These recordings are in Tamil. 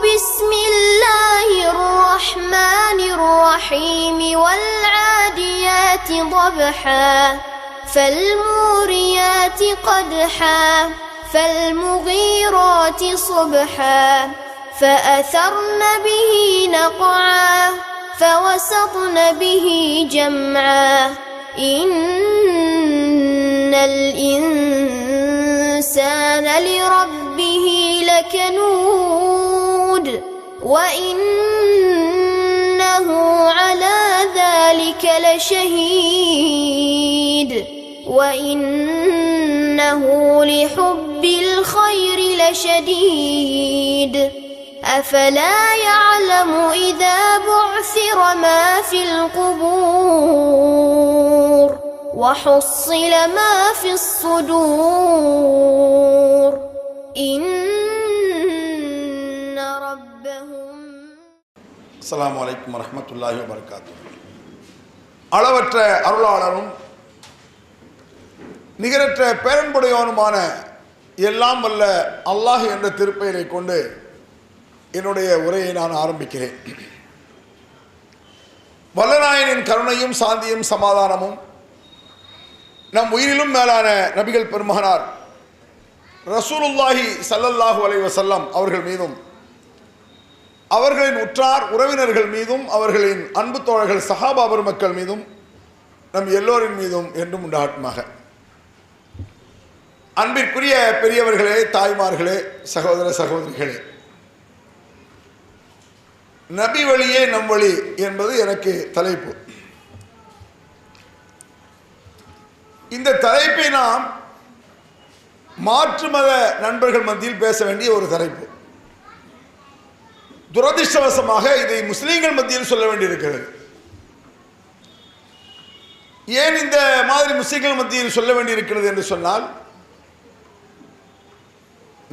بسم الله الرحمن الرحيم والعاديات ضبحا فالموريات قدحا فالمغيرات صبحا فأثرن به نقعا فوسطن به جمعا إن الإنسان لربه لكنود وإنه على ذلك لشهيد وإنه لحب الخير لشديد أفلا يعلم إذا بعثر ما في القبور وحصل ما في الصدور إن ربهم. السلام عليكم ورحمة الله وبركاته. அளவற்ற அருளாளரும் நிகரற்ற பேரன்புடையவனுமான எல்லாம் வல்ல அல்லாஹ் என்ற திருப்பெயரை கொண்டு என்னுடைய உரையை நான் ஆரம்பிக்கிறேன். வல்லநாயனின் கருணையும் சாந்தியும் சமாதானமும் நம் உயிரிலும் மேலான நபிகள் பெருமகனார் ரசூலுல்லாஹி ஸல்லல்லாஹு அலைஹி வஸல்லம் அவர்கள் மீதும் அவர்களின் உற்றார் உறவினர்கள் மீதும் அவர்களின் அன்பு தோழர்கள் சஹாபா பெருமக்கள் மீதும் நம் எல்லோரின் மீதும் என்றும் உண்டாகட்டுமாக. அன்பிற்குரிய பெரியவர்களே, தாய்மார்களே, சகோதர சகோதரிகளே, நபி வழியே நம் வழி என்பது எனக்கு தலைப்பு. இந்த தலைப்பை நாம் மாற்று மத நண்பர்கள் மத்தியில் பேச வேண்டிய ஒரு தலைப்பு. துரதிர்ஷ்டவசமாக இதை முஸ்லீம்கள் மத்தியில் சொல்ல வேண்டியிருக்கிறது. ஏன் இந்த மாதிரி முஸ்லீம்கள் மத்தியில் சொல்ல வேண்டியிருக்கிறது என்று சொன்னால்,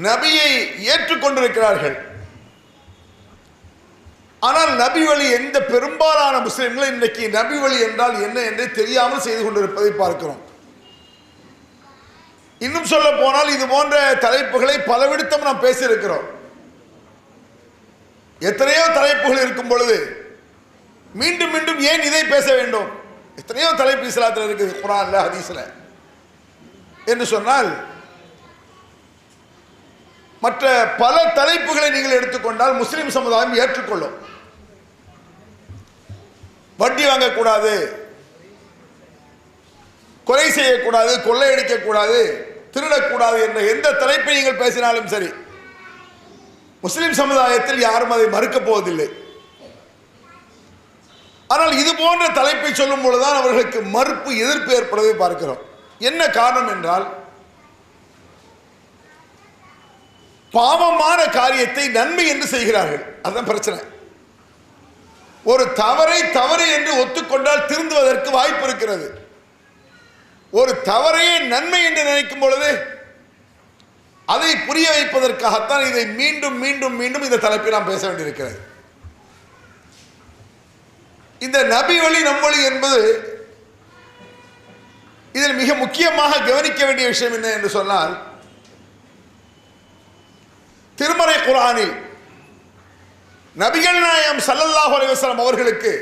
நபியை ஏற்றுக்கொண்டிருக்கிறார்கள், ஆனால் நபி வழி எந்த பெரும்பாலான முஸ்லிம்கள் இன்றைக்கு நபி வழி என்றால் என்ன என்று தெரியாமல் செய்து கொண்டிருப்பதை பார்க்கிறோம். இன்னும் சொல்ல போனால் இது போன்ற தலைப்புகளை பலவிடத்தும் நாம் பேசியிருக்கிறோம். எத்தனையோ தலைப்புகள் இருக்கும் பொழுது மீண்டும் மீண்டும் ஏன் இதை பேச வேண்டும்? எத்தனையோ தலைப்பு இஸ்லாத்தில் இருக்குது, குர்ஆன்ல, ஹதீஸ்ல என்று சொன்னால், மற்ற பல தலைப்புகளை நீங்கள் எடுத்துக்கொண்டால் முஸ்லிம் சமுதாயம் ஏற்றுக்கொள்ளும். வட்டி வாங்கக்கூடாது, கொலை செய்யக்கூடாது, கொள்ளையடிக்கக்கூடாது, திருடக்கூடாது என்ற எந்த தலைப்பை நீங்கள் பேசினாலும் சரி, முஸ்லிம் சமுதாயத்தில் யாரும் அதை மறுக்கப் போவதில்லை. ஆனால் இது போன்ற தலைப்பை சொல்லும் பொழுதுதான் அவர்களுக்கு மறுப்பு, எதிர்ப்பு ஏற்படுவதை பார்க்கிறோம். என்ன காரணம் என்றால், பாவமான காரியத்தை நன்மை என்று செய்கிறார்கள். அதுதான் பிரச்சனை. ஒரு தவறை தவறு என்று ஒத்துக்கொண்டால் திருந்துவதற்கு வாய்ப்பு இருக்கிறது. ஒரு தவறையே நன்மை என்று நினைக்கும் பொழுது அதை புரிய வைப்பதற்காகத்தான் இதை மீண்டும் மீண்டும் மீண்டும் இந்த தலைப்பில் நாம் பேச வேண்டியிருக்கிறது. இந்த நபி வழி நம் வழி என்பது இதில் மிக முக்கியமாக கவனிக்க வேண்டிய விஷயம் என்ன என்று சொன்னால், திருமறை குர்ஆனில் நபிகள் நாயகம் ஸல்லல்லாஹு அலைஹி வஸல்லம் அவர்களுக்கு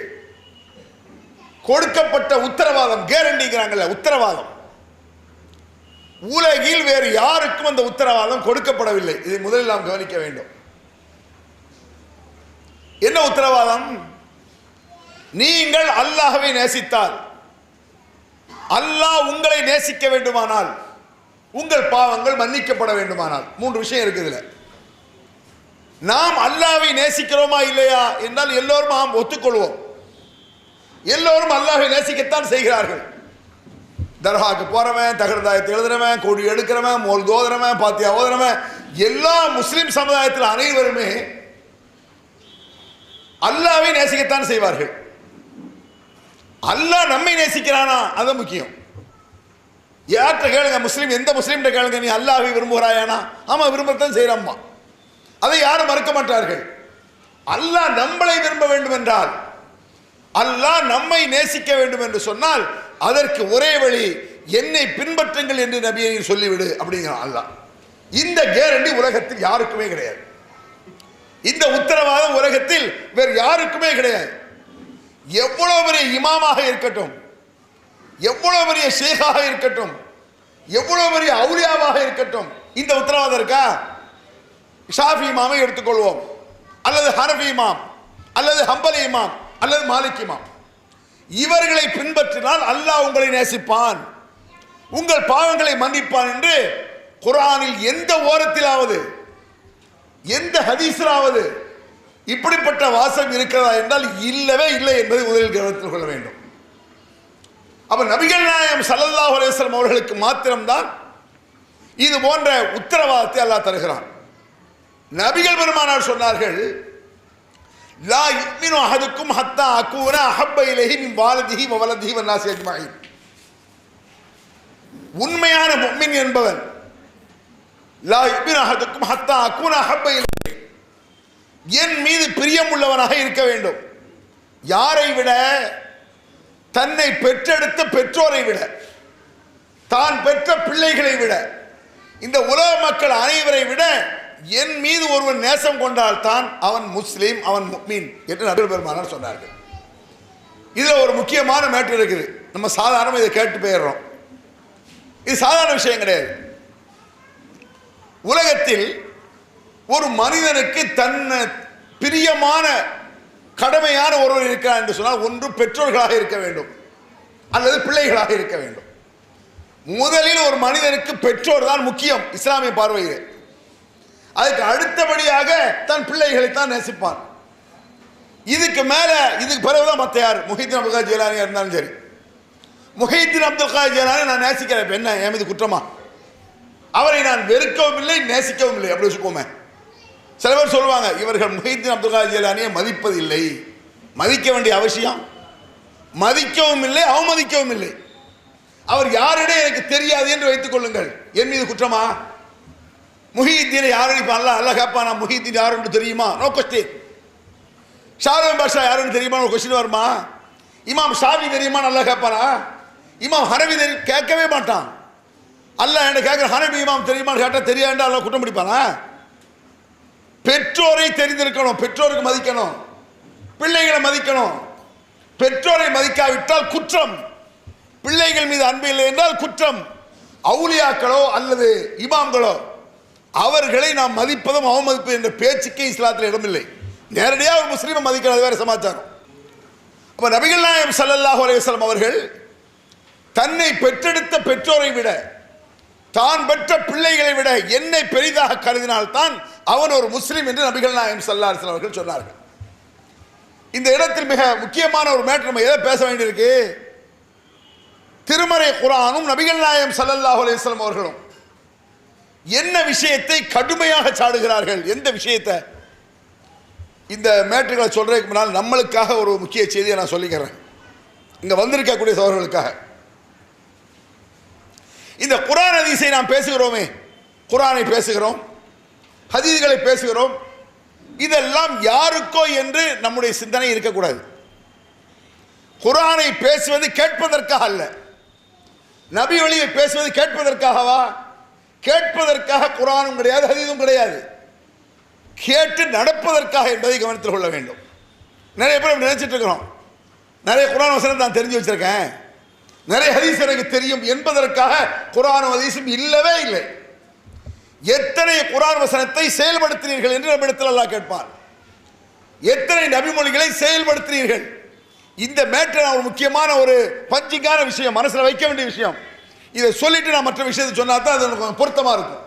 கொடுக்கப்பட்ட உத்தரவாதம், கேரண்டிங்கிறாங்கல்ல, உத்தரவாதம், உலகில் வேறு யாருக்கும் அந்த உத்தரவாதம் கொடுக்கப்படவில்லை. இதை முதலில் நாம் கவனிக்க வேண்டும். என்ன உத்தரவாதம்? நீங்கள் அல்லாஹ்வை நேசித்தால், அல்லாஹ் உங்களை நேசிக்க வேண்டுமானால், உங்கள் பாவங்கள் மன்னிக்கப்பட வேண்டுமானால், மூன்று விஷயம் இருக்குதுல. நாம் அல்லாஹ்வை நேசிக்கிறோமா இல்லையா என்றால் எல்லோரும் நாம் ஒத்துக்கொள்வோம். எல்லோரும் அல்லாஹ்வை நேசிக்கத்தான் செய்கிறார்கள். தர்காவுக்கு போறவன், தகர்தாயத்தை எழுதுறவன், கொடி எடுக்கிறவன், மோல் தோதுறவன், பாத்தியா ஓதுறவன், எல்லா முஸ்லிம் சமுதாயத்தில் அனைவருமே அல்லாஹ்வை நேசிக்கத்தான் செய்வார்கள். அல்லாஹ் நம்மை நேசிக்கிறானா? அது முக்கியம். யார்கிட்ட கேளுங்க, முஸ்லீம் எந்த முஸ்லீம்கிட்ட கேளுங்க, நீ அல்லாஹ்வை விரும்புகிறாயானா? ஆமா, விரும்பத்தான் செய்யறம்மா. அதை யாரும் மறுக்க மாட்டார்கள். அல்லாஹ் நம்மளை விரும்ப வேண்டும் என்றால், அல்லாஹ் நம்மை நேசிக்க வேண்டும் என்று சொன்னால் அதற்கு ஒரே வழி, என்னை பின்பற்றுங்கள் என்று நபியை சொல்லிவிடு அப்படிங்கிறான் அல்லாஹ். இந்த கேரண்டி உலகத்தில் யாருக்குமே கிடையாது. இந்த உத்தரவாதம் உலகத்தில் வேறு யாருக்குமே கிடையாது. எவ்வளவு பெரிய இமாமாக இருக்கட்டும், எவ்வளவு பெரிய ஷேகாக இருக்கட்டும், எவ்வளவு பெரிய அவுலியாவாக இருக்கட்டும், இந்த உத்தரவாதம் இருக்கா? ஷாஃபி இமாமை எடுத்துக்கொள்வோம், அல்லது ஹனஃபி இமாம், அல்லது ஹம்பலி இமாம், அல்லது மாலிக் இமாம். இவர்களை பின்பற்றினால் அல்லாஹ் உங்களை நேசிப்பான், உங்கள் பாவங்களை மன்னிப்பான் என்று குர்ஆனில் எந்த ஓரத்திலாவது, எந்த ஹதீஸிலாவது இப்படிப்பட்ட வாசகம் இருக்கிறதா என்றால் இல்லவே இல்லை என்பதை முதலில் கவனத்தில் கொள்ள வேண்டும். அப்ப நபிகள் நாயகம் ஸல்லல்லாஹு அலைஹி வஸல்லம் அவர்களுக்கு மாத்திரம்தான் இது போன்ற உத்தரவாதத்தை அல்லாஹ் தருகிறான். நபிகள் பெருமானார் சொன்னார்கள், லா யுமினு அஹதுக்கும் ஹத்தா அகூன அஹப்ப இலைஹி மின் வாலிதிஹி வ வலதிஹி வன் நாஸி அஜ்மஈன். உண்மையான முஃமின் என்பவன் லா யுமினு அஹதுக்கும் ஹத்தா அகூன அஹப்ப இலைஹி, என் மீது பிரியம் உள்ளவனாக இருக்க வேண்டும். யாரை விட? தன்னை பெற்றெடுத்த பெற்றோரை விட, தான் பெற்ற பிள்ளைகளை விட, இந்த உலக மக்கள் அனைவரை விட என் மீது ஒருவன் நேசம் கொண்டால் தான் அவன் முஸ்லீம், அவன் முஃமின் என்று நபிகள் பெருமானார் சொன்னார்கள். இதுல ஒரு முக்கியமான மேட்டர் இருக்குது. நம்ம சாதாரண இதை கேட்டு போயிடுறோம். இது சாதாரண விஷயம் கிடையாது. உலகத்தில் ஒரு மனிதனுக்கு தன்ன பிரியமான கடமையான ஒருவர் இருக்கிறார் என்று சொன்னால் ஒன்று பெற்றோர்களாக இருக்க வேண்டும், அல்லது பிள்ளைகளாக இருக்க வேண்டும். முதலில் ஒரு மனிதனுக்கு பெற்றோர் தான் முக்கியம் இஸ்லாமிய பார்வையில். அதுக்கு அடுத்தபடியாக தன் பிள்ளைகளை தான் நேசிப்பான். இதுக்கு மேல, இதுக்கு பிறகுதான் மற்ற யார், முஹிதீன் அப்துல் காதிர் ஜீலானியா இருந்தாலும் சரி. முஹிதீன் அப்துல் காதிர் ஜீலானி நான் நேசிக்கிறேன், என்ன என் மீது குற்றமா? அவரை நான் வெறுக்கவும் இல்லை, நேசிக்கவும் இல்லை, அப்படி வச்சுக்கோமே. சில பேர் சொல்லுவாங்க, இவர்கள் முஹிதீன் அப்துல் காதிர் ஜீலானியை மதிப்பதில்லை. மதிக்க வேண்டிய அவசியம்? மதிக்கவும் இல்லை, அவமதிக்கவும் இல்லை. அவர் யாரிடம் எனக்கு தெரியாது என்று வைத்துக் கொள்ளுங்கள், என் மீது குற்றமா? முஹிதீனை யாரும் இப்ப அல்லாஹ் கேட்பானா, முஹிதீன் யாருன்னு தெரியுமா? No question. ஷாரூன் பாஷா யாருன்னு தெரியுமா? ஒரு கொஸ்டின் வருமா? இமாம் ஷாஃபி தெரியுமா? அல்லாஹ் கேட்பானா? இமாம் ஹனஃபி கேட்கவே மாட்டான். அல்லாஹ் என்ன கேட்கிற, ஹனஃபி இமாம் தெரியுமான்னு கேட்டா தெரியாண்டா அல்லாஹ் குற்றம் பிடிப்பானா? பெற்றோரை தெரிந்திருக்கணும், பெற்றோருக்கு மதிக்கணும், பிள்ளைகளை மதிக்கணும். பெற்றோரை மதிக்காவிட்டால் குற்றம், பிள்ளைகள் மீது அன்பு இல்லை என்றால் குற்றம். அவுலியாக்களோ அல்லது இமாம்களோ அவர்களை நாம் மதிப்பதும் அவமதிப்பது என்ற பேச்சுக்கே இஸ்லாத்தில் இடமில்லை. நேரடியாக ஒரு முஸ்லீமை மதிக்கிறது வேற சமாச்சாரம். அப்ப நபிகள் நாயகம் ஸல்லல்லாஹு அலைஹி வஸல்லம் அவர்கள் தன்னை பெற்றெடுத்த பெற்றோரை விட, தான் பெற்ற பிள்ளைகளை விட என்னை பெரிதாக கருதினால்தான் அவன் ஒரு முஸ்லீம் என்று நபிகள் நாயகம் ஸல்லல்லாஹு அலைஹி வஸல்லம் அவர்கள் சொன்னார்கள். இந்த இடத்தில் மிக முக்கியமான ஒரு மேட்டர் நம்ம எதை பேச வேண்டியிருக்கு? திருமறை குர்ஆனும் நபிகள் நாயகம் ஸல்லல்லாஹு அலைஹி வஸல்லம் அவர்களும் என்ன விஷயத்தை கடுமையாக சாடுகிறார்கள், எந்த விஷயத்தை? இந்த மேட்டர்களை சொல்றதுக்கு முன்னால் நம்மளுக்காக ஒரு முக்கிய செய்தியை நான் சொல்லிக்கிறேன், இங்க வந்திருக்கக்கூடிய சகோதரர்களுக்காக. இந்த குர்ஆன் ஹதீஸை நாம் பேசுகிறோமே, குர்ஆனை பேசுகிறோம், ஹதீஸ்களை பேசுகிறோம், இதெல்லாம் யாருக்கோ என்று நம்முடைய சிந்தனை இருக்கக்கூடாது. குர்ஆனை பேசுவது கேட்பதற்காக அல்ல, நபி வழியை பேசுவது கேட்பதற்காகவா? கேட்பதற்காக குர்ஆனும் கிடையாது, ஹதீஸும் கிடையாது. கேட்டு நடப்பதற்காக என்பதை கவனத்தில் கொள்ள வேண்டும். நிறைய பேர் நினைச்சிட்டு இருக்கிறோம், நிறைய குர்ஆன் வசனம் நான் தெரிஞ்சு வச்சிருக்கேன், நிறைய ஹதீஸ் எனக்கு தெரியும் என்பதற்காக குர்ஆனும் ஹதீஸும் இல்லவே இல்லை. எத்தனை குர்ஆன் வசனத்தை செயல்படுத்தினீர்கள் என்று நம்மிடத்தில் அல்லாஹ் கேட்பார். எத்தனை நபிமொழிகளை செயல்படுத்தினீர்கள்? இந்த மேட்டர் ஒரு முக்கியமான ஒரு பஞ்சிங்கான விஷயம், மனசில் வைக்க வேண்டிய விஷயம். இதை சொல்லிட்டு நான் மற்ற விஷயத்தை சொன்னா தான் அது கொஞ்சம் பொருத்தமா இருக்கும்.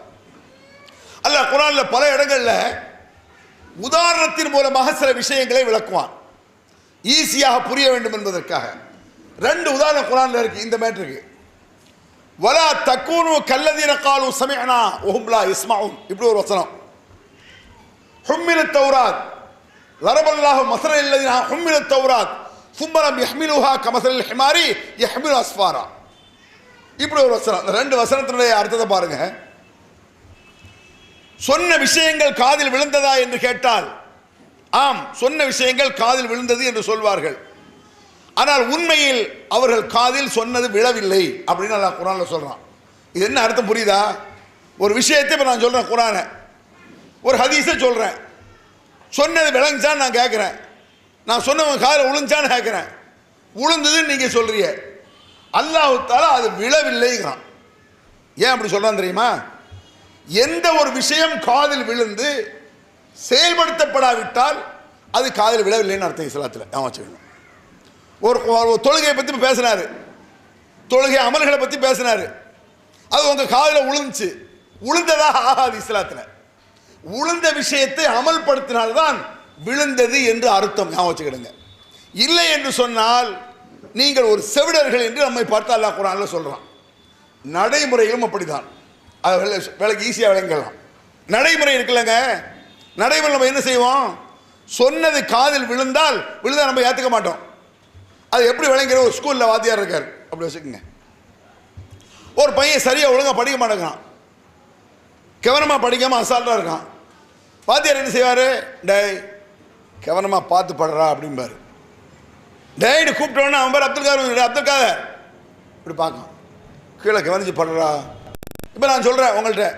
அல்லாஹ் குர்ஆன்ல பல இடங்கள்ல உதாரணத்தின் மூலமாக சில விஷயங்களை விளக்குவான், ஈஸியாக புரிய வேண்டும் என்பதற்காக. ரெண்டு உதாரணம் குர்ஆன்ல இருக்கு இந்த மேட்டருக்கு. வலா தக்கூனு கல்லதீன காலு சமிஅனா வஹும் லா யஸ்மஊன், இப்படி ஒரு வசனம். ஹும்மிலத் தௌராத் லரபல்லாஹு மஸலல் லதீன ஹும்மிலத் தௌராத் ثم لم يحملوها كمثل الحمار يحمل اسفارا, இப்படி ஒரு வசனம். ரெண்டு வசனத்தினுடைய அர்த்தத்தை பாருங்க. சொன்ன விஷயங்கள் காதில் விழுந்ததா என்று கேட்டால் ஆம், சொன்ன விஷயங்கள் காதில் விழுந்தது என்று சொல்வார்கள். ஆனால் உண்மையில் அவர்கள் காதில் சொன்னது விழவில்லை அப்படின்னு அல்லாஹ் குர்ஆன்ல சொல்றான். இது என்ன அர்த்தம் புரியுதா? ஒரு விஷயத்தை இப்ப நான் சொல்றேன், குர்ஆனை ஒரு ஹதீஸை சொல்றேன், சொன்னது விளங்குச்சான்னு நான் கேட்குறேன். நான் சொன்னவங்க காதில் விழுந்துச்சான்னு கேட்குறேன். விழுந்ததுன்னு நீங்கள் சொல்கிறீங்க. அல்லாஹ் தஆலா அது விழவில்லைங்கிறான். ஏன் அப்படி சொல்கிறான் தெரியுமா? எந்த ஒரு விஷயம் காதில் விழுந்து செயல்படுத்தப்படாவிட்டால் அது காதில் விழவில்லைன்னு அர்த்தம் இஸ்லாத்தில். வச்சுக்கணும். ஒரு தொழுகையை பற்றி பேசினார், தொழுகை அமல்களை பற்றி பேசினார். அது உங்கள் காதில் விழுந்துச்சு, விழுந்ததாக ஆகாது இஸ்லாத்தில். விழுந்த விஷயத்தை அமல்படுத்தினால்தான் விழுந்தது என்று அர்த்தம். வச்சுக்கிடுங்க. இல்லை என்று சொன்னால் நீங்கள் ஒரு செவிடர்கள் என்று நம்மை பார்த்து அல்லாஹ் குர்ஆன்ல சொல்கிறான். நடைமுறையிலும் அப்படிதான். அது வேலைக்கு ஈஸியாக விளங்கலாம். நடைமுறை இருக்குல்லங்க, நடைமுறை நம்ம என்ன செய்வோம்? சொன்னது காதில் விழுந்தால் நம்ம ஏற்றுக்க மாட்டோம். அது எப்படி விளங்குற? ஒரு ஸ்கூலில் வாத்தியார் இருக்கார், அப்படி வச்சுக்கோங்க. ஒரு பையன் சரியாக ஒழுங்காக படிக்க மாட்டேங்கிறான், கவனமாக படிக்காமல் அசால்ட்டாக இருக்கான். வாத்தியார் என்ன செய்வார்? டேய் கவனமாக பார்த்து படுறா அப்படிம்பார். டேய்னு கூப்பிட்டோன்னா அவன் பேர் அப்துல் காதர் இப்படி பார்க்கான், கீழே கவனிச்சு படுறா. இப்போ நான் சொல்கிறேன் உங்கள்கிட்ட,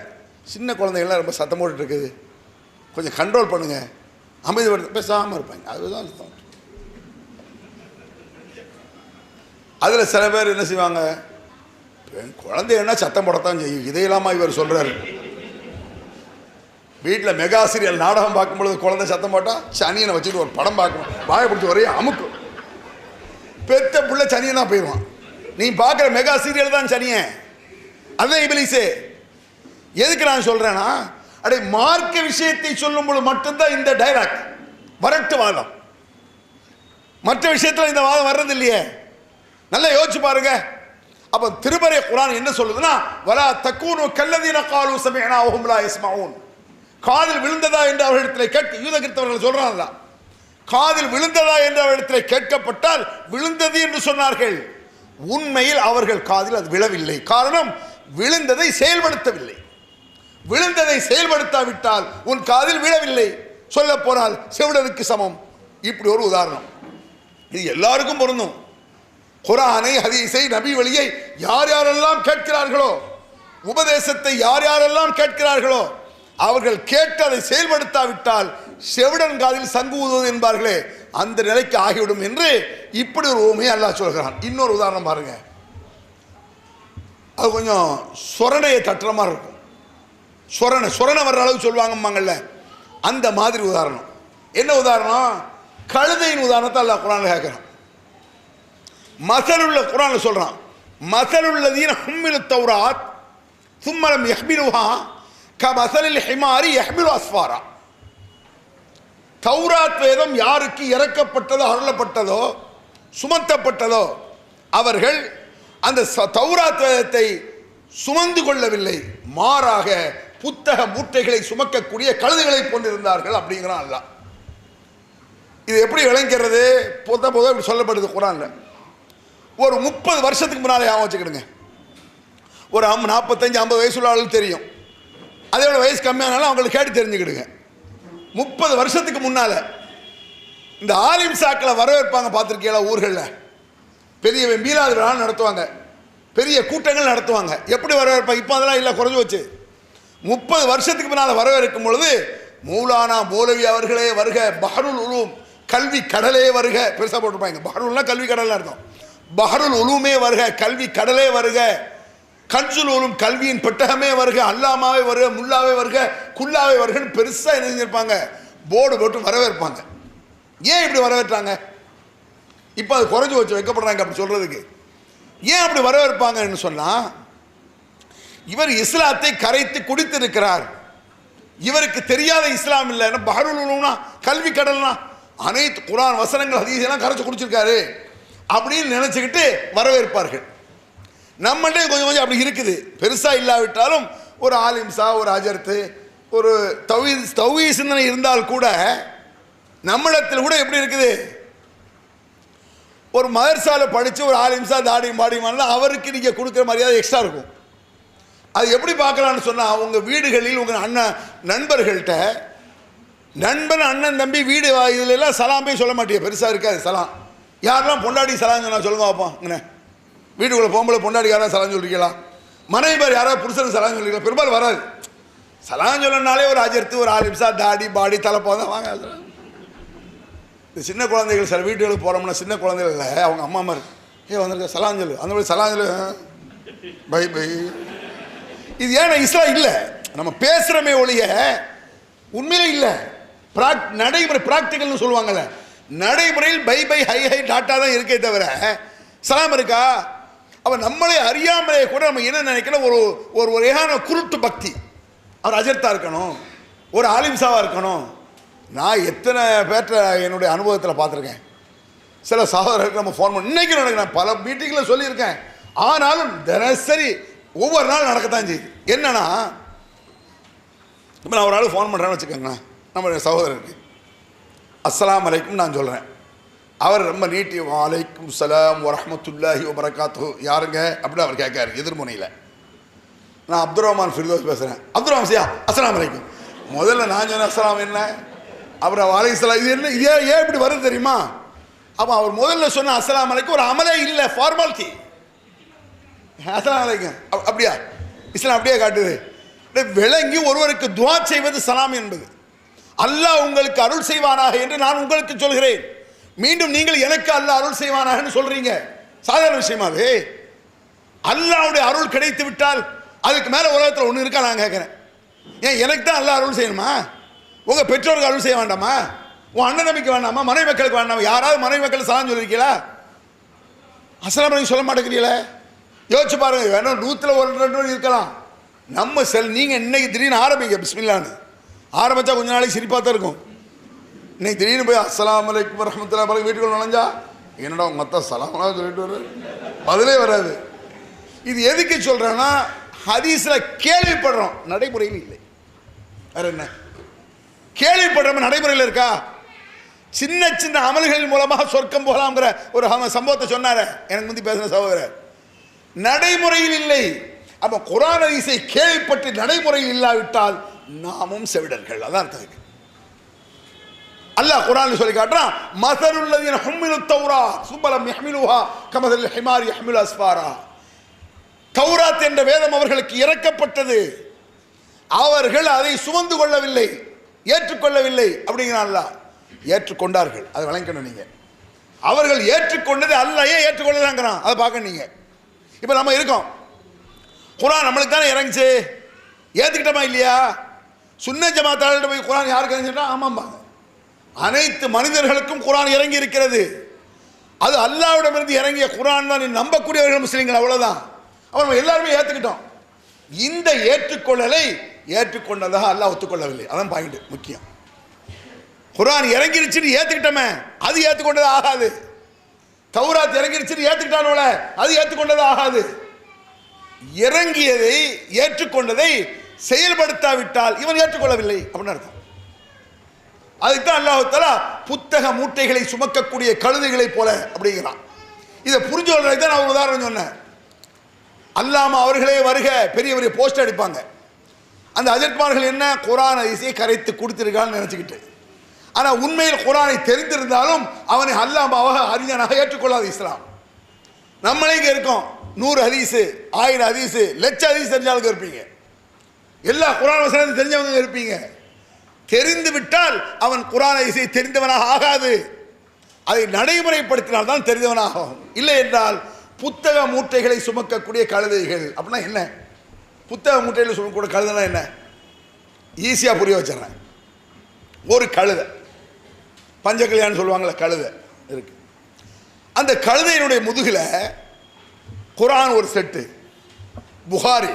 சின்ன குழந்தைகள்லாம் ரொம்ப சத்தம் போட்டுட்டு இருக்குது, கொஞ்சம் கண்ட்ரோல் பண்ணுங்கள், அமைதிப்படுத்த பேசாமல் இருப்பாங்க. அதுதான் அர்த்தம். அதில் சில பேர் என்ன செய்வாங்க? குழந்தைன்னா சத்தம் போடத்தான் செய்யும். இதையெல்லாமா இவர் சொல்கிறாரு? வீட்டில் மெகா சீரியல் நாடகம் பார்க்கும்பொழுது குழந்தை சத்தம் போட்டால் சனியனை வச்சுட்டு ஒரு படம் பார்க்கணும், வாயை பிடிச்சி ஒரே அமுக்கும். பெத்த புள்ள சனியனா போயிடுவான். நீ பார்க்குற மெகா சீரியல் தான் சனியன், அதுதான் இபிலிஸே. எதுக்கு நான் சொல்கிறேன்னா, அடே மார்க்க விஷயத்தை சொல்லும் பொழுது மட்டும்தான் இந்த டைலாக் வரட்டு வாதம். மற்ற விஷயத்தில் இந்த வாதம் வர்றது இல்லையே. நல்லா யோசிச்சு பாருங்க. அப்போ திருமறை குர்ஆன் என்ன சொல்லுதுன்னா, வலா தக்கூனு கல்லதீன காலு சமிஅனா வஹும் லா யஸ்மஊன். காதில் விழுந்ததா என்று அவர்களிடத்தில் கேட்க, யூத கிறிஸ்தவர்கள் சொல்றாங்க, காதில் விழுந்ததா என்று அவர்களிடத்தில் கேட்கப்பட்டால் விழுந்தது என்று சொன்னார்கள். உண்மையில் அவர்கள் காதில் அது விழவில்லை. காரணம், விழுந்ததை செயல்படுத்தவில்லை. விழுந்ததை செயல்படுத்தாவிட்டால் உன் காதில் விழவில்லை. சொல்ல போனால் செவிடனுக்கு சமம். இப்படி ஒரு உதாரணம். இது எல்லாருக்கும் பொருந்தும். குர்ஆனை, ஹதீஸை, நபி வழியை யார் யாரெல்லாம் கேட்கிறார்களோ, உபதேசத்தை யார் யாரெல்லாம் கேட்கிறார்களோ, அவர்கள் கேட்டு அதை செயல்படுத்தாவிட்டால் செவிடன் காதில் சங்கு ஊதுவது என்பார்களே, அந்த நிலைக்கு ஆகிவிடும் என்று இப்படி ஒரு உவமையை அல்லாஹ் சொல்கிறான். இன்னொரு உதாரணம் பாருங்க. அது கொஞ்சம் சொரணையை தட்டுற மாதிரி இருக்கும். சொரணை வர்ற அளவுக்கு சொல்லுவாங்கம்மாங்கல்ல, அந்த மாதிரி உதாரணம். என்ன உதாரணம்? கழுதையின் உதாரணத்தை அல்லாஹ் குர்ஆன்ல கேட்கிறான். மஸலுள்ள குர்ஆன்ல சொல்றான், மஸலுல்லதீன ஹும்மிலு தௌராத் ثم لم يحملوها كمثل الحمار يحمل أسفارا. தௌராத் வேதம் யாருக்கு இறக்கப்பட்டதோ, அருளப்பட்டதோ, சுமத்தப்பட்டதோ, அவர்கள் அந்த தௌராத் வேதத்தை சுமந்து கொள்ளவில்லை, மாறாக புத்தக மூட்டைகளை சுமக்கக்கூடிய கழுதைகளை போன்றிருந்தார்கள் அப்படிங்கிறான் அல்லாஹ். இது எப்படி விளங்கிறது? பொதுவாக இப்படி சொல்லப்படுது குர்ஆன்ல. ஒரு 30 வருஷத்துக்கு முன்னாலே ஞாபகம் வச்சுக்கிடுங்க. ஒரு 45-50 வயசுள்ள ஆளுக்கு தெரியும். அதோட வயசு கம்மியானாலும் அவங்களுக்கு கேட்டு தெரிஞ்சுக்கிடுங்க. 30 வருஷத்துக்கு முன்னால இந்த ஆலிம் சாக்களை வரவேற்பாங்க, பார்த்துருக்கீங்களா? ஊர்களில் பெரிய மீலாது விழா நடத்துவாங்க, பெரிய கூட்டங்கள் நடத்துவாங்க. எப்படி வரவேற்பாங்க? இப்போ அதெல்லாம் இல்லை, குறைஞ்சி வச்சு. 30 வருஷத்துக்கு முன்னால் வரவேற்கும் பொழுது மௌலானா மௌலவி அவர்களே வருக, பஹருல் உலூம் கல்வி கடலே வருக, பெருசாக போட்டிருப்பாங்க. பஹருல்னா கல்வி கடல் அர்த்தம். பஹருல் உலூமே வருக, கல்வி கடலே வருக, கன்சுல் உலூம் கல்வியின் பெட்டகமே வருக, அல்லாமாவே வருக, முல்லாவே வருக, குல்லாவே வருகன்னு பெருசாக என்ன செஞ்சிருப்பாங்க, போர்டு போட்டு வரவேற்பாங்க. ஏன் இப்படி வரவேற்றாங்க? இப்போ அது குறைஞ்சி வச்சு வைக்கப்படுறாங்க அப்படி சொல்றதுக்கு. ஏன் அப்படி வரவேற்பாங்கன்னு சொன்னால், இவர் இஸ்லாத்தை கரைத்து குடித்திருக்கிறார், இவருக்கு தெரியாத இஸ்லாம் இல்லை. பஹருல் உலூம்னா கல்வி கடல்னா அனைத்து குர்ஆன் வசனங்கள் ஹதீஸ் எல்லாம் கரைச்சு குடிச்சிருக்காரு அப்படின்னு நினைச்சுக்கிட்டு வரவேற்பார்கள். நம்மள்டே கொஞ்சம் கொஞ்சம் அப்படி இருக்குது, பெருசா இல்லாவிட்டாலும். ஒரு ஆலிம்சா, ஒரு அஜர்த்து, ஒரு தௌஹீ சிந்தனை இருந்தால் கூட நம்மிடத்தில் கூட எப்படி இருக்குது, ஒரு மதர்சால படித்து ஒரு ஆலிம்சா தாடி மாடிமானா அவருக்கு நீங்கள் கொடுக்குற மரியாதை எக்ஸ்ட்ரா இருக்கும். அது எப்படி பார்க்கலான்னு சொன்னால், உங்கள் வீடுகளில் உங்கள் அண்ணன் நண்பர்கள்ட்ட, நண்பன் அண்ணன் தம்பி வீடு இதுல எல்லாம் சலாமே சொல்ல மாட்டேன், பெருசாக இருக்காது சலாம். யாரெல்லாம் பொண்டாடி சலாம் சொன்னா சொல்லுங்க பார்ப்போம். இங்கே வீட்டுக்குள்ளே போகும்போது பொண்டாடி யாராவது சலாம் சொல்லிருக்கலாம், மனைவி பேர் யாராவது புருஷனுக்கு சலாம் சொல்லிருக்கலாம், பெரும்பாலும் வராது. சலாம் சொல்லனாலே ஒரு அஜர்த்து, ஒரு ஆலிம்சா, தாடி பாடி தலை போதான் வாங்க. இந்த சின்ன குழந்தைகள் சில வீட்டுகளுக்கு போகிறோம்னா சின்ன குழந்தைகள் இல்லை, அவங்க அம்மா மாதிரி வந்திருக்க சலாம் சொல்லு, அந்த மாதிரி சலாம் சொல்லு, பை பை. இது ஏன்னா இஸ்லாம் இல்லை, நம்ம பேசுகிறோமே ஒழிய உண்மையிலே இல்லை. நடைமுறை ப்ராக்டிக்கல்னு சொல்லுவாங்கல்ல, நடைமுறையில் bye bye hi hi tata தான் இருக்கே தவிர சலாம் இருக்கா? அப்போ நம்மளே அறியாமலே கூட நம்ம என்ன நினைக்கிறோம், ஒரு ஒரு வகையான குருட்டு பக்தி. அவர் அஜர்த்தா இருக்கணும், ஒரு ஆலிம்சாவாக இருக்கணும். நான் எத்தனை பேற்ற என்னுடைய அனுபவத்தில் பார்த்துருக்கேன். சில சகோதரர்களுக்கு நம்ம ஃபோன் பண்ணி இன்றைக்கி நடக்கிறேன், பல மீட்டிங்கில் சொல்லியிருக்கேன். ஆனாலும் தினசரி ஒவ்வொரு நாள் நடக்கத்தான் செய்யுது. என்னன்னா, இப்போ நான் ஒரு ஆள் ஃபோன் பண்ணுறேன்னு வச்சுக்கோங்களேன், நம்மளுடைய சகோதரருக்கு அஸ்ஸலாமு அலைக்கும் நான் சொல்கிறேன். அவர் ரொம்ப நீட்டி வலைக்கும் சலாம் வரஹ்மத்துல்லாஹி வபரகாத்துஹு, யாருங்க அப்படின்னு அவர் கேட்காரு எதிர்முனையில். நான் அப்துல் ரஹ்மான் ஃபிர்தோஸ் பேசுகிறேன். அப்துல் ரஹ்மான் சியா அஸ்ஸலாமு அலைக்கும். முதல்ல நான் சொன்னேன் அஸ்ஸலாம் என்ன, அப்புறம் வலைசலாம் இது என்ன, இதே ஏன் இப்படி வருது தெரியுமா? அப்போ அவர் முதல்ல சொன்ன அஸ்ஸலாமு அலைக்கும் ஒரு அமலே இல்லை, ஃபார்மாலிட்டி. அஸ்ஸலாமு அலைக்கும் அப்படியா, இஸ்லாம் அப்படியே காட்டுது. விளங்கி ஒருவருக்கு துவா செய்வது சலாம் என்பது. அல்லாஹ் உங்களுக்கு அருள் செய்வானாக என்று நான் உங்களுக்கு சொல்கிறேன், மீண்டும் நீங்கள் எனக்கு அல்லாஹ் அருள் செய்வானாகன்னு சொல்றீங்க. சாதாரண விஷயமா அது? அல்லாஹ்வுடைய அருள் கிடைத்து விட்டால் அதுக்கு மேலே உலகத்தில் ஒன்று இருக்கா நான் கேட்குறேன். ஏன் எனக்கு தான் அல்லாஹ் அருள் செய்யணுமா? உங்கள் பெற்றோருக்கு அருள் செய்ய வேண்டாமா? உன் அண்ணன் நம்பிக்கை வேண்டாமா? மனைவி மக்களுக்கு வேண்டாமா? யாராவது மனைவி மக்கள் சலாம் சொல்லியிருக்கீங்களா? அஸ்ஸலாமு அலைக்கும் சொல்ல மாட்டேங்கிறீங்களே? யோசிச்சு பாருங்க. வேணும் 100ல் 1-2 இருக்கலாம். நம்ம நீங்கள் இன்னைக்கு திடீர்னு ஆரம்பிங்க பிஸ்மில்லான்னு ஆரம்பித்தா கொஞ்ச நாளைக்கு சிரிப்பாக தான் இருக்கும். இன்னைக்கு திடீர்னு போய் அஸ்ஸலாமு அலைக்கும் வரஹ்மத்துல்லாஹி பிறகு வீட்டுக்குள்ள நுழைஞ்சா என்னடா மொத்த சலாம்லாம் சொல்லிட்டு வர பதிலே வராது. இது எதுக்கு சொல்கிறேன்னா, ஹதீஸில் கேள்விப்படுறோம், நடைமுறையில் இல்லை. வேற என்ன கேள்விப்படுறோம், நடைமுறையில் இருக்கா? சின்ன சின்ன அமல்களின் மூலமாக சொர்க்கம் போகலாம்ங்கிற ஒரு சம்பவத்தை சொன்னார எனக்கு முந்தி பேசின சகோதரர், நடைமுறையில் இல்லை. அப்போ குர்ஆன் ஹதீஸை கேள்விப்பட்டு நடைமுறையில் இல்லாவிட்டால் நாமும் செவிடர்கள். அதான் அர்த்தம். அல்லாஹ் குர்ஆனில் சொல்லி காட்டுறான், மஸலுல்லதீன ஹும்மிலு தௌராத் சும்மலம் யஹ்மிலுஹா கமஸலில் ஹிமாரி யஹ்மிலு அஸ்ஃபாரா. தௌராத் என்ற வேதம் அவர்களுக்கு இறக்கப்பட்டது, அவர்கள் அதை சுமந்து கொள்ளவில்லை, ஏற்றுக்கொள்ளவில்லை அப்படிங்கிறான் அல்லாஹ். ஏற்றுக்கொண்டார்கள், அதை விளங்கணும் நீங்க. அவர்கள் ஏற்றுக்கொண்டது அல்லாஹ் ஏன் ஏற்றுக்கொள்ளலாங்கிறான், அதை பார்க்க நீங்க. இப்போ நம்ம இருக்கோம், குர்ஆன் நம்மளுக்கு தானே இறங்குச்சு, ஏற்றுக்கிட்டோமா இல்லையா? சுன்னத் ஜமாத்தாளர்கிட்ட போய் குர்ஆன் யாருக்கு இறங்கிட்டா ஆமாம்பாங்க. அனைத்து மனிதர்களுக்கும் குர்ஆன் இறங்கி இருக்கிறது. அது அல்லாஹ்விடமிருந்து இறங்கிய குர்ஆன் தான் நம்பக்கூடியவர்கள் முஸ்லீம்கள், அவ்வளவுதான். அப்ப நம்ம எல்லாருமே ஏற்றுக்கிட்டோம். இந்த ஏற்றுக்கொள்ளலை ஏற்றுக்கொண்டதாக அல்லாஹ் ஒத்துக்கொள்ளவில்லை. அதான் பாயிண்ட் முக்கியம். குர்ஆன் இறங்கிருச்சுன்னு ஏற்றுக்கிட்டோமே, அது ஏற்றுக்கொண்டது ஆகாது. தௌராத் இறங்கிருச்சுன்னு ஏற்றுக்கிட்டானோல, அது ஏற்றுக்கொண்டது ஆகாது. இறங்கியதை ஏற்றுக்கொண்டதை செயல்படுத்தாவிட்டால் இவன் ஏற்றுக்கொள்ளவில்லை அப்படின்னு அர்த்தம். அதுக்குதான் அல்லாஹ் தஆலா புத்தக மூட்டைகளை சுமக்கக்கூடிய கழுதைகளை போல அப்படிங்கிறான். இதை புரிஞ்சு கொள்றதுக்கு தான் நான் ஒரு உதாரணம் சொன்னேன். அல்லாம அவர்களே வருக பெரிய பெரிய போஸ்ட் அடிப்பாங்க. அந்த அஜர்மார்கள் என்ன குர்ஆன் ஹதீஸை கரைத்து கொடுத்திருக்கான்னு நினைச்சுக்கிட்டு, ஆனா உண்மையில் குர்ஆனை தெரிந்திருந்தாலும் அவனை அல்லாமாவாக அறிஞனாக ஏற்றுக்கொள்ளாது இஸ்லாம். நம்மளே இங்க இருக்கோம், 100 ஹதீஸ் 1000 ஹதீஸ் லட்சம் ஹதீஸ் தெரிஞ்சாலும் இருப்பீங்க, எல்லா குர்ஆன் வசனத்தை தெரிஞ்சவங்க இருப்பீங்க. தெரிந்து விட்டால் அவன் குர்ஆன் ஹதீஸை தெரிந்தவனாக ஆகாது, அதை நடைமுறைப்படுத்தினால் தான் தெரிந்தவனாகும். இல்லை என்றால் புத்தக மூட்டைகளை சுமக்கக்கூடிய கழுதைகள் அப்படின்னா என்ன? புத்தக மூட்டைகளை சுமக்கக்கூடிய கழுதைனா என்ன? ஈஸியாக புரிய வச்சிடறேன். ஒரு கழுதை, பஞ்சகல்யாணம் சொல்லுவாங்கள்ல, கழுதை இருக்கு. அந்த கழுதையினுடைய முதுகில் குர்ஆன் ஒரு செட்டு, புகாரி,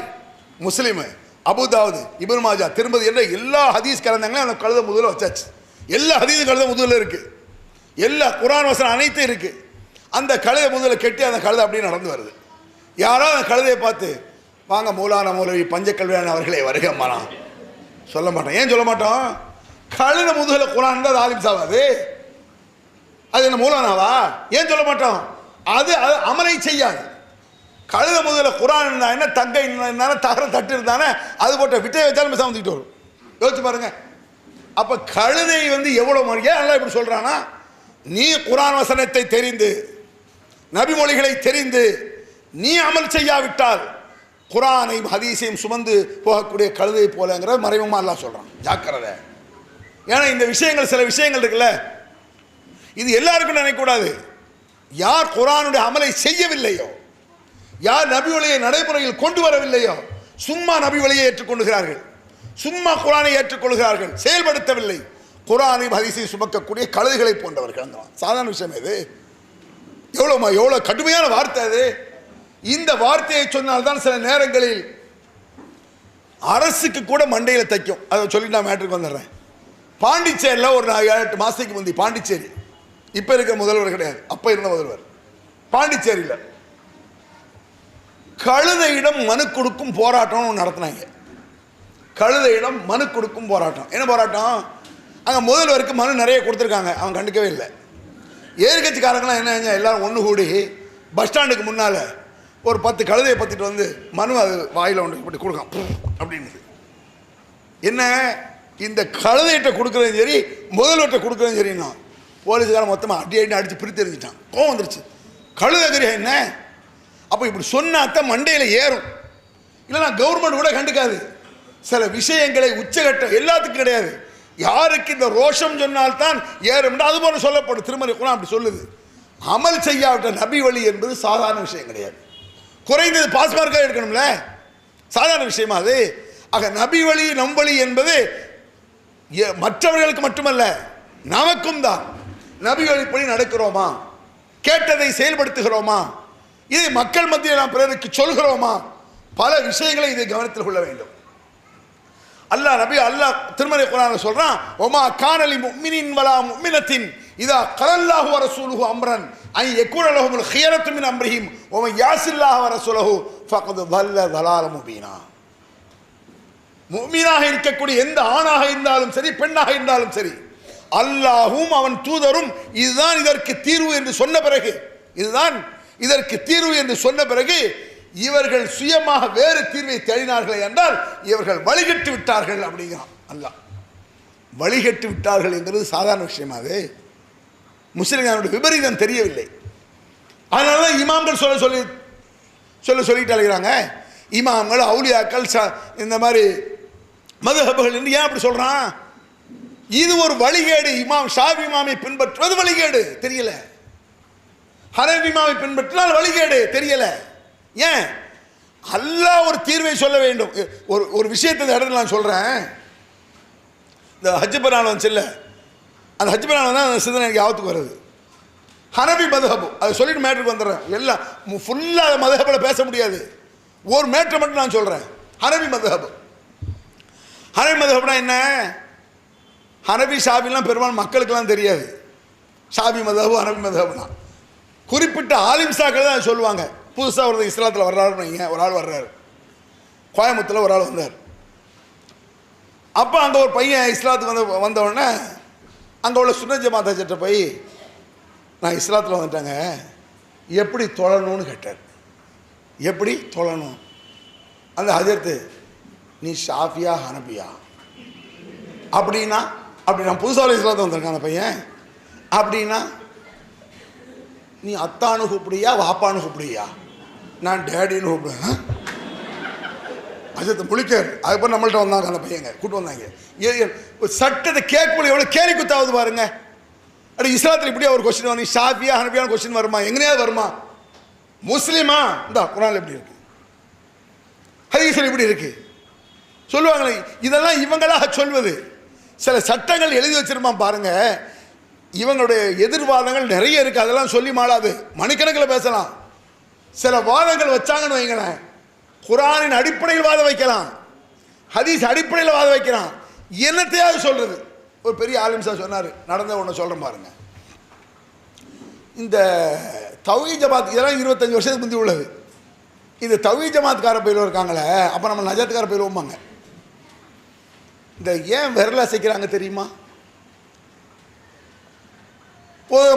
முஸ்லிம், அபுதாவுது, இப்னு மாஜா, திருமதி என்ற எல்லா ஹதீஸ் கலந்தாங்களும் அந்த கழுதை முதுகில் வச்சாச்சு. எல்லா ஹதீஸும் கழுதை முதுகில் இருக்கு, எல்லா குர்ஆன் வசனம் அனைத்தும் இருக்கு. அந்த கழுதை முதுகில் கெட்டி அந்த கழுதை அப்படியே நடந்து வருது. யாரோ அந்த கழுதையை பார்த்து வாங்க மௌலானா மௌலவி பஞ்சகல்யாணம் அவர்களே வருகம்மாலாம் சொல்ல மாட்டோம். ஏன் சொல்ல மாட்டோம்? கழுதை முதுகில் குர்ஆன் தான் ஆலிம் சாவாது, அது என்ன மௌலானாவா? ஏன் சொல்ல மாட்டோம்? அது அமலை செய்யாது. கழுத முதல்ல குர்ஆன் இருந்தா என்ன, தங்கை இருந்தானே, தகர தட்டு இருந்தானே, அது போட்ட விட்டையை வச்சாலும் சமந்துக்கிட்டு வரும். யோசிச்சு பாருங்க. அப்ப கழுதை எவ்வளவு மரியா அல்லாஹ் இப்படி சொல்றானா, நீ குர்ஆன் வசனத்தை தெரிந்து நபிமொழிகளை தெரிந்து நீ அமல் செய்யாவிட்டால் குரானையும் ஹதீஸையும் சுமந்து போகக்கூடிய கழுதை போலங்கிற மறைமுகமாக அல்லாஹ் சொல்கிறான். ஜாக்கிரதை. ஏன்னா இந்த விஷயங்கள், சில விஷயங்கள் இருக்குல்ல, இது எல்லாருக்கும் நினைக்கக்கூடாது. யார் குரானுடைய அமலை செய்யவில்லையோ, யார் நபி வழியை நடைமுறையில் கொண்டு வரவில்லையோ, சும்மா நபி வழியை ஏற்றுக்கொள்கிறார்கள், சும்மா குரானை ஏற்றுக்கொள்கிறார்கள், செயல்படுத்தவில்லை, குரானையும் ஹதீஸையும் சுமக்கக்கூடிய கழுதைகளை போன்றவர்கள். சாதாரண விஷயம் இது. எவ்வளோ கடுமையான வார்த்தை அது. இந்த வார்த்தையை சொன்னால்தான் சில நேரங்களில் அரசுக்கு கூட மண்டையில் தைக்கும். அதை சொல்லி நான் மேட்டருக்கு வந்துடுறேன். பாண்டிச்சேரியில் ஒரு 7-8 மாதத்துக்கு முந்தி, பாண்டிச்சேரி இப்போ இருக்கிற முதல்வர் கிடையாது, அப்போ இருந்த முதல்வர், பாண்டிச்சேரியில் கழுதையிடம் மனு கொடுக்கும் போராட்டம் நடத்தினாங்க. கழுதையிடம் மனு கொடுக்கும் போராட்டம். என்ன போராட்டம்? அங்கே முதல்வருக்கு மனு நிறைய கொடுத்துருக்காங்க, அவன் கண்டுக்கவே இல்லை. எதிர்கட்சிக்காரங்களாம் என்ன எல்லாரும் ஒன்று கூடி பஸ் ஸ்டாண்டுக்கு முன்னால் ஒரு 10 கழுதையை பற்றிட்டு வந்து மனு அது வாயில் ஒன்று இப்படி கொடுக்கான் அப்படின்னு. என்ன, இந்த கழுதையிட்ட கொடுக்குறதும் சரி, முதல்வர்கிட்ட கொடுக்குறதும் சரின்னா போலீஸுக்காரன் மொத்தமாக அடிச்சு பிரித்து எறிஞ்சிட்டான். கோவம் வந்துருச்சு. கழுதைகிறியா என்ன? அப்போ இப்படி சொன்னாத்தான் மண்டையில் ஏறும், இல்லைனா கவர்மெண்ட் கூட கண்டுக்காது. சில விஷயங்களை உச்சகட்டம் எல்லாத்துக்கும் கிடையாது, யாருக்கு இந்த ரோஷம் சொன்னால்தான் ஏறும். அது போல சொல்லப்படும். திருமறை குர்ஆன் அப்படி சொல்லுது. அமல் செய்யாவிட்ட நபி வழி என்பது சாதாரண விஷயம் கிடையாது. குறைந்தது பாஸ் மார்க்காக எடுக்கணும்ல, சாதாரண விஷயமா அது. ஆக நபி வழி நம்பளி என்பது மற்றவர்களுக்கு மட்டுமல்ல, நமக்கும் தான். நபி வழிப்படி நடக்கிறோமா, கேட்டதை செயல்படுத்துகிறோமா, இதை மக்கள் மத்தியில் நாம் பிறருக்கு சொல்கிறோமா, பல விஷயங்களை இதை கவனத்தில் கொள்ள வேண்டும். அல்லாஹ் திருமறை குர்ஆனில் சொல்றான், ஒமா கானலி முஃமினின் வலா முஃமினத்தின் இதா கலல்லாஹு வ ரசூலுஹு அம்ரன் ஐ யகுன லஹுல் ஹியரத்து மின் அம்ரிஹிம் வ மன் யாசில்லாஹு வ ரசூலுஹு ஃபகத் ضل ضلالا முபீனா. முஃமினாக இருக்கக்கூடிய எந்த ஆணாக இருந்தாலும் சரி, பெண்ணாக இருந்தாலும் சரி, அல்லாஹ்வும் அவன் தூதரும் இதுதான் இதற்கு தீர்வு என்று சொன்ன பிறகு, இதுதான் இதற்கு தீர்வு என்று சொன்ன பிறகு இவர்கள் சுயமாக வேறு தீர்வை தேடினார்கள் என்றால் இவர்கள் வழிகட்டு விட்டார்கள் அப்படிங்கிறான் அல்லாஹ். வழிகட்டு விட்டார்கள் என்கிறது சாதாரண விஷயமா? அது முஸ்லிம்களுடைய விபரீதம் தெரியவில்லை. அதனால தான் இமாம்கள் சொல்லிட்டு அழைக்கிறாங்க. இமாம்கள், அவுலியாக்கள், இந்த மாதிரி மதுஹபுகள் என்று ஏன் அப்படி சொல்றான்? இது ஒரு வழிகேடு. இமாம் ஷாஃபி இமாமை பின்பற்றுவது வழிகேடு, தெரியல. ஹனஃபி இமாமை பின்பற்றினால் வழிகேடு, தெரியல. ஏன்? அல்லாஹ் ஒரு தீர்வை சொல்ல வேண்டும். ஒரு விஷயத்தை இந்த இடத்துல நான் சொல்றேன். இந்த ஹஜ் பெருநாள் வந்துச்சுல்ல, அந்த ஹஜ் பெருநாள் தான் அந்த சிந்தனை எனக்கு யாவத்துக்கு வருது. ஹனஃபி மதுஹபு, அதை சொல்லிட்டு மேட்டருக்கு வந்துடுறேன். எல்லாம் ஃபுல்லாக மதுஹபில் பேச முடியாது, ஒரு மேட்டரை மட்டும் நான் சொல்கிறேன். ஹனஃபி மதுஹபு. ஹனஃபி மதுஹப்னா என்ன? ஹனஃபி ஷாஃபிலாம் பெரும்பாலும் மக்களுக்கெல்லாம் தெரியாது. ஷாஃபி மதுஹபு, ஹனஃபி மதுஹப்னா குறிப்பிட்ட ஆலிம்சாக்கள் தான் சொல்லுவாங்க. புதுசாக ஒரு இஸ்லாத்தில் வர்றாருன்னு வைங்க, ஒரு ஆள் வர்றாரு, கோயம்புத்தூரில் ஒரு ஆள் வந்தார். அப்போ அங்கே ஒரு பையன் இஸ்லாத்துக்கு வந்தவுடனே அங்கே உள்ள சுன்ன ஜமாத் ஹஜ்ஜர்ட்ட போய், நான் இஸ்லாத்தில் வந்துட்டேங்க, எப்படி தொழணும்னு கேட்டார். எப்படி தொழணும்? அந்த ஹஜ்ரத்து, நீ ஷாஃபியா ஹனபியா அப்படின்னா, அப்படி நான் புதுசாக இஸ்லாத்தில் வந்திருக்கேன் அந்த பையன், அப்படின்னா நீ அத்தானு கூப்பிடுயா வாப்பானு கூப்பிடுயா? நான் டேடின்னு கூப்பிடுவேன். அஜத்தை முழிக்காரு. அதுக்கப்புறம் நம்மள்ட்ட வந்தாங்க அந்த பையங்க, கூட்டு வந்தாங்க. சட்டத்தை கேட்கக்கூடிய எவ்வளோ கேலி குத்தாவது பாருங்க. அப்படி இஸ்லாத்தில் இப்படியா ஒரு கொஸ்டின் வரும், ஷாஃபியா ஹனபியான கொஸ்டின் வருமா? எங்கேயாவது வருமா? முஸ்லீமா? இந்த குர்ஆன்ல எப்படி இருக்கு, ஹதீஸ்ல இப்படி இருக்கு சொல்லுவாங்களே. இதெல்லாம் இவங்களாக சொல்வது. சில சட்டங்கள் எழுதி வச்சிருமா பாருங்க. இவங்களுடைய எதிர்வாதங்கள் நிறைய இருக்கு, அதெல்லாம் சொல்லி மாளாது, மணிக்கணக்கில் பேசலாம். சில வாதங்கள் வச்சாங்கன்னு வைங்களேன், குர்ஆனின் அடிப்படையில் வாத வைக்கலாம், ஹதீஸ் அடிப்படையில் வாத வைக்கலாம், என்னத்தையாவது சொல்றது. ஒரு பெரிய ஆலிம்சா சொன்னார், நடந்த ஒன்று சொல்கிறேன் பாருங்க. இந்த தௌஹீத் ஜமாத் இதெல்லாம் 25 வருஷத்துக்கு முந்தி உள்ளது. இந்த தௌஹீத் ஜமாத்கார பயிலும் இருக்காங்களே, அப்போ நம்ம நஜாத்கார பயிலுவோம்பாங்க. இந்த ஏன் விரல அசைக்கிறாங்க தெரியுமா?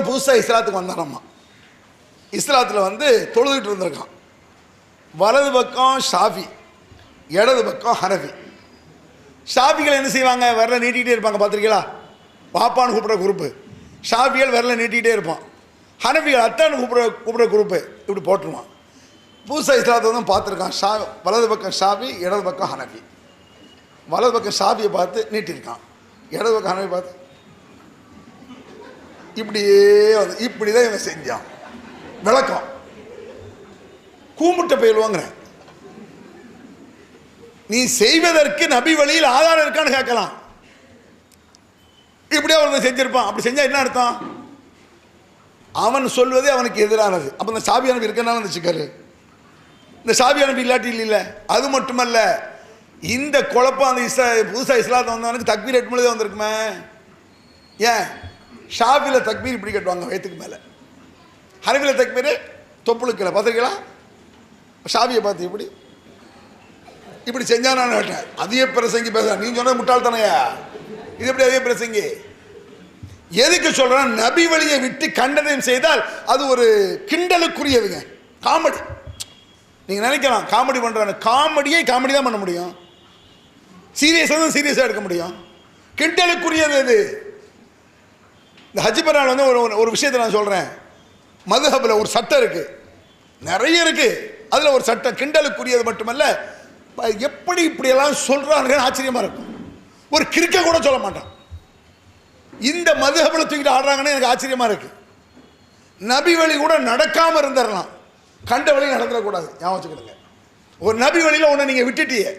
புதுசாக இஸ்லாத்துக்கு வந்தானம்மா. இஸ்லாத்தில் வந்து தொழுதுகிட்டு இருந்திருக்கான். வலது பக்கம் ஷாஃபி, இடது பக்கம் ஹனஃபி. ஷாஃபிகள் என்ன செய்வாங்க? விரல நீட்டிகிட்டே இருப்பாங்க, பார்த்துருக்கீங்களா? பாப்பான்னு கூப்பிட்ற குரூப்பு. ஷாஃபிகள் விரல நீட்டிகிட்டே இருப்பான். ஹனஃபிகள் அத்தான்னு கூப்பிட்ற குரூப்பு இப்படி போட்டுருவான். மூசா இஸ்லாத்தை வந்து பார்த்துருக்கான். வலது பக்கம் ஷாஃபி, இடது பக்கம் ஹனஃபி. வலது பக்கம் ஷாஃபியை பார்த்து நீட்டிருக்கான், இடது பக்கம் ஹனஃபி பார்த்து இப்படியே வந்து இப்படி தான் இவன் செஞ்சான். விளக்கம் கூமுட்ட பயிலுவாங்கிற. நீ செய்வதற்கு நபி வழியில் ஆதாரம் இருக்கான்னு கேட்கலாம். இப்படியே அவன் செஞ்சிருப்பான். அப்படி செஞ்சா என்ன அர்த்தம்? அவன் சொல்வதே அவனுக்கு எதிரானது. அப்போ இந்த சாபி அனுப்பி இருக்கனால வச்சுக்காரு. இந்த சாபி அனுப்பி இல்லாட்டி இல்லை. அது மட்டுமல்ல, இந்த குழப்பம் அந்த புதுசாக இஸ்லாத்தை வந்தவனுக்கு தக்பீர் எட்டுமொழிதான் வந்திருக்குமே. ஏன் ஷாஃபியில் தக்பீர் இப்படி கட்டுவாங்க வயிற்றுக்கு மேலே, ஹனஃபியில் தக்பீர் தொப்புளுக்கல பார்த்துருக்கலாம். ஷாஃபியை பார்த்து இப்படி இப்படி செஞ்சான்னு நான் கேட்டேன். அதிக பிரசங்கி பேசுகிறேன். நீ சொன்ன முட்டாள்தானையா, இது எப்படி அதிக பிரசங்கி? எதுக்கு சொல்கிறேன்? நபி வழியை விட்டு கண்டனம் செய்தால் அது ஒரு கிண்டலுக்குரியதுங்க, காமெடி. நீங்கள் நினைக்கலாம் காமெடி பண்ணுறாங்க. காமெடியை காமெடி தான் பண்ண முடியும், சீரியஸாக தான் சீரியஸாக எடுக்க முடியும். கிண்டலுக்குரியது இது. இந்த ஹஜ் பெருநாள் வந்து ஒரு விஷயத்தை நான் சொல்கிறேன். மதுஹபில் ஒரு சட்டம் இருக்குது, நிறைய இருக்குது. அதில் ஒரு சட்டம் கிண்டலுக்குரியது மட்டுமல்ல, எப்படி இப்படியெல்லாம் சொல்கிறாங்கன்னு ஆச்சரியமாக இருக்கும். ஒரு கிறுக்க கூட சொல்ல மாட்டான். இந்த மதுஹபில் தூக்கிட்டு ஆடுறாங்கன்னு எனக்கு ஆச்சரியமாக இருக்குது. நபி வழி கூட நடக்காமல் இருந்துடலாம், கண்ட வழி நடந்துடக்கூடாது. ஞாபகம் வச்சுக்கிடுங்க. ஒரு நபி வழியில் ஒன்று நீங்கள் விட்டுட்டியே,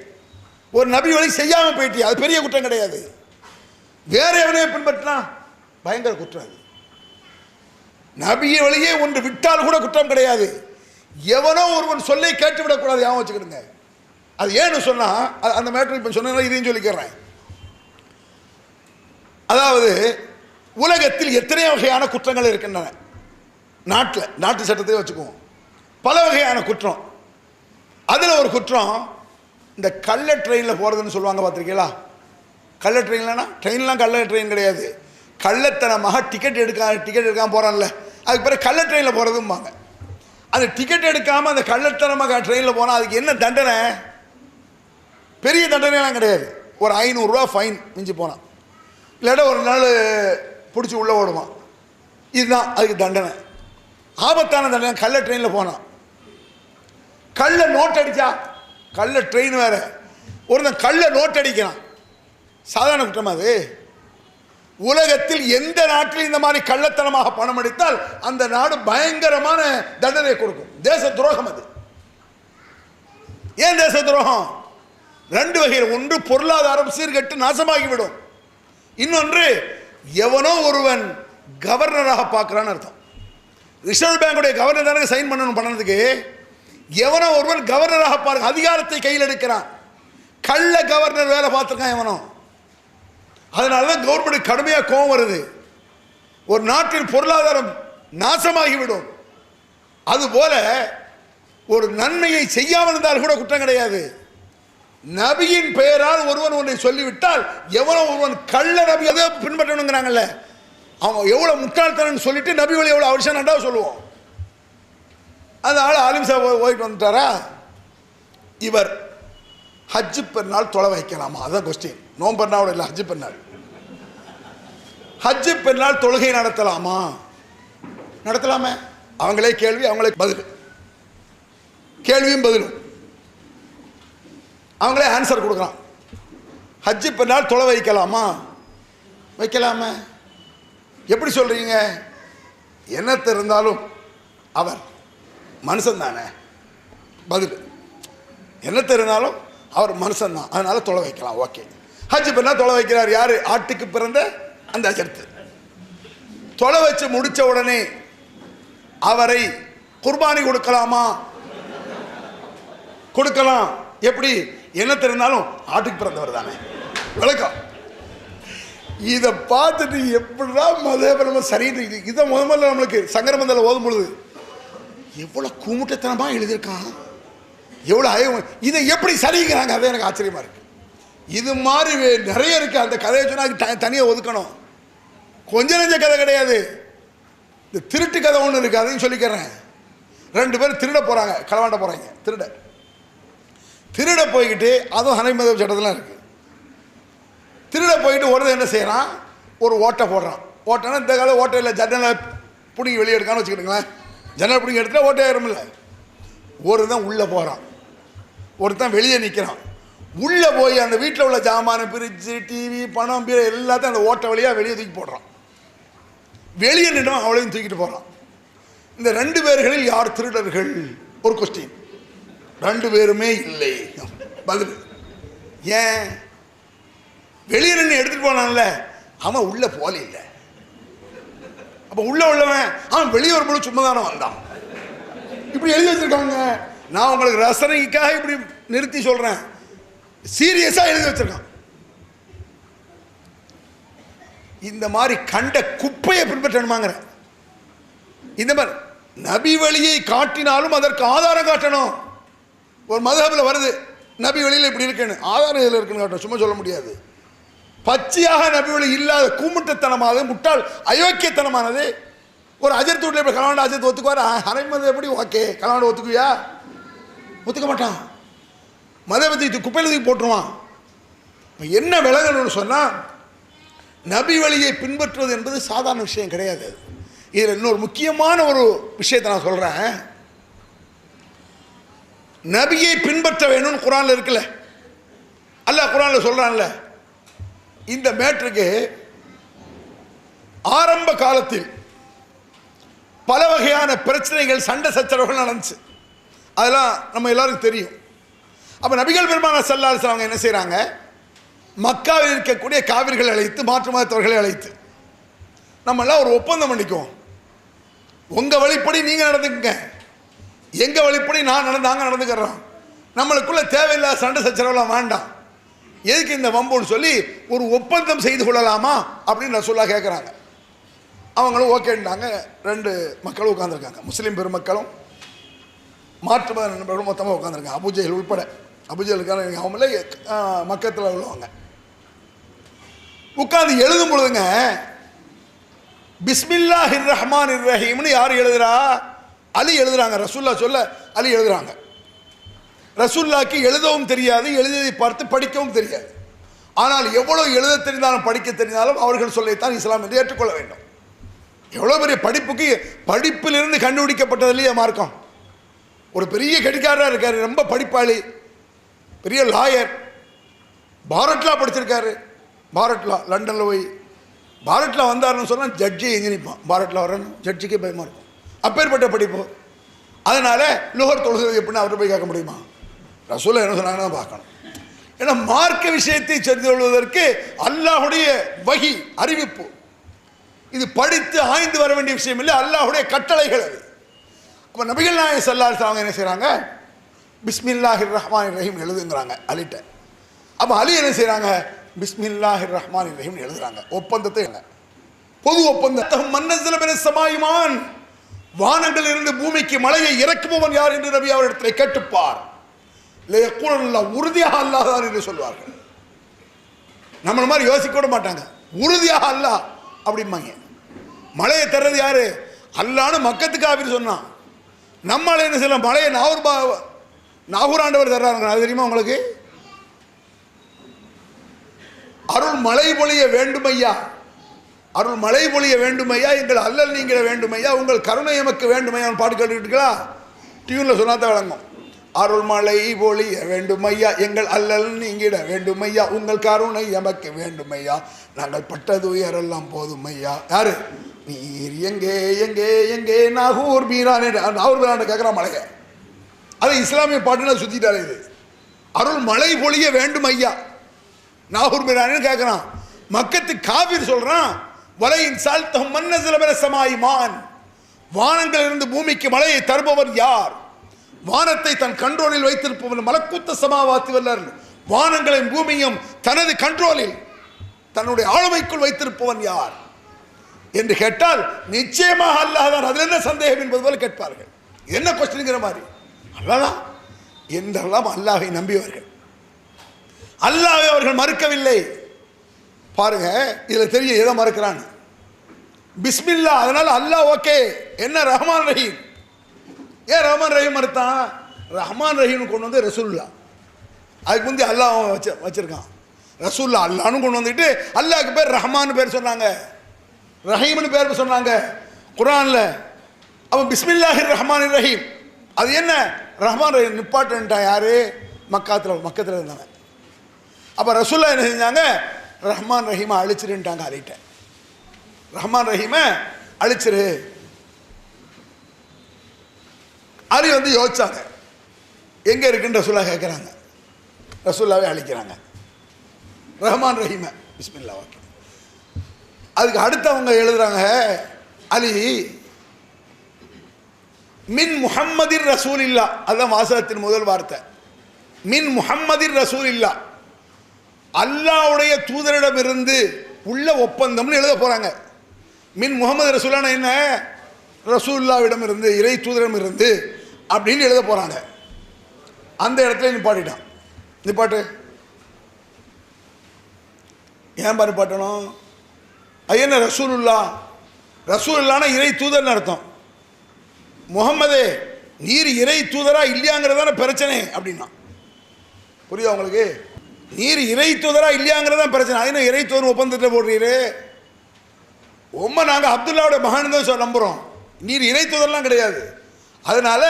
ஒரு நபி வழி செய்யாமல் போயிட்டியே, அது பெரிய குற்றம் கிடையாது. வேற எவனையே பின்பற்றினா பயங்கர குற்றம். அது நபிய வழியே ஒன்று விட்டால் கூட குற்றம் கிடையாது. எவனோ ஒருவன் சொல்லை கேட்டு விடக்கூடாது. ஞாபகம் வச்சுக்கிடுங்க. அது ஏன்னு சொன்னால், அந்த மேட்டர் இப்போ சொன்னால இதையும் சொல்லிக்கிறேன். அதாவது உலகத்தில் எத்தனையோ வகையான குற்றங்கள் இருக்கின்றன. நாட்டு சட்டத்தை வச்சுக்குவோம், பல வகையான குற்றம். அதில் ஒரு குற்றம் இந்த கள்ள ட்ரெயினில் போகிறதுன்னு சொல்லுவாங்க, பார்த்துருக்கீங்களா? கள்ள ட்ரெயின்லனா, ட்ரெயின்லாம் கள்ள ட்ரெயின் கிடையாது. கள்ளத்தனமாக டிக்கெட் எடுக்காமல் போகிறான்ல, அதுக்கு பிறகு கள்ள ட்ரெயினில் போகிறதும்பாங்க. அந்த டிக்கெட் எடுக்காமல் அந்த கள்ளத்தனமாக ட்ரெயினில் போனால் அதுக்கு என்ன தண்டனை? பெரிய தண்டனைலாம் கிடையாது. ஒரு 500 ரூபா ஃபைன் மிஞ்சி போனான், இல்லாட்ட ஒரு நாள் பிடிச்சி உள்ளே ஓடுவான். இதுதான் அதுக்கு தண்டனை. ஆபத்தான தண்டனை. கள்ள ட்ரெயினில் போனான், கள்ள நோட் அடித்தா, கள்ள ட்ரெயின் வேறு, ஒருத்தன் கள்ள நோட் அடிக்கிறான், சாதாரண குற்றமா அது? உலகத்தில் எந்த நாட்டில் இந்த மாதிரி கள்ளத்தனமாக பணம் அடித்தால் அந்த நாடு பயங்கரமான தண்டனை கொடுக்கும். தேச துரோகம் அது. ஏன் தேச துரோகம்? 2 வகையில். ஒன்று, பொருளாதாரம் சீர்கட்டு நாசமாகிவிடும். இன்னொன்று, எவனோ ஒருவன் கவர்னராக பார்க்குறான்னு அர்த்தம். ரிசர்வ் பேங்குடைய கவர்னர் தானே சைன் பண்ணதுக்கு. எவனோ ஒருவன் கவர்னராக பார்க்க அதிகாரத்தை கையில் எடுக்கிறான். கள்ள கவர்னர் வேலை பார்த்துருக்கான் எவனோ. அதனால தான் கவர்மெண்ட் கடுமையாக கோபம் வருது. ஒரு நாட்டின் பொருளாதாரம் நாசமாகிவிடும். அதுபோல ஒரு நன்மையை செய்யாமல் இருந்தால் கூட குற்றம் கிடையாது. நபியின் பெயரால் ஒருவன் ஒன்றை சொல்லிவிட்டால், எவனோ ஒருவன் கள்ள நபி அதை பின்பற்றணுங்கிறாங்கல்ல, அவங்க எவ்வளோ முட்டாள்தனன்னு சொல்லிட்டு நபி வழி எவ்வளோ அவசியம் நண்டாவை சொல்லுவோம். அந்த ஆள் ஆலிம் சாஹிப் போயிட்டு வந்துட்டாரா, இவர் ஹஜ்ஜு பெருநாள் தொலை வைக்கலாமா? அதான் கொஸ்டின். நோம்பெருநாள் இல்லை, ஹஜ்ஜு பெருநாள். ஹஜ்ஜு பெருநாள் தொழுகை நடத்தலாமா? நடத்தலாமே. அவங்களே கேள்வி, அவங்களே பதில், கேள்வியும் பதிலும் அவங்களே ஆன்சர் கொடுக்குறான். ஹஜ்ஜு பெருநாள் தொலை வைக்கலாமா? வைக்கலாமே. எப்படி சொல்றீங்க? என்னத்தை இருந்தாலும் அவர் மனுஷன் தானே. பதில், என்னத்தை இருந்தாலும் அவர் மனுஷன் தான், அதனால தொலை வைக்கலாம். ஓகே. ஹஜ்ஜு பெருநாள் தொலை வைக்கிறார் யாரு? ஆட்டுக்கு பிறந்த அந்த அஜர்த்து. தொலை வச்சு முடிச்ச உடனே அவரை குர்பானி கொடுக்கலாமா? கொடுக்கலாம். எப்படி? என்னத்தை இருந்தாலும் ஆட்டுக்கு பிறந்தவர் தானே. விளக்கம். இதை பார்த்துட்டு எப்படிதான் மதேபரமா சரின்னு. இதை முதல்ல நம்மளுக்கு சங்கரமந்தல ஓதும் பொழுது எவ்வளோ கூமுட்டத்தனமாக எழுதியிருக்கான், எவ்வளோ இதை எப்படி சரிங்கிறாங்க, அது எனக்கு ஆச்சரியமா இருக்கு. இது மாதிரி நிறைய இருக்கு. அந்த கதையை சொன்னால் தனியாக ஒதுக்கணும். கொஞ்ச நெஞ்ச கதை கிடையாது. இந்த திருட்டு கதை ஒன்று இருக்கு, அதையும் சொல்லிக்கிறேன். 2 பேர் திருட போகிறாங்க, களவாண்ட போகிறாங்க. திருட போய்கிட்டு, அதுவும் ஹனஃபி மதஹப் சட்டத்தில் இருக்கு. திருட போயிட்டு ஒருத்தர் என்ன செய்யறான், ஒரு ஓட்டை போடுறான். ஓட்டைன்னா இந்த காலம் ஓட்டை இல்லை, ஜன்னலை பிடிங்கி வெளியே எடுக்கான்னு வச்சுக்கிட்டுங்களேன். ஜன்னல் பிடிங்கி எடுத்துட்டா ஓட்டை ஆயிரும் இல்லை. ஒருத்தன் உள்ளே போகிறான், ஒருத்தன் வெளியே நிற்கிறான். உள்ளே போய் அந்த வீட்டில் உள்ள ஜாமான பிரித்து டிவி பணம் பீரை எல்லாத்தையும் அந்த ஓட்ட வழியாக வெளியே தூக்கி போடுறான். வெளியே நின்றவன் அவளையும் தூக்கிட்டு போகிறான். இந்த 2 பேர்களில் யார் திருடர்கள்? ஒரு கொஸ்டின். 2 பேருமே இல்லை. பதில் ஏன்? வெளியே நின்று எடுத்துகிட்டு போனான்ல, அவன் உள்ளே போல இல்லை. அப்போ உள்ளவன் அவன் வெளியே வரும்போது சும்மா தானே வந்தான். இப்படி எழுதி வச்சிருக்காங்க. நான் உங்களுக்கு ரசனைக்காக இப்படி நிறுத்தி சொல்கிறேன், சீரியஸாக எழுதி வச்சிருக்கான். இந்த மாதிரி கண்ட குப்பையை பின்பற்றணுமாங்கிற. இந்த மாதிரி நபி வழியை காட்டினாலும் அதற்கு ஆதாரம் காட்டணும். ஒரு மதுஹபில் வருது நபி வழியில் இப்படி இருக்குன்னு, ஆதாரம் இதில் இருக்குன்னு காட்டணும், சும்மா சொல்ல முடியாது. பச்சையாக நபி வழி இல்லாத கூமுட்டத்தனமானது, முட்டாள் அயோக்கியத்தனமானது. ஒரு அஜர் தூட்டில் இப்போ கலவாண்ட அஜர் ஒத்துக்குவார், அரைமது எப்படி ஓகே கலவாண்ட ஒத்துக்குவியா? ஒத்துக்க மாட்டான். மதபதி குப்பையில் தூக்கி போட்டுருவான். என்ன விலகணும்னு சொன்னால், நபி வழியை பின்பற்றுவது என்பது சாதாரண விஷயம் கிடையாது. இதில் இன்னொரு முக்கியமான ஒரு விஷயத்தை நான் சொல்கிறேன். நபியை பின்பற்ற வேணும்னு குரானில் இருக்குல்ல, அல்லாஹ் குரானில் சொல்கிறான்ல. இந்த மேட்டருக்கு ஆரம்ப காலத்தில் பல வகையான பிரச்சனைகள், சண்டை சச்சரவுகள் நடந்துச்சு. அதெல்லாம் நம்ம எல்லாருக்கும் தெரியும். அப்போ நபிகள் பெருமானார் ஸல்லல்லாஹு அலைஹி வஸல்லம் என்ன செய்கிறாங்க? மக்காவில் இருக்கக்கூடிய காவிர்களை அழைத்து, மாற்று மதத்தவர்களை அழைத்து, நம்மளாம் ஒரு ஒப்பந்தம் பண்ணிக்குவோம். உங்கள் வழிப்படி நீங்கள் நடந்துக்குங்க, எங்கள் வழிப்படி நாங்கள் நடந்துக்கிறோம். நம்மளுக்குள்ள தேவையில்லாத சண்டை சச்சரவுலாம் வேண்டாம். எதுக்கு இந்த வம்புன்னு சொல்லி ஒரு ஒப்பந்தம் செய்து கொள்ளலாமா அப்படின்னு ரசூலுல்லாஹ் கேட்குறாங்க. அவங்களும் ஓகேன்ட்டாங்க. 2 மக்களும் உட்காந்துருக்காங்க, முஸ்லீம் பெருமக்களும் மாற்று மத நண்பர்களும் மொத்தமாக உட்காந்துருக்காங்க, அபூஜஹல் உள்பட. அபூஜஹலுக்கான அவங்களே மக்கத்தில் உள்ளவங்க உட்காந்து எழுதும் பொழுதுங்க, பிஸ்மில்லாஹிர் ரஹ்மானிர் ரஹீம்னு யார் எழுதுறா? அலி எழுதுறாங்க. ரசூல்லா சொல்ல அலி எழுதுறாங்க. ரசூல்லாக்கு எழுதவும் தெரியாது, எழுதியதை பார்த்து படிக்கவும் தெரியாது. ஆனால் எவ்வளோ எழுத தெரிந்தாலும் படிக்க தெரிந்தாலும் அவர்கள் சொல்லைத்தான் இஸ்லாம் என்று ஏற்றுக்கொள்ள வேண்டும். எவ்வளோ பெரிய படிப்புக்கு, படிப்பிலிருந்து கண்டுபிடிக்கப்பட்டது இல்லையா மார்க்கம். ஒரு பெரிய கடிகாரராக இருக்கார், ரொம்ப படிப்பாளி, பெரிய லாயர், பாரட்லா படிச்சிருக்காரு. பாரட்லா லண்டனில் போய் பாரட்லா வந்தாருன்னு சொன்னால் ஜட்ஜி எங்கே நிற்பான். பாரட்லா வரணும் ஜட்ஜிக்கே பயமாக இருக்கும், அப்பேற்பட்ட படிப்பு. அதனால் லுஹர் தொழுகிறது எப்படின்னு அவர்கிட்ட போய் கேட்க முடியுமா? ரசூலுல்லாஹ் என்ன சொன்னாங்கன்னா பார்க்கணும். ஏன்னா மார்க்க விஷயத்தை தெரிந்து கொள்வதற்கு அல்லாஹுடைய வஹி, அறிவிப்பு, இது படித்து ஆய்ந்து வர வேண்டிய விஷயம் இல்லை, அல்லாஹுடைய கட்டளைகள் அது. அப்போ நபிகள் நாயகம் ஸல்லல்லாஹு அலைஹி வஸல்லம் என்ன செய்கிறாங்க? பிஸ்மில்லாஹிர் ரஹ்மானிர் ரஹீம் எழுதுங்கிறாங்க அலிட்ட. அப்போ அலி என்ன செய்கிறாங்க? பிஸ்மில்லாஹிர் ரஹ்மானிர் ரஹீம் எழுதுறாங்க. ஒப்பந்தத்தை, பொது ஒப்பந்தம். மன்னஸல மினஸ் ஸமாயிமான், வானங்களில் இருந்து பூமிக்கு மழையை இறக்குபவன் யார் என்று நபி அவரிடத்தில் கேட்டுப்பார். உறுதியாக அல்லாஹ் தான் என்று சொல்வார்கள். நம்மள மாதிரி யோசிக்க கூட மாட்டாங்க, உறுதியாக அல்லாஹ் அப்படிம்பாங்க. மழையை தர்றது யாரு? அல்லான்னு மக்கத்துக்கு ஆபிர் சொன்னான். நம்மளால என்ன செய்யலாம்? மழையை நாகூர் ஆண்டவர் தர்றாங்க, அது தெரியுமா உங்களுக்கு? அருள் மழை பொழிய வேண்டுமையா, அருள் மழை பொழிய வேண்டுமையா, எங்கள் அல்லல் நீங்கிட வேண்டுமையா, உங்கள் கருணை எமக்கு வேண்டுமையா பாட்டு கேட்டுக்கிட்டுங்களா? டியூனில் சொன்னாதான் விளங்கும். அருள் மழை பொழிய வேண்டுமையா, எங்கள் அல்லல் நீங்கிட வேண்டுமையா, உங்கள் கருணை எமக்கு வேண்டுமையா, நாங்கள் பட்டது உயரெல்லாம் போதுமையா. யாரு? நீர் எங்கே எங்கே எங்கே நாகூர் மீரான், நாகூர் மீரான் கேட்குறா மழைய. அதை இஸ்லாமிய பாட்டுல சுத்திட்டாரு. இது அருள் மழை பொழிய வேண்டும் ஐயா, நாகூர் மீரான்னு கேட்குறான். மக்கத்து காபீர் சொல்றான், வலையின் சால்தம் மன்னஸல மினஸ் ஸமாயிமான், வானங்கள் இருந்து பூமிக்கு மழையை தருபவர் யார்? வானத்தை தன் கண்ட்ரோலில் வைத்திருப்பவன். மலக்குத்த சமாவாத்தி வல்லர், வானங்களையும் பூமியும் தனது கண்ட்ரோலில், தன்னுடைய ஆளுமைக்குள் வைத்திருப்பவன் யார் என்று கேட்டால் நிச்சயமாக அல்லாஹ் தான். அதில் என்ன சந்தேகம் என்பது போல கேட்பார்கள். என்ன கொஸ்டின்ங்கிற மாதிரி. அல்லாஹ் என்றெல்லாம் அல்லாஹை நம்பியவர்கள், அல்லாஹை அவர்கள் மறுக்கவில்லை. பாருங்க, இதுல தெரிய எதை மறுக்கிறான்? பிஸ்மில்லா, அதனால அல்லாஹ் ஓகே. என்ன ரஹ்மான் ரஹீம், ஏன் ரஹ்மான் ரஹீம் மறுத்தான்? ரஹ்மான் ரஹீம் கொண்டு வந்து ரசூலுல்லா, அதுக்கு முந்தைய அல்லாஹ் வச்சிருக்கான். ரசூலுல்லா அல்லான்னு கொண்டு வந்துட்டு அல்லாஹ்க்கு பேர் ரஹ்மான் பேர் சொன்னாங்க, ரஹீம்னு பேர் சொன்னாங்க குர்ஆன்ல. அப்ப பிஸ்மில்லாஹிர் ரஹ்மானிர் ரஹீம் அது என்ன? ரஹ்மான் ரஹீம் நிப்பாட்டுன்ட்டான். யாரு? மக்கத்தில் இருந்தாங்க. அப்போ ரசூல்லா என்ன செஞ்சாங்க? ரஹ்மான் ரஹீமை அழிச்சிருன்ட்டாங்க. அழிட்ட ரஹ்மான் ரஹீமை அழிச்சிரு. அலி வந்து யோசிச்சாங்க, எங்கே இருக்குன்னு ரசூல்லா கேட்குறாங்க. ரசூல்லாவே அழிக்கிறாங்க ரஹ்மான் ரஹீமை. பிஸ்மில்லா வாக்கி. அதுக்கு அடுத்தவங்க எழுதுறாங்க, அலி மின் முஹம்மதின் ரசூல் இல்லா. அதுதான் வாசகத்தின் முதல் வார்த்தை. மின் முஹம்மதின் ரசூல் இல்லா, அல்லாஹ்வுடைய தூதரிடமிருந்து உள்ள ஒப்பந்தம்னு எழுத போறாங்க. மின் முகமது ரசூலான என்ன? ரசூலுல்லாவிடம் இருந்து, இறை தூதரிடம் இருந்து அப்படின்னு எழுத போறாங்க. அந்த இடத்துல நிப்பாட்டிட்டான். நிப்பாட்டு. ஏன் நிப்பாட்டணும்? என்ன ரசூலுல்லா? ரசூலுல்லான இறை தூதர்னு அர்த்தம். முகம்மதே நீர் இறை தூதரா இல்லையாங்கிறதான பிரச்சனை அப்படின்னா. புரியுதா உங்களுக்கு? நீர் இறை தூதரா இல்லையாங்கிறதான் பிரச்சனை. அது இறை தூதர் ஒப்பந்தத்தில் போடுறீரு. உண்மை நாங்கள் அப்துல்லாவோட மகன் தான் நம்புகிறோம். நீர் இறை தூதர்லாம் கிடையாது. அதனால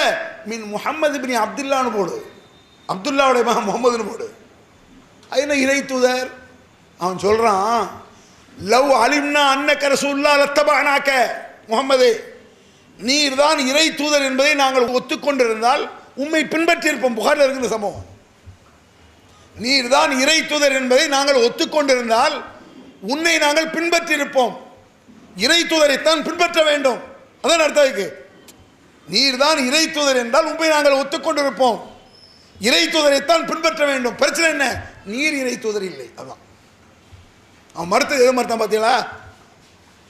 மின் முஹம்மது பின் அப்துல்லான்னு போடு, அப்துல்லாவுடைய மகன் முகமதுன்னு போடு. அது என்ன இறை தூதர்? அவன் சொல்கிறான், லவ் அலிம்னா அன்னக ரசூலுல்லாஹ் லத்தபஅனாக. முகம்மதே நீர் தான் இறை தூதர் என்பதை நாங்கள் ஒத்துக்கொண்டிருந்தால் உம்மை பின்பற்றியிருப்போம். புகாரில் இருக்கிற சம்பவம். நீர் தான் இறை தூதர் என்பதை நாங்கள் ஒத்துக்கொண்டிருந்தால் உன்னை நாங்கள் பின்பற்றியிருப்போம். இறை தூதரைத்தான் பின்பற்ற வேண்டும். அதான் அர்த்தம் இருக்கு. நீர் தான் இறை தூதர் என்றால் உண்மை நாங்கள் ஒத்துக்கொண்டிருப்போம். இறை தூதரைத்தான் பின்பற்ற வேண்டும். பிரச்சனை என்ன? நீர் இறை தூதர் இல்லை. அதான் அவன் மறுத்தது. எது மறுத்தான் பார்த்தீங்களா?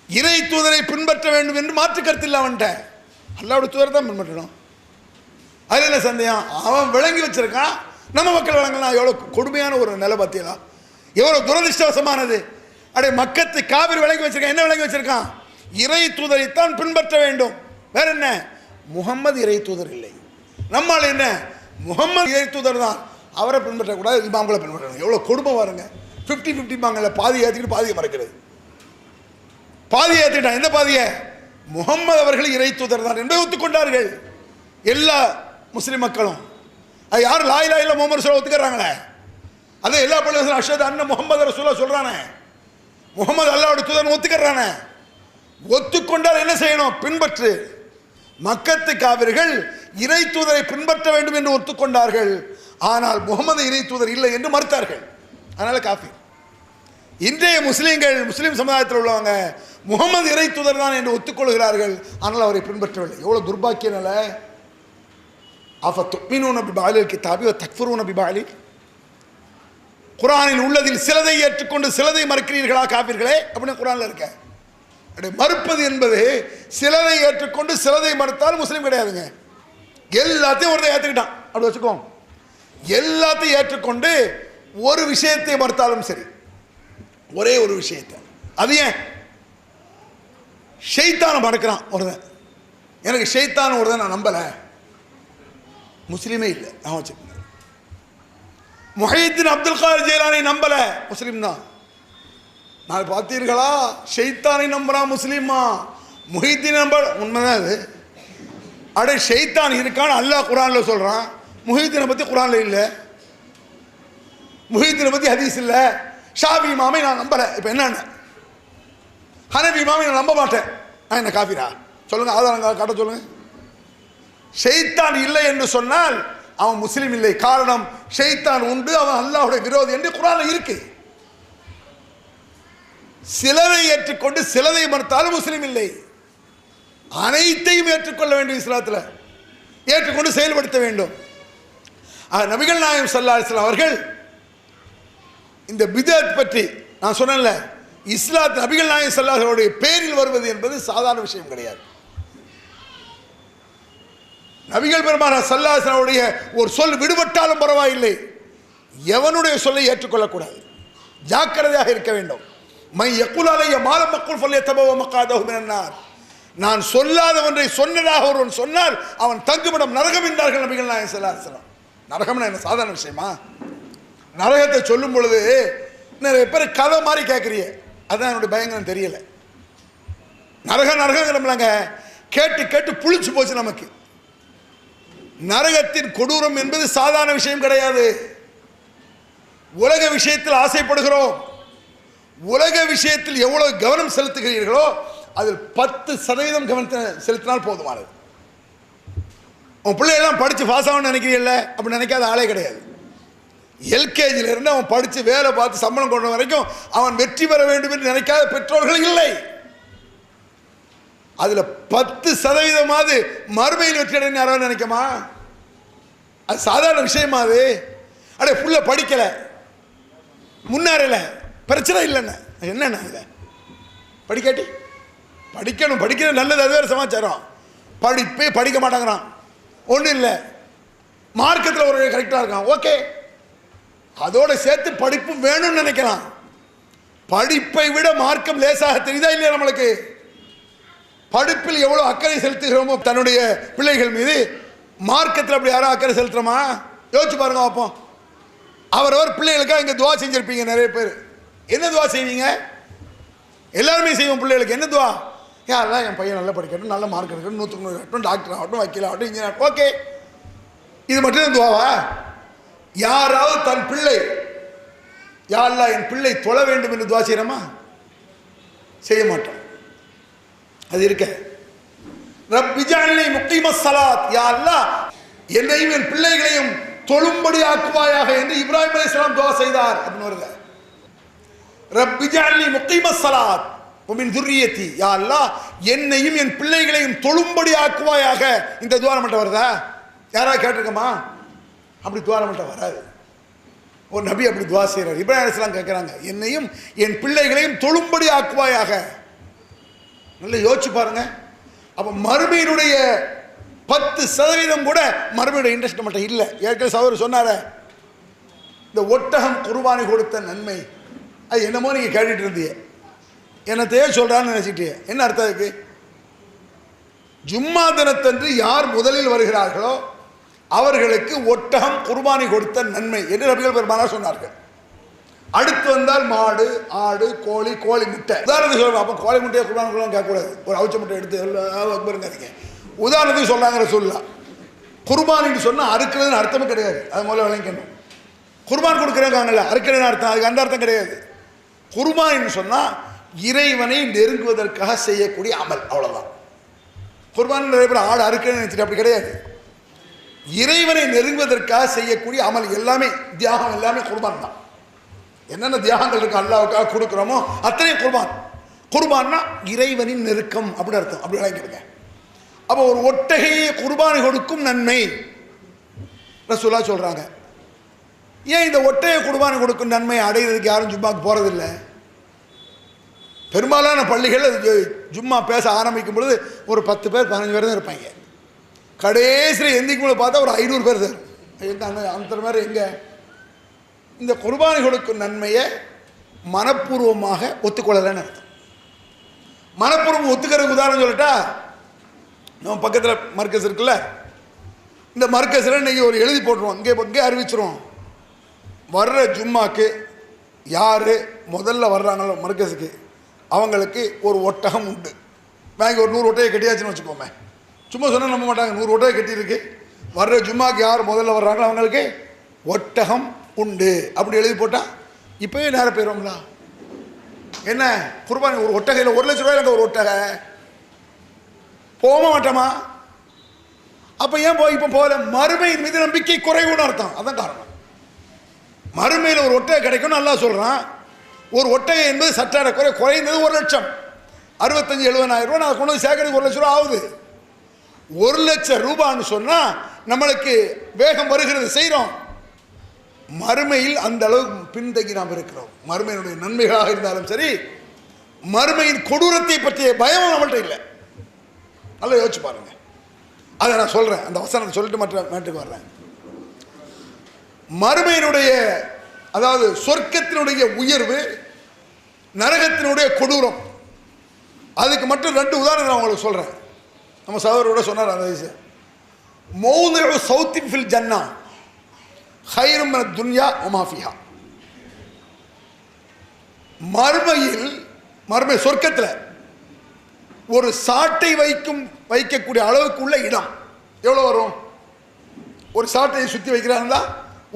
இறை தூதரை பின்பற்ற வேண்டும் என்று மாற்று கருத்து இல்லை அவன்கிட்ட. அல்லாஹ்வுடைய தூதரை தான் பின்பற்றணும். அது என்ன சந்தேகம்? அவன் விளங்கி வச்சிருக்கான். நம்ம மக்கள் விளங்கலாம். எவ்வளோ கொடுமையான ஒரு நிலை பார்த்தீங்களா? எவ்வளோ துரதிருஷ்டவசமானது. அடைய மக்கத்து காவிரி விளங்கி வச்சிருக்கான். என்ன விளங்கி வச்சிருக்கான்? இறை தூதரைத்தான் பின்பற்ற வேண்டும். வேற என்ன? முகம்மது இறை தூதர் இல்லை. நம்மால் என்ன? முகம்மது இறை தூதர் தான், அவரை பின்பற்றக்கூடாது, இமாம்களை பின்பற்றணும். எவ்வளோ கொடுமை பாருங்க. 50-50 பாங்கல்ல, பாதி ஏற்றிக்கிட்டு பாதியை மறைக்கிறது. பாதியை ஏற்றிட்டான். எந்த பாதியை? முகம்மது அவர்கள் இறை தூதர் தான் என்பதை ஒத்துக்கொண்டார்கள் எல்லா முஸ்லிம் மக்களும். அது யார்? லா இலாஹ இல்லல்லாஹ் முஹம்மது ரசூலுல்லாஹ் ஒத்துக்கிறாங்களே. அதை எல்லா பள்ளிவாசலும் அஷ்ஹது அன்ன முஹம்மது ரசூலுல்லாஹ் சொல்றானே. முகமது அல்லாஹ்வுடைய தூதர் ஒத்துக்கிறானே. ஒத்துக்கொண்டால் என்ன செய்யணும்? பின்பற்று. மக்கத்து காவிர்கள் இறை தூதரை பின்பற்ற வேண்டும் என்று ஒத்துக்கொண்டார்கள். ஆனால் முகமது இறை தூதர் இல்லை என்று மறுத்தார்கள். அதனால காஃபிர். இன்றைய முஸ்லீம்கள், முஸ்லீம் சமுதாயத்தில் உள்ளவங்க முகமது இறை தூதர் தான் என்று ஒத்துக்கொள்கிறார்கள். ஆனால் அவரை பின்பற்றவில்லை. எவ்வளவு துர்பாக்கிய நிலை. அஃபத்துமினூன பிபஅலில் கிதாபி வ தக்ஃபுரூன பிபஅலி. குர்ஆனில் உள்ளதில் சிலதை ஏற்றுக்கொண்டு சிலதை மறுக்கிறீர்களா காபிர்களே அப்படின்னு குர்ஆன்ல இருக்க. மறுப்பது என்பது சிலதை ஏற்றுக்கொண்டு சிலதை மறுத்தால் முஸ்லீம் கிடையாதுங்க. எல்லாத்தையும் ஒருத்தை ஏற்றுக்கிட்டான் அப்படி வச்சுக்கோங்க. எல்லாத்தையும் ஏற்றுக்கொண்டு ஒரு விஷயத்தை மறுத்தாலும் சரி, ஒரே ஒரு விஷயத்தை. அது ஏன்? ஷைத்தானை மறக்கிறான் ஒருத்தன். எனக்கு ஷைத்தான் ஒருத்தன் நான் நம்பலை, முஸ்லீமே இல்லை. நான் வச்சுக்கோங்க. முஹையீத்தீன் அப்துல் காதிர் ஜீலானி நம்பல, முஸ்லீம் தான். நான் பார்த்தீர்களா? ஷைத்தானை நம்புறா முஸ்லீமா? முஹையீத்தீன் நம்ப உண்மைதான் அது. அடே ஷைத்தான் இருக்கான்னு அல்லாஹ் குர்ஆன்ல சொல்றான். முஹையீத்தீனை பத்தி குர்ஆன்ல இல்லை, முஹையீத்தீனை பத்தி ஹதீஸ் இல்லை. ஷாஃபி இமாமை நான் நம்பல. இப்போ என்னன்னு? ஹனஃபி இமாமை நான் நம்ப மாட்டேன். நான் என்ன காஃபிரா? சொல்லுங்க, ஆதாரங்கள் காட்ட சொல்லுங்க. ஷைத்தான் இல்லை என்று சொன்னால் அவன் முஸ்லீம் இல்லை. காரணம், ஷைத்தான் உண்டு, அவன் அல்லாஹ்வுடைய விரோதி என்று குர்ஆன்ல இருக்கு. சிலரை ஏற்றுக்கொண்டு சிலதை மறுத்தாலும் முஸ்லீம் இல்லை. அனைத்தையும் ஏற்றுக்கொள்ள வேண்டும். இஸ்லாத்தில் ஏற்றுக்கொண்டு செயல்படுத்த வேண்டும். நபிகள் நாயகம் ஸல்லல்லாஹு அலைஹி வஸல்லம் அவர்கள் இந்த பிதஅத் பற்றி நான் சொன்னேன்ல, இஸ்லாத் நபிகள் நாயகம் ஸல்லல்லாஹு அலைஹி வஸல்லம் பேரில் வருவது என்பது சாதாரண விஷயம் கிடையாது. நபிகள் பெருமானார் ஸல்லல்லாஹு அலைஹி வஸல்லம் ஒரு சொல் விடுபட்டாலும் பரவாயில்லை, எவனுடைய சொல்லை ஏற்றுக்கொள்ளக்கூடாது. ஜாக்கிரதையாக இருக்க வேண்டும். மை யகுல் அலைய மாலம் மக்குல் ஃபல்யதபவ மகாதஹு மினன் நார். நான் சொல்லாத ஒன்றை சொன்னதாக ஒருவன் சொன்னால் அவன் தங்குமிடம் நரகம் என்றார்கள் நபிகள் நாயகம் ஸல்லல்லாஹு அலைஹி வஸல்லம். நரகம்னா என்ன சாதாரண விஷயமா? நரகத்தை சொல்லும் பொழுது நிறைய பேர் கதை மாதிரி கேட்குறீங்க. அதுதான் என்னுடைய பயங்கரம். தெரியல. நரகங்கிறோம்லங்க, கேட்டு கேட்டு புளிச்சு போச்சு நமக்கு. நரகத்தின் கொடூரம் என்பது சாதாரண விஷயம் கிடையாது. உலக விஷயத்தில் ஆசைப்படுகிறோம். உலக விஷயத்தில் எவ்வளவு கவனம் செலுத்துகிறீர்களோ அதில் 10% கவனத்தை செலுத்தினால் போதுமானது. உன் பிள்ளையெல்லாம் படித்து பாஸ் ஆகணும்னு நினைக்கிறீல்ல, அப்படி நினைக்காத ஆளே கிடையாது. எல்கேஜில இருந்து அவன் படித்து வேலை பார்த்து சம்பளம் கொண்ட வரைக்கும் அவன் வெற்றி பெற வேண்டும் என்று நினைக்காத பெற்றோர்கள் இல்லை. அதுல 10% மறுமையில் வெற்றி அடைந்து யாராவது நினைக்கமா? அது சாதாரண விஷயமா? அது அடே புள்ள படிக்கல, முன்னேறல, பிரச்சனை இல்லைன்னு என்னென்ன இல்லை படிக்காட்டி படிக்கணும், படிக்கிறது நல்லது, அது வேறு சமாச்சாரம். படிப்பே படிக்க மாட்டாங்கிறான், ஒன்றும் இல்லை. மார்க்கத்தில் ஒரு கரெக்டாக இருக்கான், ஓகே, அதோட சேர்த்து படிப்பும் வேணும்னு நினைக்கலாம். படிப்பை விட மார்க்கம் லேசாக தெரியுதா இல்லையா? நம்மளுக்கு படிப்பில் எவ்வளோ அக்கறை செலுத்துகிறோமோ தன்னுடைய பிள்ளைகள் மீது, மார்க்கத்தில் அப்படி யாரும் அக்கறை செலுத்துறோமா? யோசிச்சு பாருங்க பார்ப்போம். அவரவர் பிள்ளைகளுக்காக இங்கே துவா செஞ்சிருப்பீங்க நிறைய பேர். என்ன துவா செய்வீங்க? எல்லாருமே செய்வோம். பிள்ளைகளுக்கு என்ன துவா? யாரெல்லாம் என் பையன் நல்லா படிக்கட்டும், நல்ல மார்க் எடுக்கணும், 100க்கு 100 ஆகட்டும், டாக்டர் ஆகட்டும், வக்கீல் ஆகட்டும், இன்ஜினியர், ஓகே. இது மட்டும் துவாவா? யாராவது தன் பிள்ளை யா அல்லாஹ் என் பிள்ளை தொழ வேண்டும் என்று துவா செய்யறோமா? செய்ய மாட்டோம். அது இருக்க ரப்பி ஜஅல்னி முகீமஸ் ஸலாத், யா அல்லாஹ் என்னையும் என் பிள்ளைகளையும் தொழும்படி ஆக்குவாயாக என்று இப்ராஹிம் அலைஹிஸ்ஸலாம் துவா செய்தார். அப்படின்னு வருது. ரப்பி ஜஅல்னி முகீமஸ் ஸலாத் வ மின் ذُرِّيَّتِي, யா அல்லாஹ் என்னையும் என் பிள்ளைகளையும் தொழும்படி ஆக்குவாயாக. இந்த துவா மட்டும் வருதா? யாராவது கேட்டிருக்கமா? அப்படி துவா மட்டும் வராது. ஒரு நபி அப்படி துவா செய்கிறார். இப்ராஹிம் அலைஹிஸ்ஸலாம் கேட்குறாங்க, என்னையும் என் பிள்ளைகளையும் தொழும்படி ஆக்குவாயாக. நல்லா யோசிச்சு பாருங்க. அப்போ மறுமையினுடைய 10% கூட மறுமையுடைய இன்ட்ரெஸ்ட் மட்டும் இல்லை. ஏற்கனவே சகோதரர் சொன்னார, இந்த ஒட்டகம் குர்பானி கொடுத்த நன்மை, அது என்னமோ நீங்கள் கேட்டுட்டு இருந்தீங்க, என்னத்தையே சொல்கிறான்னு நினச்சிட்டே. என்ன அர்த்தம் அதுக்கு? ஜும்மா தினத்தன்று யார் முதலில் வருகிறார்களோ அவர்களுக்கு ஒட்டகம் குர்பானி கொடுத்த நன்மை என்று நபிகள் பெருமானார் சொன்னார்கள். அடுத்து வந்தால் மாடு, ஆடு, கோழி, கோழி முட்டை. உதாரணத்துக்கு சொல்லுவாங்க. அப்போ கோழி முட்டையை குர்பானி கொடுக்கலாம் கேட்கக்கூடாது. ஒரு அவிச்ச முட்டை எடுத்து அக்பருங்காதீங்க. உதாரணத்துக்கு சொல்லாங்கிற சொல்லலாம். குர்பானின்னு சொன்னால் அறுக்கிறதுன்னு அர்த்தமும் கிடையாது. அது முதல்ல விளங்கிக்கணும். குர்பான் கொடுக்குறாங்கல்ல, அறுக்கிறதுன்னு அர்த்தம், அதுக்கு அந்த அர்த்தம் கிடையாது. குர்பானின்னு சொன்னால் இறைவனை நெருங்குவதற்காக செய்யக்கூடிய அமல், அவ்வளோதான். குர்பான் நிறைய பேர் ஆடு அறுக்கிறேன்னு நினைச்சிட்டு, அப்படி கிடையாது. இறைவனை நெருங்குவதற்காக செய்யக்கூடிய அமல் எல்லாமே, தியாகம் எல்லாமே குர்பான் தான். என்னென்ன தியாகங்கள் இருக்கு அல்லாஹ்வுக்காக கொடுக்குறோமோ அத்தனை குர்பான். குர்பான்னா இறைவனின் நெருக்கம் அப்படின்னு அர்த்தம். அப்படி விளங்கிடுங்க. அப்போ ஒரு ஒட்டகையை குர்பானி கொடுக்கும் நன்மை ரசூலுல்லாஹ் சொல்றாங்க. ஏன் இந்த ஒட்டகை குர்பானி கொடுக்கும் நன்மை அடைகிறதுக்கு யாரும் ஜும்மாக்கு போறதில்லை? பெரும்பாலான பள்ளிகள் ஜும்மா பேச ஆரம்பிக்கும் பொழுது ஒரு 10 பேர் 15 பேர் தான் இருப்பாங்க. கடைசியில் எந்திக்கும் போது பார்த்தா ஒரு 500 பேர் தான். எங்கே அந்த மாதிரி எங்கே? இந்த குர்பானி கொடுக்கும் நன்மையை மனப்பூர்வமாக ஒத்துக்கொள்ளலன்னு அர்த்தம். மனப்பூர்வம் ஒத்துக்கிறதுக்கு உதாரணம் சொல்லிட்டா, நம்ம பக்கத்தில் மர்க்கஸ் இருக்குல்ல, இந்த மர்க்கஸில் இன்றைக்கி ஒரு எழுதி போட்டுருவோம், இங்கே அறிவிச்சிருவோம், வர்ற ஜும்மாக்கு யார் முதல்ல வர்றாங்களோ மர்க்கஸுக்கு அவங்களுக்கு ஒரு ஒட்டகம் உண்டு. வாங்கி ஒரு 100 ஒட்டகை கட்டியாச்சுன்னு வச்சுக்கோமே. சும்மா சொன்னால் நம்ப மாட்டாங்க. 100 ஒட்டகை கட்டியிருக்கு, வர்ற ஜும்மாக்கு யார் முதல்ல வர்றாங்களோ அவங்களுக்கு ஒட்டகம் உண்டு அப்படி எழுதி போட்டால் இப்போயே நேரம் போயிடுவோம்ல. என்ன குர்பானி ஒரு ஒட்டகையில் 1 லட்ச ரூபாயில் ஒரு ஒட்டகை போக மாட்டோமா? அப்போ ஏன் இப்போ போகல? மறுமையின் மீது நம்பிக்கை குறைவுன்னு அர்த்தம். அதான் காரணம். மறுமையில் ஒரு ஒட்டகை கிடைக்கும்னு அல்லாஹ் சொல்கிறான். ஒரு ஒட்டகை என்பது சற்றார குறைந்தது 1 லட்சம், 65-70 ரூபா. நான் கொண்டு வந்து சேர்க்கறதுக்கு 1 லட்ச ரூபா ஆகுது. 1 லட்சம் ரூபான்னு சொன்னால் நம்மளுக்கு வேகம் வருகிறது, செய்கிறோம். மறுமையில் அந்த அளவுக்கு பின்தங்கி நாம் இருக்கிறோம். மறுமையினுடைய நன்மைகளாக இருந்தாலும் சரி, மறுமையின் கொடூரத்தை பற்றிய பயம் நம்மள்கிட்ட இல்லை. நல்லா யோசிச்சு பாருங்க. அதை நான் சொல்கிறேன், அந்த வசனத்தை சொல்லிட்டு மற்ற மேட்டுக்கு வர்றேன். மறுமையினுடைய, அதாவது சொர்க்கத்தினுடைய உயர்வு, நரகத்தினுடைய கொடூரம், அதுக்கு மட்டும் 2 உதாரணம் நான் உங்களுக்கு சொல்கிறேன். நம்ம சகோதரோட சொன்னார் அந்த விஷயம். மௌதிஉ சௌத்தின் ஃபில் ஜன்னா ஹைரும் மினத் துன்யா வ மா ஃபிஹா. மறுமை சொர்க்கத்தில் ஒரு சாட்டை வைக்கக்கூடிய அளவுக்கு உள்ள இடம் எவ்வளோ வரும்? ஒரு சாட்டையை சுற்றி வைக்கிறாங்களா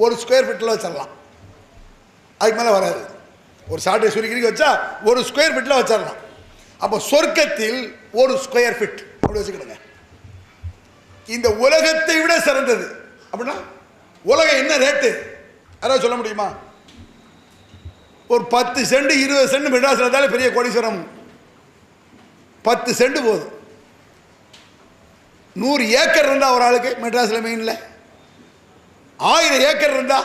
ஒரு ஸ்கொயர் ஃபீட்டில் வச்சிடலாம், அதுக்கு மேலே வராது. ஒரு சாட்டையை சுருக்கி வச்சா ஒரு ஸ்கொயர் ஃபீட்டில் வச்சிடலாம். அப்போ சொர்க்கத்தில் ஒரு ஸ்கொயர் ஃபீட் அப்படி வச்சுக்கிடுங்க. இந்த உலகத்தை விட சிறந்தது அப்படின்னா உலகம் என்ன ரேட்டு யாராவது சொல்ல முடியுமா? ஒரு 10 சென்ட் 20 சென்ட் மெட்ராஸில் இருந்தாலும் பெரிய கோடீஸ்வரம். 10 சென்ட் போதும். 100 ஏக்கர் இருந்தா ஒரு ஆளுக்கு மெட்ராஸில் மெயினில் 1000 ஏக்கர் இருந்தா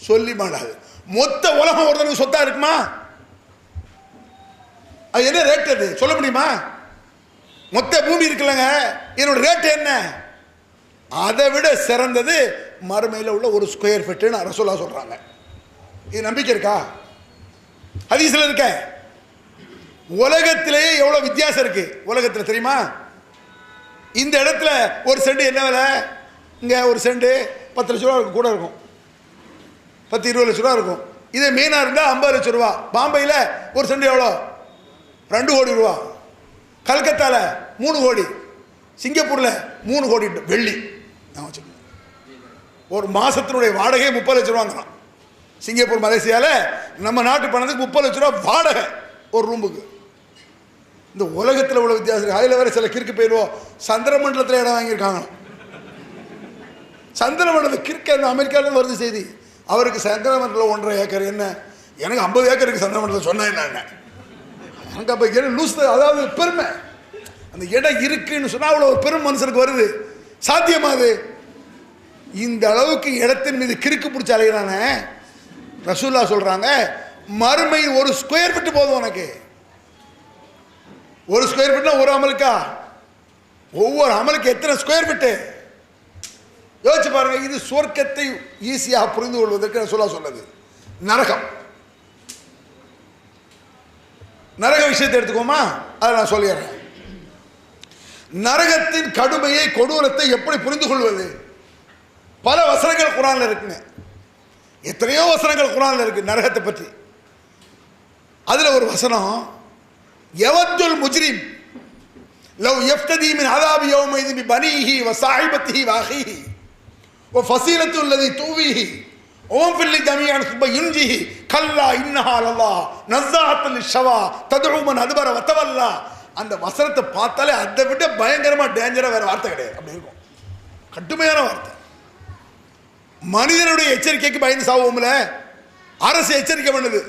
சொல்லி மாட்டாது. மொத்த உலகம் ஒருத்தனுக்கு சொத்தா இருக்குமா? அது என்ன ரேட் அது சொல்ல முடியுமா? மொத்த பூமி இருக்குல்லங்க, என்னோட ரேட் என்ன? அதை விட சிறந்தது மறுமையில் உள்ள ஒரு ஸ்கொயர் ஃபீட்டுன்னு ரசூலுல்லாஹ் சொல்றாங்க. இது நம்பிக்கை இருக்கா? ஹதீஸ்ல இருக்க. உலகத்திலேயே எவ்வளவு வித்தியாசம் இருக்கு உலகத்தில் தெரியுமா? இந்த இடத்துல ஒரு சென்ட் என்ன விலை? இங்க ஒரு சென்ட் 10 லட்ச ரூபா இருக்கும், கூட இருக்கும். 10-20 லட்ச ரூபா இருக்கும். இதே மீனா இருந்தா 50 லட்ச ரூபா. பாம்பையில் ஒரு சென்ட் எவ்வளோ? 2 கோடி ரூபா. கல்கத்தால 3 கோடி. சிங்கப்பூர்ல 3 கோடி வெள்ளி. ஒரு மாசத்தினுடைய வாடகை 30 லட்ச ரூபாங்கிறான். சிங்கப்பூர் மலேசியால நம்ம நாட்டு பணத்துக்கு 30 லட்ச ரூபா வாடகை ஒரு ரூமுக்கு. இந்த உலகத்தில் உள்ள வித்தியாசம். அதில் வேற சில கிறுக்கு போயிடுவோம். சந்திரமண்டலத்தில் இடம் வாங்கியிருக்காங்க. சந்திரமண்டலத்தில் கிறுக்க அந்த அமெரிக்காவிலேருந்து வருது செய்தி. அவருக்கு சந்திரமண்டலம் 1.5 ஏக்கர். என்ன எனக்கு 50 ஏக்கர் இருக்கு சந்திரமண்டலம் சொன்னா என்ன? அங்கே அப்போ லூஸ், அதாவது பெருமை. அந்த இடம் இருக்குன்னு சொன்னால் அவ்வளோ ஒரு பெரும் மனுஷனுக்கு வருது. சாத்தியமாது? இந்த அளவுக்கு இடத்தின் மீது கிறுக்கு பிடிச்ச அலைகிறானே. ரசூலுல்லாஹ் சொல்றாங்க, மறுமை ஒரு ஸ்கொயர் ஃபீட் போதும் உனக்கு. ஒரு ஸ்கொயர் ஃபீட்னா ஒரு அமலுக்கா? ஒவ்வொரு அமலுக்கு எத்தனை ஸ்கொயர் ஃபீட்டு யோசிச்சு பாருங்க. இது சொர்க்கத்தை ஈஸியாக புரிந்து கொள்வதற்கு ரசூலுல்லாஹ் சொன்னது. நரகம், நரக விஷயத்தை எடுத்துக்கோமா, அதை நான் சொல்லிடுறேன். நரகத்தின் கடுமையை கொடூரத்தை எப்படி புரிந்து கொள்வது? பல வசனங்கள் குர்ஆன்ல இருக்குங்க. எத்தனையோ வசனங்கள் குர்ஆன்ல இருக்கு நரகத்தை பற்றி. அதுல ஒரு வசனம், யவத்துல் முஜ்ரிம் லவ் யஃப்ததி மின் அஸாபி யௌமைதின் பி பனீஹி வ ஸாஹிபத்திஹி வ அஹீஹி வ ஃபஸீலத்து அல்லதி தூவிஹி ஓம் ஃபில் ஜமீஅன் சுப்ப யுன்ஜிஹி கல்லா இன்னஹா லல்லாஹ் நஸாஅத்துல் லிஷவா ததுஉ மன் அத்பர வ தவல்லா. அந்த வசனத்தை பார்த்தாலே அதை விட பயங்கரமா டேஞ்சரா வேற வார்த்தை கிடையாது. அப்படி இருக்கும், கடுமையான வார்த்தை. மனிதனுடைய எச்சரிக்கைக்கு பயந்து சாவோம்ல. அரசு எச்சரிக்கை பண்ணுது,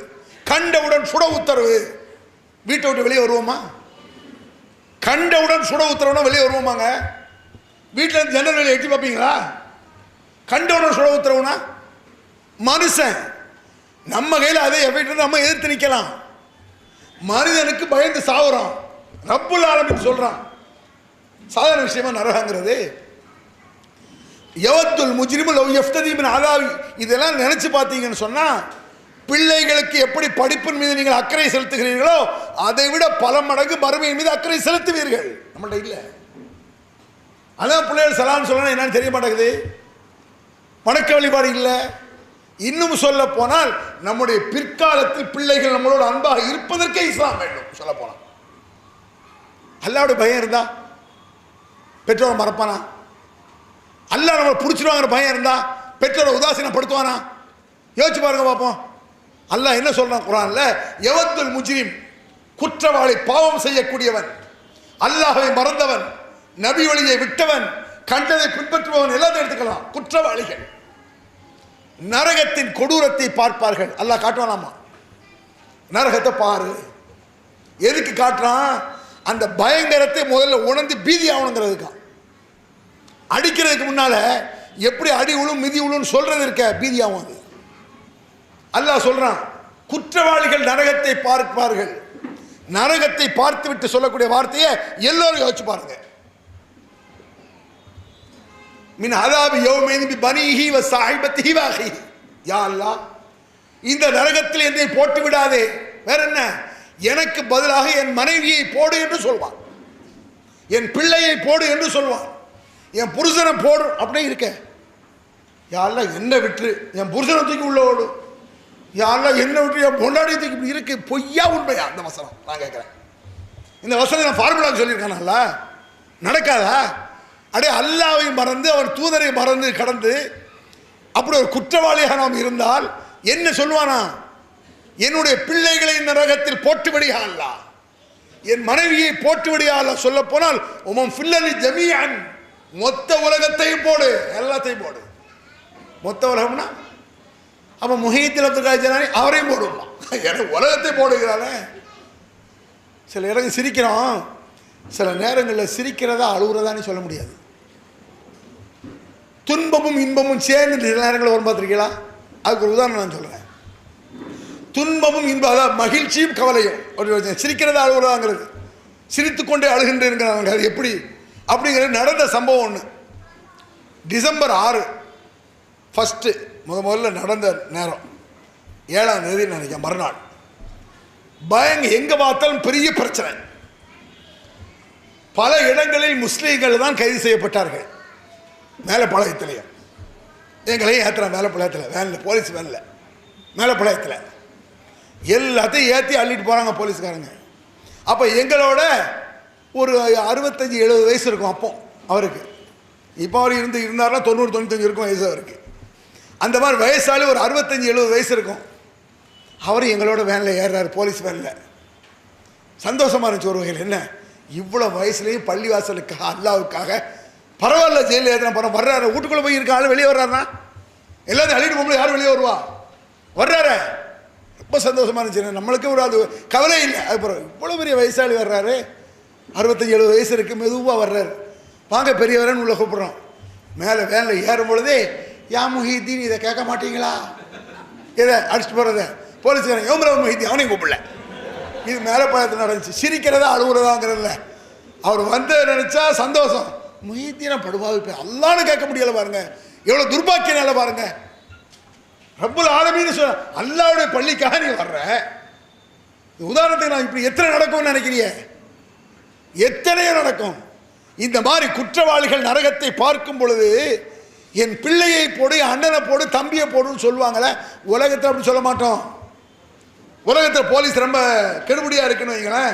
கண்டவுடன் சுட உத்தரவு. வீட்டை விட்டு வெளியே வருவோமா? கண்டவுடன் சுட உத்தரவுனா வெளியே வருவோமாங்க? வீட்டில் இருந்து ஜன்னல் வெளியே எட்டி பார்ப்பீங்களா? கண்டவுடன் சுட உத்தரவுனா மனுஷன் நம்ம கையில் அதே எஃபெக்ட் நம்ம எதிர்த்து நிற்கலாம். மனிதனுக்கு பயந்து சாவுறோம். ரப்புல் ஆலமீன் சொல்றான், சாதாரண விஷயமா நரகங்கிறது. யவத்துல் முஜ்ரிமு லவ் யஃப்ததி மின் அஸாபி. இதெல்லாம் நினைச்சு பார்த்தீங்கன்னு சொன்னா, பிள்ளைகளுக்கு எப்படி படிப்பின் மீது நீங்கள் அக்கறை செலுத்துகிறீர்களோ அதை விட பல மடங்கு மறுமையின் மீது அக்கறை செலுத்துவீர்கள். நம்மள்ட்ட இல்லை. அதான் பிள்ளைகள் சலாம் சொல்லணும் என்னன்னு தெரிய மாட்டேங்குது. வணக்க வழிபாடு இல்லை. இன்னும் சொல்ல போனால் நம்முடைய பிற்காலத்தில் பிள்ளைகள் நம்மளோட அன்பாக இருப்பதற்கே இஸ்லாம் வேண்டும். சொல்ல போனால் அல்லாஹ்வுடைய பயம் இருந்தா பெற்றோரை மறப்பானா? அல்லாஹ் நம்மளை பிடிச்சிருவாங்கிற பயம் இருந்தா பெற்றோரை உதாசீனப்படுத்துவானா? யோசிச்சு பாருங்க பார்ப்போம். அல்லாஹ் என்ன சொல்றான் குர்ஆன்ல? யவத்துல் முஜ்ரிம், குற்றவாளி, பாவம் செய்யக்கூடியவன், அல்லாஹ்வை மறந்தவன், நபி வழியை விட்டவன், கண்டதை பின்பற்றுபவன், எல்லாத்தையும் எடுத்துக்கலாம். குற்றவாளிகள் நரகத்தின் கொடூரத்தை பார்ப்பார்கள். அல்லாஹ் காட்டுவானாமா, நரகத்தை பாரு. எதுக்கு காட்டுறான்? அந்த பயங்கரத்தை முதல்ல உணர்ந்து பீதி ஆகணுங்கிறதுக்கா. அடிக்கிறதுக்கு முன்னால எப்படி அடி உழும் மிதி உழும் சொல்றது இருக்க, பீதி ஆகும். அது அல்லாஹ் சொல்றான், குற்றவாளிகள் நரகத்தை பார்ப்பார்கள். நரகத்தை பார்த்து விட்டு சொல்லக்கூடிய வார்த்தையை எல்லோரும் யோசிச்சு பாருங்க. மின் அஸாபி யௌமைதின் பி பனீஹி வ ஸாஹிபத்திஹி வ அஹீஹி. யா அல்லாஹ், இந்த நரகத்தில் என்னை போட்டு விடாதே. வேற என்ன? எனக்கு பதிலாக என் மனைவியை போடு என்று சொல்வான், என் பிள்ளையை போடு என்று சொல்வான், என் புருஷனை போடு அப்படியே இருக்க. யா அல்லாஹ், என்ன விட்டு என் புருஷனை தூக்கி உள்ள ஓடு. யா அல்லாஹ், என்ன விட்டு என் பொண்டாடி தூக்கி இப்படி இருக்கு. பொய்யா உண்மையா? அந்த வசனம் நான் கேட்கிறேன். இந்த வசனம் நான் ஃபார்முலாவுக்கு சொல்லியிருக்கேன்ல, நடக்காதா? அடே அல்லாவை மறந்து அவர் தூதரை மறந்து கடந்து அப்படி ஒரு குற்றவாளியாக நாம் இருந்தால் என்ன சொல்வானா? என்னுடைய பிள்ளைகளை நரகத்தில் போட்டுவிடியா அல்லாஹ், என் மனைவியை போட்டுவிடியா அல்லாஹ். சொல்ல போனால் உமம் ஃபில்லலி ஜமீஅன், மொத்த உலகத்தையும் போடு, எல்லாத்தையும் போடு. மொத்த உலகம்னா அப்ப முஹீத்தீன் அப்துல் காதிர் ஜிலானி அவரையும் போடுவான். எனக்கு உலகத்தை போடுகிறானே. சில இடங்கள் சிரிக்கிறோம், சில நேரங்களில் சிரிக்கிறதா அழுகுறதான்னு சொல்ல முடியாது. துன்பமும் இன்பமும் சேர்ந்து சில நேரங்களில் வரும் பார்த்துருக்கீங்களா? அதுக்கு ஒரு உதாரணம் நான் சொல்கிறேன். துன்பமும் இன்பம், அதாவது மகிழ்ச்சியும் கவலையும் ஒரு சிரிக்கிறதா அழுகுறதாங்கிறது, சிரித்து கொண்டே அழுகின்றாங்க. அது எப்படி அப்படிங்கிறது நடந்த சம்பவம் ஒன்று. டிசம்பர் 6 ஃபஸ்ட்டு முதல்ல நடந்த நேரம் 7ஆம் தேதி நினைக்கிறேன், மறுநாள் எங்கே பார்த்தாலும் பெரிய பிரச்சனை. பல இடங்களில் முஸ்லீம்கள் தான் கைது செய்யப்பட்டார்கள். மேலப்பாளையத்திலையும் எங்களையும் ஏற்றுறேன், மேலப்பாளையத்தில் வேனில், போலீஸ் வேனில், மேலப்பாளையத்தில் எல்லாத்தையும் ஏற்றி அள்ளிட்டு போகிறாங்க போலீஸ்காரங்க. அப்போ எங்களோட ஒரு 65-70 வயசு இருக்கும் அப்போ அவருக்கு. இப்போ அவர் இருந்தார்னா 90-95 இருக்கும் வயசு அவருக்கு. அந்த மாதிரி வயசாலே ஒரு 65-70 வயசு இருக்கும். அவர் எங்களோட வேனில் ஏறுறாரு, போலீஸ் வேனில். சந்தோஷமாக இருந்துச்சு ஒரு வகையில். என்ன இவ்வளோ வயசுலேயும் பள்ளிவாசலுக்காக அல்லாவுக்காக பரவாயில்ல, ஜெயிலில் ஏற்றின பரம் வர்றாரு. வீட்டுக்குள்ளே போய் இருக்க ஆள் வெளியே வர்றாருனா எல்லாத்தையும் அள்ளிட்டு போகும்போது யார் வெளியே வருவா? வர்றாரு. ரொம்ப சந்தோஷமாக இருந்துச்சு. நம்மளுக்கு ஒரு அது கவலை இல்லை. அதுக்கப்புறம் இவ்வளோ பெரிய வயசாளி வர்றாரு, 65-70 வயசு இருக்குது, மெதுவாக வர்றாரு. வாங்க பெரியவரன்னு உள்ள கூப்பிட்றோம். மேலே வேனில் ஏறும் பொழுதே யா முஹீத்தீன் இதை கேட்க மாட்டீங்களா? இதை அடிச்சுட்டு போகிறத போலீஸ்காரன் யோமரா முஹீத்தீன் அவனையும் கூப்பிடல. இது மேலே பாயத்தில் நடந்துச்சு. சிரிக்கிறதா அழுகுறதாங்கிறதில்ல. அவர் வந்து நினச்சா சந்தோஷம். முஹீத்தீனை படுவாது இப்போ அல்லான்னு கேட்க முடியலை பாருங்க. எவ்வளோ துர்பாக்கியனால பாருங்க. ரப்புல் ஆலமீன் சொல்ல அல்லாவுடைய பள்ளிக்காக நீ வர்ற. உதாரணத்துக்கு நான் இப்படி எத்தனை நடக்கும்னு நினைக்கிறீங்க? எத்தனையோ நடக்கும். இந்த மாதிரி குற்றவாளிகள் நரகத்தை பார்க்கும் பொழுது என் பிள்ளையை போடு, அண்ணனை போடு, தம்பியை போடுன்னு சொல்லுவாங்களே. உலகத்தில் அப்படி சொல்ல மாட்டோம். உலகத்தில் போலீஸ் ரொம்ப கெடுபடியாக இருக்குன்னு வைங்களேன்.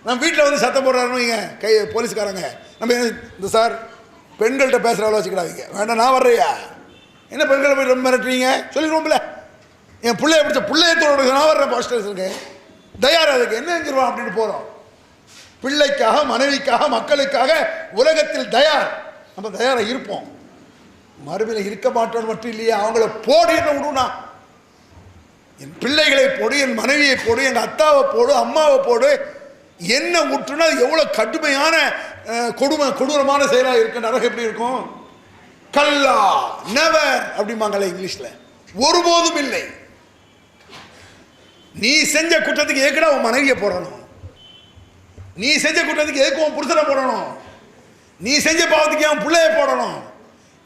நம்ம வீட்டில் வந்து சத்தம் போடுறாருன்னு வைங்க போலீஸ்காரங்க. நம்ம இந்த சார் பெண்கள்கிட்ட பேசுகிற அவ்வளோ வச்சுக்கிடாதீங்க, வேண்டாம் நான் வர்றையா, என்ன பெண்களை போய் ரொம்ப மிரட்டுறீங்க சொல்லிடுவோம்ல. என் பிள்ளைய பிடிச்ச பிள்ளையத்தோட நான் வர்றேன் போஸ்ட் ஸ்டேஷனுக்கு, தயார் அதுக்கு என்ன செஞ்சிருவான் அப்படின்னு போகிறோம். பிள்ளைக்காக, மனைவிக்காக, மக்களுக்காக உலகத்தில் தயார். நம்ம தயாராக இருப்போம். மறுமையில் இருக்க மாட்டோன்னு மட்டும் இல்லையே, அவங்கள போடு என்ன விடுனா. என் பிள்ளைகளை போடு, என் மனைவியை போடு, என் அத்தாவை போடு, அம்மாவை போடு, என்ன விட்டுனா எவ்வளோ கடுமையான கொடூரமான செயலாக இருக்கு. நரகம் எப்படி இருக்கும்? கல்லா, நெவர் அப்படிம்பாங்களே இங்கிலீஷில். ஒருபோதும் இல்லை. நீ செஞ்ச குற்றத்துக்கு ஏற்கனவே உன் மனைவியை போடணும். நீ செஞ்ச குற்றத்துக்கு எதுக்கு உன் புருஷனை போடணும்? நீ செஞ்ச பாவத்துக்கு என் பிள்ளைய போடணும்?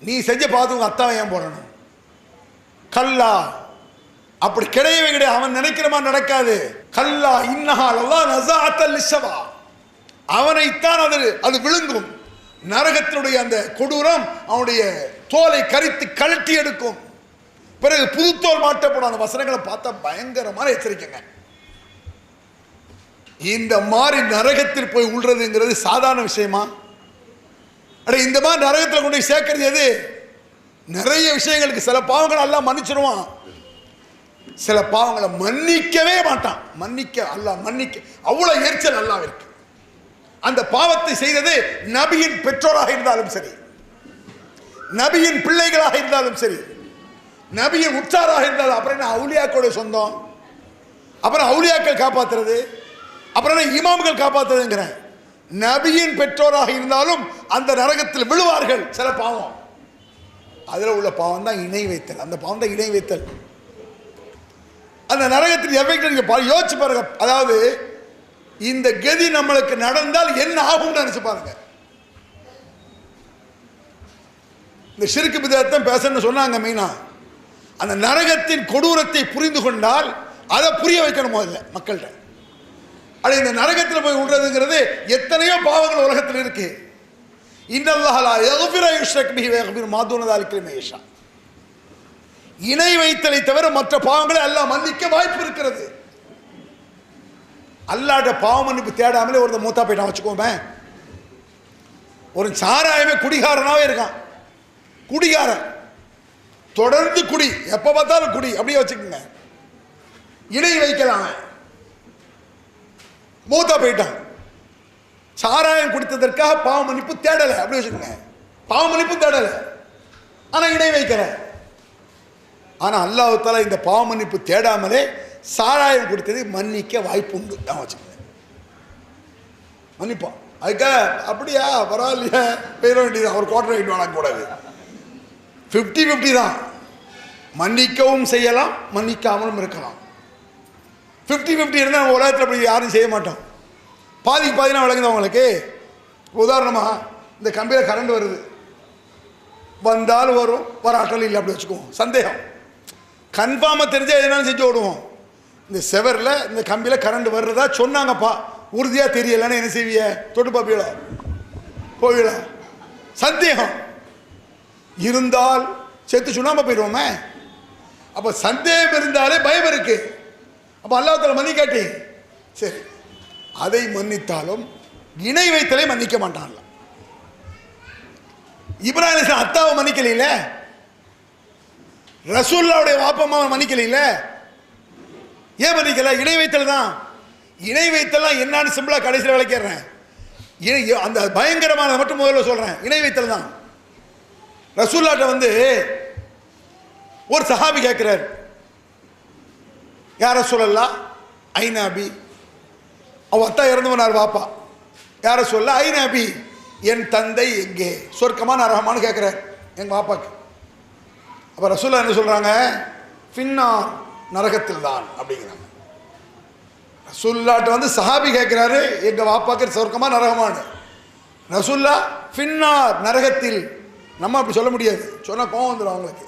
நீ செஞ்ச பாவத்துக்கு உன் அத்தாவை ஏன் போடணும்? கல்லா, அப்படி கிடையவே கிடையாது. அவன் நினைக்கிற மாதிரி நடக்காது. கல்லா இன்னஹால் நஸாஅத்தல் லிஸ்ஸவா, அவனைத்தான் அது விழுங்கும். நரகத்தினுடைய அந்த கொடூரம் அவனுடைய தோலை கரித்து கழட்டி எடுக்கும். பிறகு புதுத்தோல் மாட்டப்படும். அந்த வசனங்களை பார்த்தா பயங்கரமான எச்சரிக்கைங்க. இந்த மாதிரி நரகத்தில் போய் உள்றதுங்கிறது சாதாரண விஷயமா? அட இந்த மாதிரி நரகத்தில் கொண்டு போய் சேர்க்கறது எது? நிறைய விஷயங்களுக்கு சில பாவங்களை எல்லாம் மன்னிச்சிருவான், சில பாவங்களை மன்னிக்கவே மாட்டான். மன்னிக்க அவ்வளவு எரிச்சல் அல்லாஹ் இருக்கு. அந்த பாவத்தை செய்தது நபியின் பெற்றோராக இருந்தாலும் சரி, நபியின் பிள்ளைகளாக இருந்தாலும் சரி, நபியின் உற்றாராக இருந்தாலும். அப்புறம் என்ன அவுலியாக்களுடைய சொந்தம்? அப்புறம் அவுலியாக்கள் காப்பாற்றுறது, அப்புறம் இமாம்கள் காப்பாற்றுறதுங்கிறேன். நபியின் பெற்றோராக இருந்தாலும் அந்த நரகத்தில் விழுவார்கள். சில பாவம், அதில் உள்ள பாவம் தான் இணை வைத்தல். அந்த பாவம் தான் இணை வைத்தல். அந்த நரகத்தில் எஃபெக்ட் நீங்க யோசிச்சு பாருங்க. அதாவது இந்த கதி நம்மளுக்கு நடந்தால் என்ன ஆகும்னு நினைச்சு பாருங்க. இந்த ஷிர்க் பிதஅத் பேசணும்னு சொன்னாங்க மெயினா. அந்த நரகத்தின் கொடூரத்தை புரிந்து கொண்டால் அதை புரிய வைக்கணும் முதல்ல மக்கள்கிட்ட. அது இந்த நரகத்தில் போய் விடுறதுங்கிறது எத்தனையோ பாவங்கள் உலகத்தில் இருக்கு. இன்னல்லாஹ் லா யக்ஃபிரு யுஷ்ரக் பிஹி வ யக்ஃபிரு மா தூன ذلك லிமன் யஷா. இணை வைத்தலை தவிர மற்ற பாவங்களை அல்லாஹ் மன்னிக்க வாய்ப்பு இருக்கிறது. அல்லாஹ்ட பாவ மன்னிப்பு தேடாமலே ஒருத்தர் மூத்தா போயிட்டான் வச்சுக்கோமே, ஒரு சாராயமே குடிகாரனாவே இருக்கான், குடிகாரன், தொடர்ந்து குடி, எப்ப பார்த்தாலும் குடி, அப்படியே வச்சுக்கோங்க. இணை வைக்கலாம், மூத்தா போயிட்டான், சாராயம் குடித்ததற்காக பாவ மன்னிப்பு தேடலை, அப்படி வச்சுக்கோங்க, பாவ மன்னிப்பு தேடலை, ஆனா இணை வைக்கிற. ஆனா அல்லாஹ் தஆலா இந்த பாவ மன்னிப்பு தேடாமலே சாராயம் குடித்தது மன்னிக்க வாய்ப்பு உண்டு, தான் வச்சுக்கோங்க, மன்னிப்பான். அதுக்காக அப்படியா பரவாயில்லையா போயிட வேண்டியது, அவர் குவார்டர் ரைட் வாங்கக்கூடாது, 50-50 தான். மன்னிக்கவும் செய்யலாம், மன்னிக்காமலும் இருக்கலாம். 50-50 இருந்தால் உலகத்தில் அப்படி யாரும் செய்ய மாட்டோம். பாதிக்கு பாதினா விளங்குது அவங்களுக்கு. உதாரணமாக இந்த கம்பியில் கரண்ட் வருது, வந்தாலும் வரும், வராட்டல் இல்லை, அப்படி வச்சுக்குவோம். சந்தேகம் கன்ஃபார்மாக தெரிஞ்சால் எதுனாலும் செஞ்சு ஓடுவோம். இந்த செவரில் இந்த கம்பியில் கரண்ட் வர்றதா சொன்னாங்கப்பா, உறுதியாக தெரியலன்னு என்ன செய்விய, தொட்டு பார்ப்பீங்களா, போவீங்களா? சந்தேகம் இருந்தால் செத்து சுண்ணாம போயிடுவோமே. அப்போ சந்தேகம் இருந்தாலே பயம் இருக்கு. அப்போ அல்லாஹ் தஆலா மன்னிக்காட்டி சரி, அதை மன்னித்தாலும் இணை வைத்தலை மன்னிக்க மாட்டான்ல. இப்ராஹிம் அலைஹிஸ்ஸலாம் அத்தாவை மன்னிக்கல, ரசூலுல்லாஹ்வுடைய வாப்பம்மாவை மன்னிக்கல. ஏன் மன்னிக்கல? இணை வைத்தல் தான். இணை வைத்தல்லாம் என்னன்னு சிம்பிளா கடைசியில் விளக்கிறேன். அந்த பயங்கரமானதை மட்டும் முதல்ல சொல்றேன். இணை வைத்தல் தான். ரசூலுல்லாஹ்ட்ட வந்து ஒரு சஹாபி கேட்கிறார், யார் ரசூலல்லாஹ் ஐநாபி, அவ அத்தா இறந்து போனார் வாப்பா, யார சொல்ல ஐநாபி, என் தந்தை எங்கே, சொர்க்கமா நரகமானு கேட்கிறார் எங்க வாப்பாக்கு. அப்ப ரசூலுல்லாஹ் என்ன சொல்றாங்க, ஃபின்னார், நரகத்தில் தான் அப்படிங்கிறாங்க. ரசூலுல்லாஹ்ட்ட வந்து சஹாபி கேட்கிறாரு, எங்க வாப்பாக்கு சொர்க்கமா நரகமானு. ரசூலுல்லாஹ் ஃபின்னார், நரகத்தில். நம்ம அப்படி சொல்ல முடியாது, சொன்னா கோவம் வந்துடும் அவங்களுக்கு.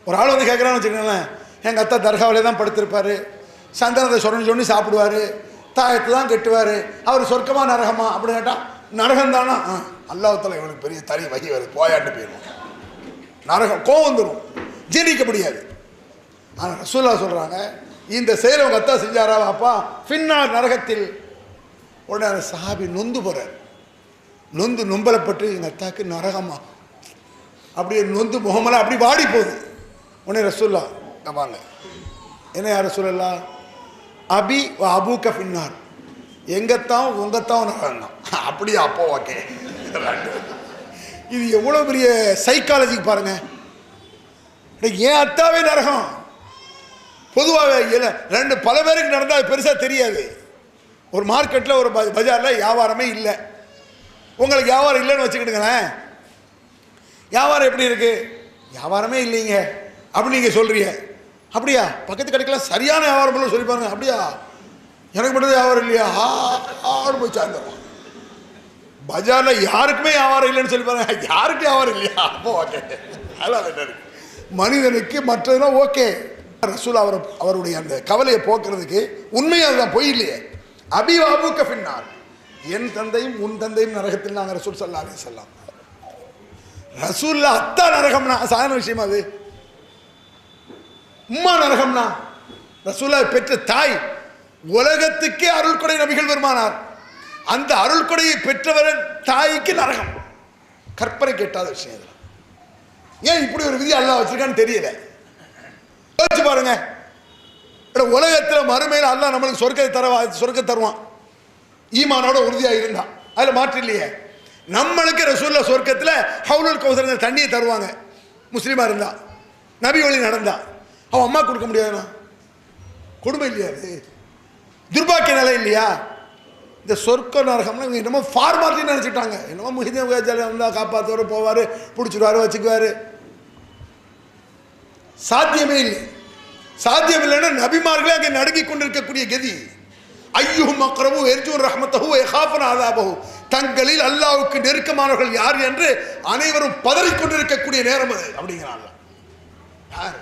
ஒரு ஆள் வந்து கேட்குறான்னு வச்சுக்கோங்களேன், எங்கள் அத்தா தர்காவிலே தான் படுத்திருப்பார், சந்தனத்தை சொன்னி சாப்பிடுவார், தாயத்தை தான் கட்டுவார், அவர் சொர்க்கமா நரகமா அப்படின்னு கேட்டால் நரகம் தானா, அல்லாஹ் தஆலா இவனுக்கு பெரிய தனி வகி வருது, போயாட்டு போயிடும், நரகம், கோவம் வந்துடும், ஜீர்ணிக்க முடியாது. ஆனால் ரசூலுல்லாஹ் சொல்கிறாங்க, இந்த செயலை உங்கள் அத்தா செஞ்சாரா அப்பா, ஃபின்னார், நரகத்தில். உடனே அந்த சஹாபி நொந்து போகிறார், நொந்து நொம்பலப்பட்டு எங்கள் அத்தாக்கு நரகமா, அப்படியே நொந்து முகமெல்லாம் அப்படி வாடி போகுது. உடனே ரசூலுல்லாஹ் வாங்க, என்ன யார் ரசூலுல்லாஹ், அபி அபூக்க ஃபின்னார், எங்கத்தான் உங்கத்தான் நரகம் தான். அப்படியா, அப்போ ஓகே. இது எவ்வளோ பெரிய சைக்காலஜிக்கு பாருங்க. ஏன் அத்தாவே நரகம்? பொதுவாக ரெண்டு பல பேருக்கு நடந்தால் பெருசாக தெரியாது. ஒரு மார்க்கெட்டில் ஒரு பஜாரில் வியாபாரமே இல்லை, உங்களுக்கு வியாபாரம் இல்லைன்னு வச்சுக்கிட்டுங்களேன், வியாபாரம் எப்படி இருக்கு, வியாபாரமே இல்லைங்க அப்படி நீங்கள் சொல்கிறீங்க. அப்படியா, பக்கத்து கடைக்கெல்லாம் சரியான வியாபாரம் பண்ண சொல்லி பாருங்க. அப்படியா, எனக்கு மட்டும் வியாபாரம் இல்லையா, ஆடு போய் சார்ந்துடும். பஜாரில் யாருக்குமே வியாபாரம் இல்லைன்னு சொல்லி பாருங்க, யாருக்கு வியாபாரம் இல்லையா, அப்போ ஓகே. அதெல்லாம் என்ன இருக்கு, மனிதனுக்கு மற்றதுலாம் ஓகே. ரசூல் அவருடைய அந்த கவலையை போக்குறதுக்கு உண்மையாக அதுதான், பொய் இல்லையே. அபி அபூக்க ஃபின்னார், என் தந்தையும் உன் தந்தையும் நரகத்தில். நாங்கள் ரசூல் ஸல்லல்லாஹு அலைஹி வஸல்லம், ரசூலுல்லாஹ் அத்தா நரகம்னா சாதாரண விஷயம் அது. உம்மா நரகம்னா ரசூலுல்லாஹ் பெற்ற தாய், உலகத்துக்கே அருள்கொடை நபிகள் பெருமானார், அந்த அருள்கொடையை பெற்றவர் தாய்க்கு நரகம். கற்பனை கேட்டாத விஷயம். ஏன் இப்படி ஒரு விதி அல்லாஹ் வச்சிருக்கான்னு தெரியல. யோசிச்சு பாருங்க, உலகத்தில் மறுமையில் அல்லாஹ் நம்மளுக்கு சொர்க்கத்தை தருவான், ஈமானோட உறுதியாக இருந்தா, அதில் மாற்று இல்லையே. நம்மளுக்கு ரசூலுல்லாஹ் சொர்க்கத்தில் ஹவுலுல் கௌசர் தண்ணியை தருவாங்க, முஸ்லீமா இருந்தா, நபி வழி நடந்தா. அவன் அம்மா கொடுக்க முடியாதுண்ணா, கொடுமை இல்லையா, அது துர்பாக்கிய நிலை இல்லையா? இந்த சொர்க்க நரகம்னா இவங்க என்னமோ ஃபார்மாலிட்டின்னு நினச்சிட்டாங்க. என்னமோ முஹிதீன் வந்தால் காப்பாற்றுவார், போவார், பிடிச்சிடுவார், வச்சுக்குவார். சாத்தியமே இல்லை. சாத்தியம் இல்லைன்னா நபிமார்களே அங்கே நடுங்கி கொண்டிருக்கக்கூடிய கதி. ஐயுஹும் அக்ரபு எர்ஜூன் ரஹ்மத்தஹு யகாஃபுன அஸாபஹு, தங்களில் அல்லாஹ்வுக்கு நெருக்கமானவர்கள் யார் என்று அனைவரும் பதறிக்கொண்டிருக்கக்கூடிய நேரம் அது அப்படிங்கிறாங்க. யார்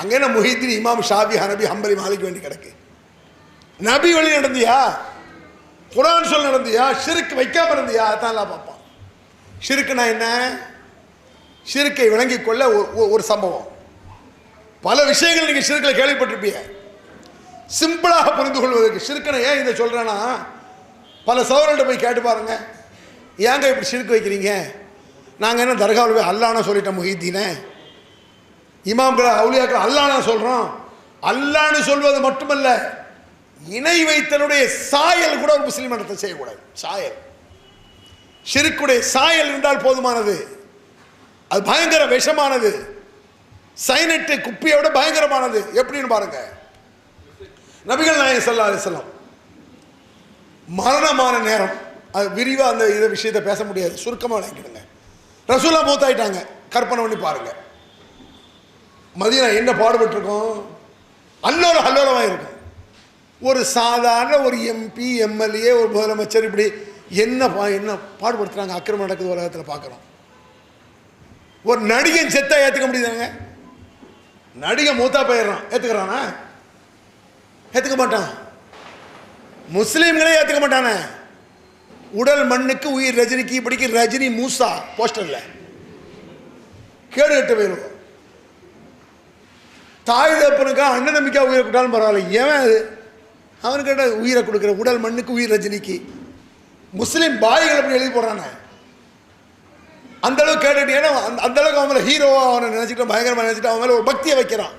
அங்கே என்ன முஹிதீன், இமாம் ஷாஃபி, ஹனபி, ஹம்பலி, மாலிக் வேண்டி கிடக்கு. நபி வழி நடந்தியா, குர்ஆன் சொல் நடந்தியா, ஷிர்க் வைக்காம இருந்தியா, அதான் எல்லாம் பார்ப்பான். ஷிர்க்னா என்ன? ஷிர்க்கை விளங்கிக் கொள்ள ஒரு சம்பவம். பல விஷயங்கள் நீங்க ஷிர்க்கில் கேள்விப்பட்டிருப்பீங்க. சிம்பிளாக புரிந்து கொள்வதற்கு ஷிர்க்னை ஏன் இதை சொல்றேன்னா, பல சகோதரர்கிட்ட போய் கேட்டு பாருங்க, ஏங்க இப்படி ஷிர்க் வைக்கிறீங்க? நாங்கள் என்ன தர்காவில் போய் அல்லாஹ்னு சொல்லிட்டோம் முஹித்தீனை? இமாம்களை அவுலியாக்கள் அல்லாஹ்னு சொல்கிறோம். அல்லாஹ்னு சொல்வது மட்டுமல்ல, இணை வைத்தலுடைய சாயல் கூட ஒரு முஸ்லீம் இடத்தை செய்யக்கூடாது. சாயல், ஷிர்க்குடைய சாயல் இருந்தால் போதுமானது. அது பயங்கர விஷமானது. சைனட்டு குப்பியை விட பயங்கரமானது. எப்படின்னு பாருங்க. நபிகள் நாயகம் ஸல்லல்லாஹு அலைஹி வஸல்லம் மரணமான நேரம், அது விரிவாக அந்த இதை விஷயத்தை பேச முடியாது, சுருக்கமாக விளங்கிடுங்க. ரசூலா மூத்தாயிட்டாங்க. கற்பனை பண்ணி பாருங்க, மதீனா என்ன பாடுபட்டிருக்கும், அல்லோலமாக இருக்கும். ஒரு சாதாரண ஒரு எம்பி எம்எல்ஏ ஒரு முதலமைச்சர் இப்படி என்ன பாடுபடுத்துறாங்க, அக்கிரமம் நடக்குது உலகத்தில் பார்க்குறோம். ஒரு நடிகன் செத்தா ஏற்றுக்க முடியுதாங்க? நடிகன் மூத்தா போயிடுறான், ஏற்றுக்கிறானா? ஏற்றுக்க மாட்டான். முஸ்லீம்களே ஏற்றுக்க மாட்டானே. உடல் மண்ணுக்கு உயிர் ரஜினிக்கு இப்படிக்கு ரஜினி மூசா போஸ்டர்ல கேடு கட்ட போயிடும். தாய் தப்பனுக்கா அண்ணன் நம்பிக்கா உயிரை கொடுத்தாலும் பரவாயில்ல, ஏன் அது அவனுக்கிட்ட உயிரை கொடுக்குற உடல் மண்ணுக்கு உயிர் ரஜினிக்கு முஸ்லீம் பாய்கள் அப்படி எழுதி போடுறானே. அந்த அளவுக்கு கேட்டுட்டு, ஏன்னா அந்த அளவுக்கு அவன் மேலே ஹீரோவா அவனை நினைச்சிட்டு பயங்கரமாக நினைச்சிட்டு அவன் மேலே ஒரு பக்தியை வைக்கிறான்.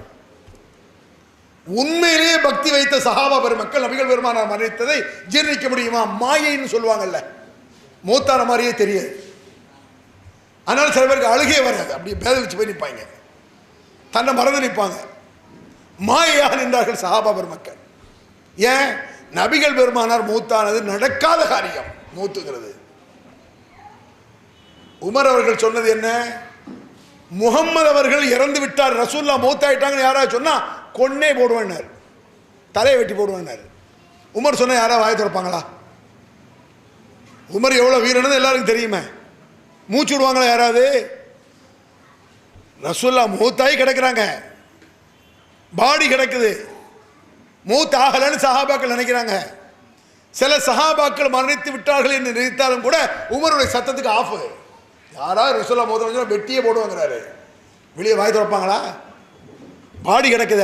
உண்மையிலேயே பக்தி வைத்த சஹாபா பெருமக்கள் நபிகள் பெருமானார் மரணித்ததை ஜீர்ணிக்க முடியுமா? மாயைன்னு சொல்லுவாங்கல்ல, மூத்தான மாதிரியே தெரியாது. அதனால சில பேருக்கு அழுகே வராது, அப்படியே பேதலிச்சு போய் நிற்பாங்க, தன்னை மறந்து நிற்பாங்க. மாயையாக நின்றார்கள் சஹாபா பெருமக்கள். ஏன்? நபிகள் பெருமானார் மூத்தானது நடக்காத காரியம். மூத்துங்கிறது உமர் அவர்கள் சொன்னது என்ன? முகம்மது அவர்கள் இறந்து விட்டார், ரசூல்லா மூத்தாயிட்டாங்கன்னு யாராவது சொன்னா கொன்னே போடுவேன்னார், தலையை வெட்டி போடுவேன்னார். உமர் சொன்ன யாராவது வாயை திறப்பாங்களா? உமர் எவ்வளவு வீரன்னு எல்லாருக்கும் தெரியுமே. மூச்சு விடுவாங்களா யாராவது? ரசூல்லா மூத்தாயி கிடக்குறாங்க, பாடி கிடக்குது, மூத் ஆகலன்னு சஹாபாக்கள் நினைக்கிறாங்க. சில சஹாபாக்கள் மரணித்து விட்டார்கள் என்று நினைத்தாலும் கூட உமருடைய சத்தத்துக்கு ஆஃப். யாராவது ரசூல்லா மூத்த வெட்டியே போடுவாங்கிறாரு, வெளியே வாய் திறப்பாங்களா? பாடி கிடக்குத.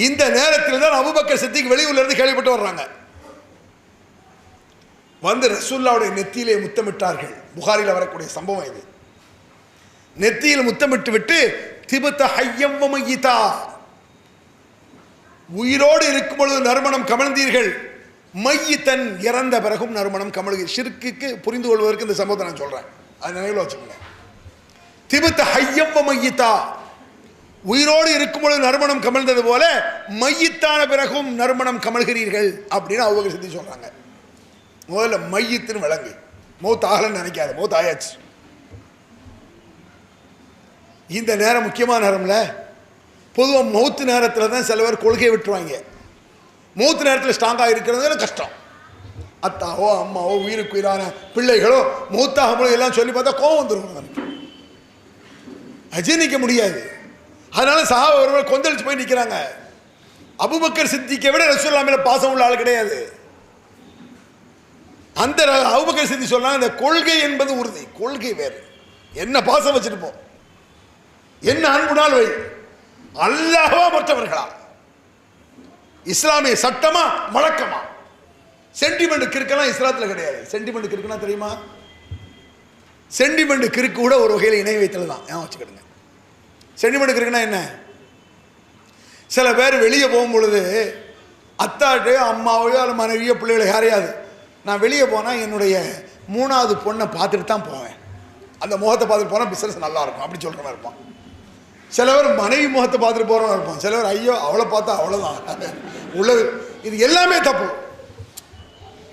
இந்த நேரத்தில் தான் அபூபக்கர் சித்திக் வெளியூர்ல இருந்து கேள்விப்பட்டு வர்றாங்க. வந்து ரசூலுல்லாஹ்வுடைய நெத்தியிலே முத்தமிட்டார்கள். புகாரில வரக்கூடிய சம்பவம் இது. நெத்தியில் முத்தமிட்டு விட்டு திபத ஹய்யம் வ மய்யிதா, உயிரோடு இருக்கும் பொழுது நறுமணம் கமழ்ந்தீர்கள், மையித்தன் இறந்த பிறகும் நறுமணம் கமழ்கிறது. ஷிர்க்குக்கு புரிந்து கொள்வதற்கு இந்த சம்பவத்தை நான் சொல்றேன், அது நினைவில் வச்சுக்கோங்க. திபத ஹய்யம் வ மய்யிதா, உயிரோடு இருக்கும் பொழுது நறுமணம் கமழ்ந்தது போல மையித்தான பிறகும் நறுமணம் கமழ்கிறீர்கள் அப்படின்னு அபூபக்கர் சித்திக் சொல்றாங்க. முதல்ல மையத்துன்னு விளங்கு, மௌத் ஆகலன்னு நினைக்காத, மௌத் ஆயாச்சு. இந்த நேரம் முக்கியமான நேரம்ல. பொதுவாக மௌத்து நேரத்தில் தான் சில பேர் கொள்கையை விட்டுருவாங்க. மௌத்து நேரத்தில் ஸ்ட்ராங்காக இருக்கிறது கஷ்டம். அத்தாவோ அம்மாவோ உயிருக்கு உயிரான பிள்ளைகளோ மௌத்தாகும் பொழுது எல்லாம் சொல்லி பார்த்தா கோவம் வந்துடும், நமக்கு அஜீர்ணிக்க முடியாது. அதனால சஹாபா ஒருவர் கொந்தளிச்சு போய் நிற்கிறாங்க. அபூபக்கர் சித்திக்கை விட ரசூலுல்லாஹ் மேல பாசம் உள்ள ஆள் கிடையாது. அந்த அபூபக்கர் சித்திக் சொன்னாங்க, இந்த கொள்கை என்பது உறுதி, கொள்கை வேறு. என்ன பாசம் வச்சுட்டு போ, என்ன அன்புனால் வை, அல்லாஹ்வா மற்றவர்களா, இஸ்லாமிய சட்டமா வழக்கமா? சென்டிமெண்ட் கிறுக்கெல்லாம் இஸ்லாத்தில் கிடையாது. சென்டிமெண்ட் கிறுக்குன்னா தெரியுமா? சென்டிமெண்ட் கிறுக்கு கூட ஒரு வகையில் இணை வைத்தல் தான், ஏன் வச்சுக்கிடுங்க. சென்டிமெண்ட் கிறுக்குன்னா என்ன? சில பேர் வெளியே போகும் பொழுது அத்தாட்டையோ அம்மாவையோ அல்ல மனைவியோ பிள்ளைகளோ யாரையாது, நான் வெளியே போனால் என்னுடைய மூணாவது பொண்ணை பார்த்துட்டு தான் போவேன், அந்த முகத்தை பார்த்துட்டு போனால் பிஸ்னஸ் நல்லா இருக்கும் அப்படி சொல்கிற மாதிரி இருப்பான். சில பேர் மனைவி முகத்தை பார்த்துட்டு போகிறவங்க இருப்பான். சில பேர் ஐயோ அவளை பார்த்தா அவ்வளோதான் உள்ளது. இது எல்லாமே தப்பு.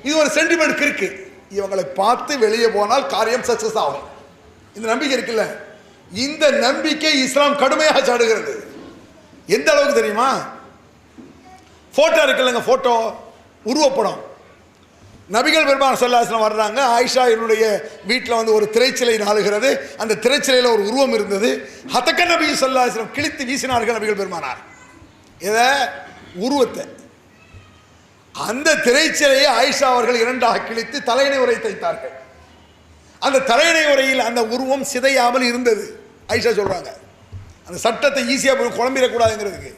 இது ஒரு சென்டிமெண்ட் கிறுக்கு. இவங்களை பார்த்து வெளியே போனால் காரியம் சக்சஸ் ஆகும், இந்த நம்பிக்கை இருக்குல்ல. இந்த நம்பிக்கை இஸ்லாம் கடுமையாக சாடுகிறது. எந்த அளவுக்கு தெரியுமா? போட்டோ இருக்குல்லங்க, போட்டோ உருவப்படம். நபிகள் பெருமானார் ஸல்லல்லாஹு அலைஹி வஸல்லம் வர்றாங்க. ஆயிஷா என்னுடைய வீட்டில் வந்து ஒரு திரைச்சிலை நாளுகிறது. அந்த திரைச்சிலையில் ஒரு உருவம் இருந்தது. ஹதக்க நபி ஸல்லல்லாஹு அலைஹி வஸல்லம் கிழித்து வீசினார்கள் நபிகள் பெருமானார் இதை உருவத்தை. அந்த திரைச்சிலையை ஆயிஷா அவர்கள் இரண்டாக கிழித்து தலையணை உரை தைத்தார்கள். அந்த தலையணை உரையில் அந்த உருவம் சிதையாமல் இருந்தது. ஆயிஷா சொல்றாங்க, அந்த சட்டத்தை ஈஸியாக போய் குழம்பிடக்கூடாதுங்கிறதுக்கு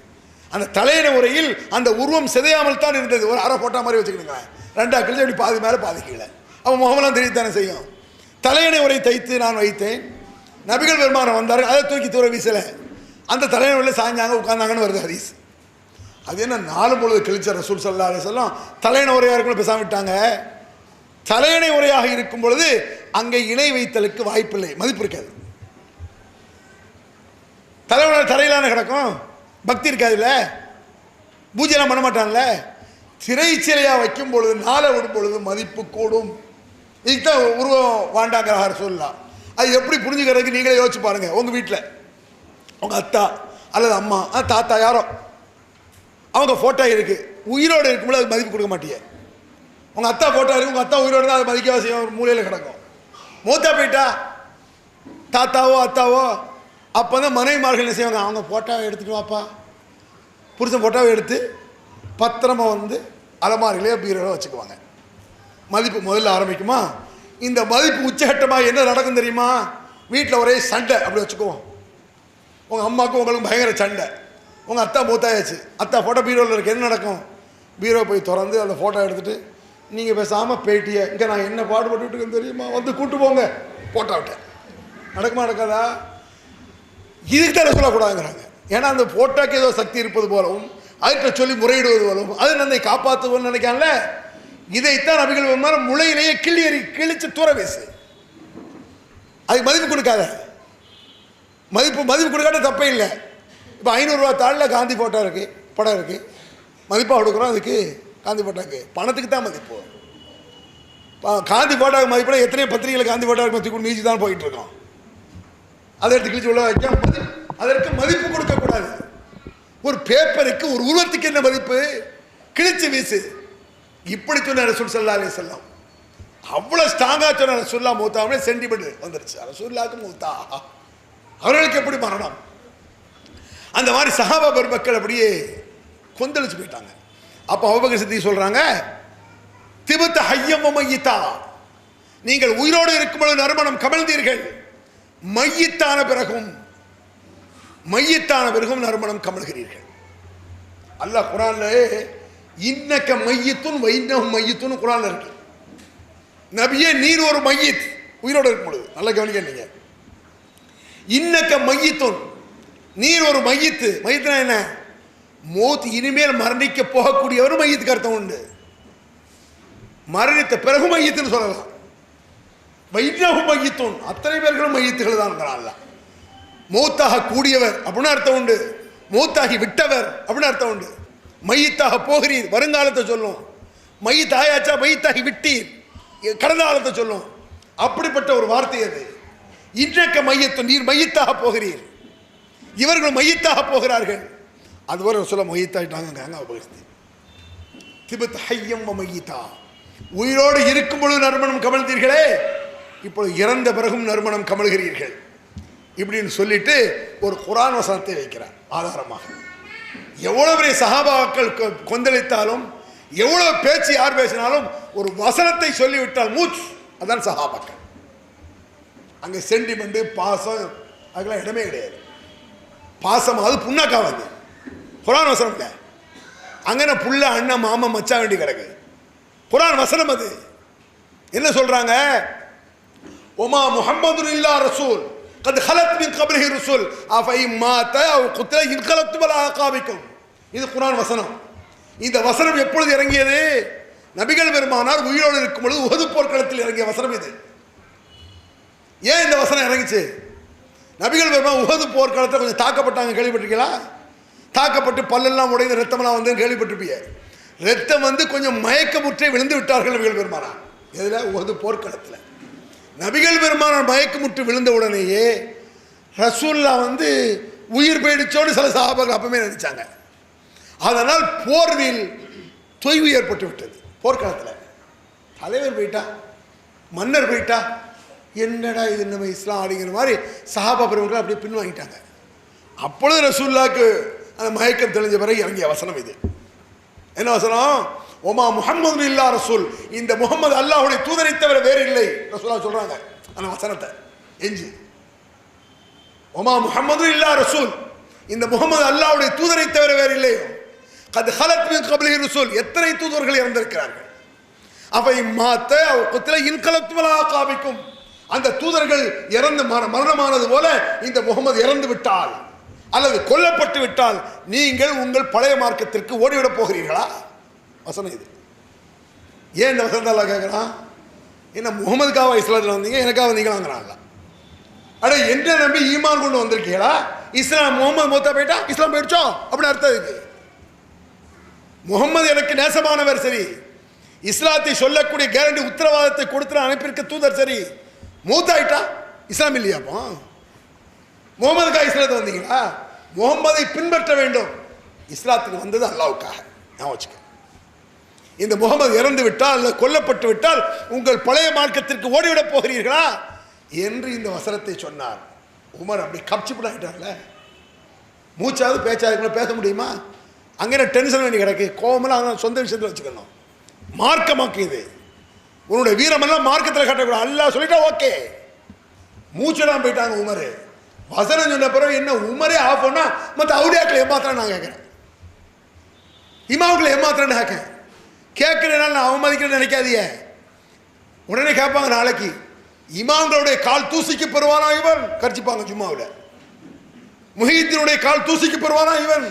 அந்த தலையணை உரையில் அந்த உருவம் சிதையாமல் தான் இருந்தது. ஒரு அரை போட்டா மாதிரி வச்சுக்கிடுங்க, ரெண்டா கிழிச்சு அப்படி பாதி மேலே பாதி கீழே. அவன் முகமெல்லாம் தெரியத்தானே செய்யும். தலையணை உரை தைத்து நான் வைத்தேன், நபிகள் பெருமானம் வந்தார்கள், அதை தூக்கி தூர வீசலை, அந்த தலையணை உள்ள சாய்ஞ்சாங்க உட்கார்ந்தாங்கன்னு வருது ஹதீஸ். அது என்ன 4 பொழுது கழிச்ச ரசூல் ஸல்லல்லாஹு அலைஹி வஸல்லம் தலையணை உரையாக இருக்கணும் பேசாம விட்டாங்க. தலையணை உரையாக இருக்கும் பொழுது அங்கே இணை வைத்தலுக்கு வாய்ப்பில்லை, மதிப்பு இருக்காது. தலைவன தரையிலான கிடக்கும், பக்தி இருக்காதுல்ல, பூஜைலாம் பண்ண மாட்டான்ல. திரைச்சிலையா வைக்கும் பொழுது, நாளை விடும் பொழுது மதிப்பு கூடும். இதுதான் உருவம் வாண்டாங்கிறார் சொல்லலாம். அது எப்படி புரிஞ்சுக்கிறதுக்கு நீங்களே யோசிச்சு பாருங்க. உங்க வீட்டில் உங்க அத்தா அல்லது அம்மா தாத்தா யாரோ அவங்க போட்டோ இருக்கு, உயிரோடு இருக்கும்போது அது மதிப்பு கொடுக்க மாட்டீங்க. உங்க அத்தா போட்டோ இருக்கு, உங்க அத்தா உயிரோடு தான் அது மதிக்க செய்யும், ஒரு மூலையில் கிடக்கும். மூத்தா போயிட்டா தாத்தாவோ அத்தாவோ அப்போ தான் மனைவிமார்கள் என்ன செய்வாங்க, அவங்க போட்டோவை எடுத்துட்டு வாப்பா, புருஷன் போட்டோவை எடுத்து பத்திரமா வந்து அலமாரிகளே பீரோவில் வச்சுக்குவாங்க. மதிப்பு முதல்ல ஆரம்பிக்குமா. இந்த மதிப்பு உச்சகட்டமாக என்ன நடக்கும் தெரியுமா, வீட்டில் ஒரே சண்டை. அப்படி வச்சுக்குவோம், உங்கள் அம்மாவுக்கும் உங்களுக்கு பயங்கர சண்டை. உங்கள் அத்தா மூத்தாயாச்சு, அத்தா ஃபோட்டோ பீரோவில் இருக்கு. என்ன நடக்கும், பீரோ போய் திறந்து அந்த ஃபோட்டோ எடுத்துகிட்டு நீங்கள் பேசாமல் பேட்டிய இங்கே நான் என்ன பாடுபட்டுருக்கேன்னு தெரியுமா, வந்து கூட்டு போங்க, ஃபோட்டோ விட்டேன். நடக்குமா நடக்காதா? இதுக்கு தான் சொல்லக்கூடாதுங்கிறாங்க. ஏன்னா அந்த ஃபோட்டோக்கு ஏதோ சக்தி இருப்பது போலவும் அதுக்கு சொல்லி முறையிடுவது போலவும் அது நன்னை காப்பாற்றுவோன்னு நினைக்கான்ல. இதைத்தான் நபிகள் பெருமான் முளையிலேயே கிழிச்சு தூர வீசு. அதுக்கு மதிப்பு கொடுக்காத. மதிப்பு கொடுக்காத தப்பே இல்லை. இப்போ 500 ரூபா தாளில் காந்தி ஃபோட்டோ இருக்குது, படம் இருக்குது, மதிப்பாக கொடுக்குறோம். அதுக்கு காந்தி ஃபோட்டோக்கு பணத்துக்கு தான் மதிப்பு. காந்தி ஃபோட்டோவுக்கு மதிப்புனா எத்தனையோ பத்திரிகையில் காந்தி ஃபோட்டோவுக்கு மதிப்பு நீச்சி தான் போயிட்டு இருக்கோம். அதை எடுத்து கிழிச்சு உள்ள வைக்க அதற்கு மதிப்பு கொடுக்கக்கூடாது. ஒரு பேப்பருக்கு ஒரு உருவத்துக்கு என்ன மதிப்பு, கிழிச்சு வீசு. இப்படி சொன்ன ரசூல் ஸல்லல்லாஹு அலைஹி வஸல்லம் அவ்வளோ ஸ்ட்ராங்காக சொன்ன ரசூலுல்லாஹ் மூத்தாமே சென்டிமெண்ட் வந்துருச்சு. ரசூலுல்லாஹ்க்கு மூத்தா, அவர்களுக்கு எப்படி மரணம். அந்த மாதிரி சஹாபா பெருமக்கள் அப்படியே கொந்தளிச்சு போயிட்டாங்க. அப்போ அபூபக்கர் சித்திக் சொல்றாங்க, திபுத்த ஹய்யம் வ மய்யித்தா, நீங்கள் உயிரோடு இருக்கும்போது நறுமணம் கமழ்ந்தீர்கள், மையத்தான பிறகும் நறுமணம் கமழ்கிறீர்கள். அல்லாஹ் குர்ஆன்ல இன்னக மையத்துன் வைன்னஹும் மையத்துன் குர்ஆன்ல இருக்கு. நபியே நீர் ஒரு மையத், உயிரோடு இருக்கும் பொழுது. நல்லா கவனிக்க, நீங்க இன்னக மையத்துன், நீர் ஒரு மையத்து. மையத்துனா என்ன, மௌத், இனிமேல் மரணிக்க போகக்கூடியவரும் மையத்துக்கு அர்த்தம் உண்டு. மரணித்த பிறகு மையத்துன்னு சொல்லலாம். வைன்னஹும் மையத்துன், அத்தனை பேர்களும் மையத்துகள் தான் இருக்கிறான். மௌத்தாக கூடியவர் அப்படின்னு அர்த்தம் உண்டு, மௌத்தாகி விட்டவர் அப்படின்னு அர்த்தம் உண்டு. மையத்தாக போகிறீர் வருங்காலத்தை சொல்லும், மையத் ஆயாச்சா மையத்தாகி விட்டீர் கடந்த காலத்தை சொல்லும். அப்படிப்பட்ட ஒரு வார்த்தை அது. இன்னக்க மையத்து, நீர் மையத்தாக போகிறீர், இவர்கள் மையத்தாக போகிறார்கள். அதுவரை சொல்ல மையத்தாயிட்டாங்க. திபுத் ஹய்யம் வ மய்யித்தா, உயிரோடு இருக்கும் பொழுது நறுமணம் கமழ்ந்தீர்களே, இப்பொழுது இறந்த பிறகும் நறுமணம் கமழ்கிறீர்கள் இப்படின்னு சொல்லிட்டு ஒரு குர்ஆன் வசனத்தை வைக்கிறார் ஆதாரமாக. எவ்வளவு பெரிய சஹாபாக்கள் கொந்தளித்தாலும், எவ்வளவு பேச்சு யார் பேசினாலும், ஒரு வசனத்தை சொல்லிவிட்டால் மூச்சு, அதான் சஹாபாக்கள். அங்க சென்டிமெண்ட் பாசம் அதுக்கெல்லாம் இடமே கிடையாது. பாசம் அது புண்ணாக்காவது. குர்ஆன் வசனம் இல்லை, அங்கே புள்ள அண்ணன் மாமா மச்சா வேண்டி கிடக்கு. குர்ஆன் வசனம் அது. என்ன சொல்றாங்க, ஒமா முஹம்மது இல்லா ரசூல் قد خلت من قبله الرسل افإن مات او قتل انقلبتم على اعقابكم. இது குர்ஆன் வசனம். இந்த வசனம் எப்பொழுது இறங்கியது, நபிகள் பெருமானார் உயிரோடு இருக்கும் பொழுது உஹது போர்க்களத்தில் இறங்கிய வசனம் இது. ஏன் இந்த வசனம் இறங்கிச்சு, நபிகள் பெருமான் உஹது போர்க்களத்தில் கொஞ்சம் தாக்கப்பட்டாங்க, கேள்விப்பட்டிருக்கீங்களா? தாக்கப்பட்டு பல்லெல்லாம் உடைந்து ரத்தமெல்லாம் வந்து கேள்விப்பட்டிருப்பீங்க. ரத்தம் வந்து கொஞ்சம் மயக்கமுற்றே விழுந்து விட்டார்கள் நபிகள் பெருமானார். எதில், உஹது போர்க்களத்தில். நபிகள் பெருமானார் மயக்கமுற்று விழுந்த உடனேயே ரசூல்லா வந்து உயிர் போயிடுச்சோடு சில சஹாபாக்கள் அப்பவே நினைச்சாங்க. அதனால் போர்வில் தொய்வு ஏற்பட்டு விட்டது. போர்க்களத்தில் தலைவர் போயிட்டா, மன்னர் போயிட்டா, என்னடா இது நம்ம இஸ்லாம் அப்படிங்கிற மாதிரி சஹாபா பெருமக்கள் அப்படியே பின்வாங்கிட்டாங்க. அப்பொழுது ரசூலுல்லாஹ்க்கு அந்த மயக்கம் தெளிஞ்ச பிறகு இறங்கிய வசனம் இது. என்ன வசனம், ஒமா முஹம்மது இல்லா ரசூல், இந்த முகமது அல்லாஹ்வுடைய தூதரை தவிர வேறு இல்லை ரசூலுல்லாஹ் சொல்றாங்க. அந்த வசனத்தை எஞ்சி, ஒமா முஹம்மது இல்லா ரசூல், இந்த முகமது அல்லாஹ்வுடைய தூதரை தவிர வேறு இல்லை. கத் ஹலத் மின் கப்லிஹி ரசூல், எத்தனை தூதர்கள் இறந்திருக்கிறார்கள். அவை மாத்த குத்தில இன்கலத்துவலா காபிக்கும். அந்த தூதர்கள் இறந்து மரணமானது போல இந்த முகமது இறந்து விட்டால் அல்லது கொல்லப்பட்டு விட்டால் நீங்கள் உங்கள் பழைய மார்க்கத்திற்கு ஓடிவிடப் போகிறீர்களா? வசனம் இது. ஏன் இந்த வசனத்தை அல்லாஹ் கேட்குறான்? என்ன முகமதுக்காக இஸ்லாத்தில் வந்தீங்க, எனக்காக வந்தீங்களாங்கிறாங்க. அட என்ன நம்பி ஈமான் கொண்டு வந்திருக்கீங்களா? இஸ்லாம் முகமது மூத்தா போயிட்டா இஸ்லாம் போயிடுச்சோ அப்படின்னு அர்த்தம் இருக்கு. முகமது எனக்கு நேசமானவர் சரி, இஸ்லாத்தை சொல்லக்கூடிய கேரண்டி உத்தரவாதத்தை கொடுத்து அனுப்பியிருக்க தூதர் சரி, மூத்தாயிட்டா இஸ்லாம் இல்லையாப்போ? முகமதுக்காக இஸ்லாத்தை வந்தீங்களா? முகமதை பின்பற்ற வேண்டும். இஸ்லாத்துக்கு வந்தது அல்லாவுக்காக. நான் வச்சுக்க, இந்த முகமது இறந்து விட்டால் அல்லது கொல்லப்பட்டு விட்டால் உங்கள் பழைய மார்க்கத்திற்கு ஓடிவிடப் போகிறீர்களா என்று இந்த வசனத்தை சொன்னார். உமர் அப்படி கப்சிப்படாயிட்டார்ல, மூச்சாவது பேச்சாது பேச முடியுமா? அங்கே டென்ஷன் வேண்டி கிடக்கு, கோவமெல்லாம் சொந்த விஷயத்தில் வச்சுக்கணும். மார்க்கமாக்கு இது. உன்னுடைய வீரமெல்லாம் மார்க்கத்தில் கட்டக்கூடாது. அல்லாஹ் சொல்லிட்டா ஓகே. மூச்செல்லாம் போயிட்டாங்க உமர். வசனம் சொன்ன பிறகு என்ன உமரே ஆஃப் பண்ணா மற்ற அவுடியாக்களை ஏமாத்திரம் நான் கேட்குறேன், இமாவுக்களை ஏமாத்திரன்னு கேட்குறேனால நான் அவமதிக்கிறேன்னு நினைக்காதீங்க. உடனே கேட்பாங்க நாளைக்கு இமாம்களுடைய கால் தூசிக்கு பெறுவானா இவன், கர்ச்சிப்பாங்க ஜும்மாவில். முஹீத்தினுடைய கால் தூசிக்கு பெறுவானா இவன்,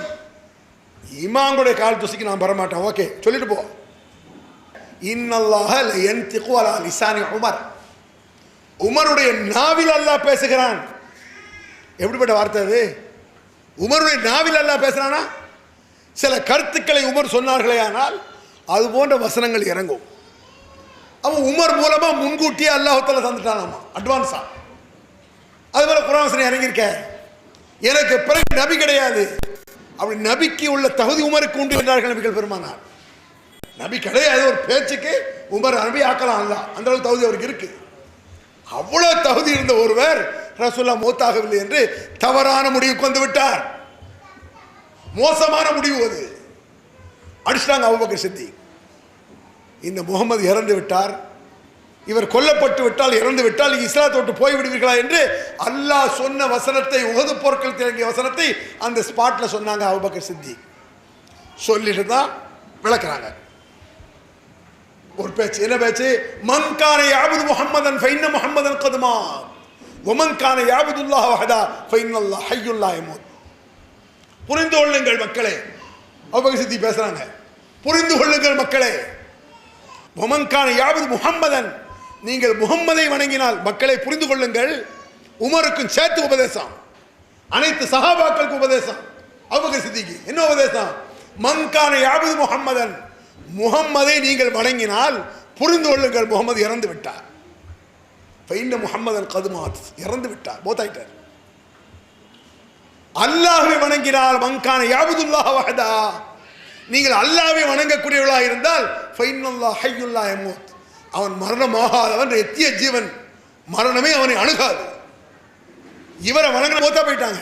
இமாம்களுடைய கால் தூசிக்கு நான் வரமாட்டேன். ஓகே சொல்லிட்டு போ. இன்னல்லாஹ லயன்திகு அலா லிசானி உமர். உமருடைய நாவில் அல்லாஹ் பேசுகிறான். எப்படிப்பட்ட வார்த்தை அது? உமருடைய நாவில் அல்லாஹ் பேசுறானா? சில கருத்துக்களை உமர் சொன்னார்களே ஆனால் அது போன்ற வசனங்கள் இறங்கும். அவன் உமர் மூலமா முன்கூட்டியே அல்லாஹ்வுத்தாலா தந்துட்டானாமா, அட்வான்ஸா. அதுபோல குர்ஆன் வசனம் இறங்கியிருக்க, எனக்கு பிறகு நபி கிடையாது. அப்படி நபிக்கு உள்ள தகுதி உமருக்கு உண்டு என்றார்கள் நபிகள் பெருமானார். நபி கிடையாது ஒரு பேச்சுக்கு உமர் நபி ஆக்கலாம் அல்ல, அந்த அளவுக்கு தகுதி அவருக்கு இருக்கு. அவ்வளவு தகுதி இருந்த ஒருவர் ரசூலுல்லாஹ் மௌத்தாகவில்லை என்று தவறான முடிவுக்கு வந்து விட்டார். மோசமான முடிவு அது. அடிச்சிட்டாங்க அபூபக்கர் சித்திக். இந்த முகமது இறந்து விட்டார், இவர் கொல்லப்பட்டு விட்டால் இறந்து விட்டால் இஸ்லாத்தை விட்டு போய் விடுவீர்களா என்று அல்லாஹ் சொன்ன வசனத்தை, உஹது போர்க்களத்தில் இறங்கிய வசனத்தை அந்த ஸ்பாட்ல சொன்னாங்க அபூபக்கர் சித்திக். சொல்லிட்டு தான் விளக்குறாங்க. ஒரு பேச்சு, என்ன பேச்சு? மன் கான யாபுது முஹம்மதன் ஃபைன்ன முஹம்மதன் கத் மாத் வமன் கான யாபுதுல்லாஹ் வஹதா ஃபைன்னல்லாஹ் ஹய்யுல் லா யமூத். புரிந்து கொள்ளுங்கள் மக்களே, அபூபக்கர் சித்திக் பேசுறாங்க. புரிந்து கொள்ளுங்கள் மக்களே. வமன்கான யாபுது முஹம்மதன், நீங்கள் முகம்மதை வணங்கினால் மக்களை புரிந்து கொள்ளுங்கள். உமருக்கும் சேர்த்து உபதேசம், அனைத்து சஹாபாக்களுக்கு உபதேசம். அபூபக்கர் சித்திக் என்ன உபதேசம்? மன்கான யாபுது முஹம்மதன், முகம்மதை நீங்கள் வணங்கினால் புரிந்து கொள்ளுங்கள் முகமது இறந்து விட்டார். ஃபைன்ன முஹம்மதன் கத் மாத், இறந்து விட்டார், மௌத்தாயிட்டார். அல்லாஹ்வை வணங்கினால் மன்கான யாபுதுல்லாஹ் வஹதா, நீங்கள் அல்லாஹ்வை வணங்கக்கூடியவர்களாக இருந்தால் ஃபைன்னல்லாஹ் ஹய்யுல் லா யமூத், அவன் மரணமாகாதவன், நித்திய ஜீவன், மரணமே அவனை அணுகாது. இவரை வணங்கின மௌத்தா போயிட்டாங்க.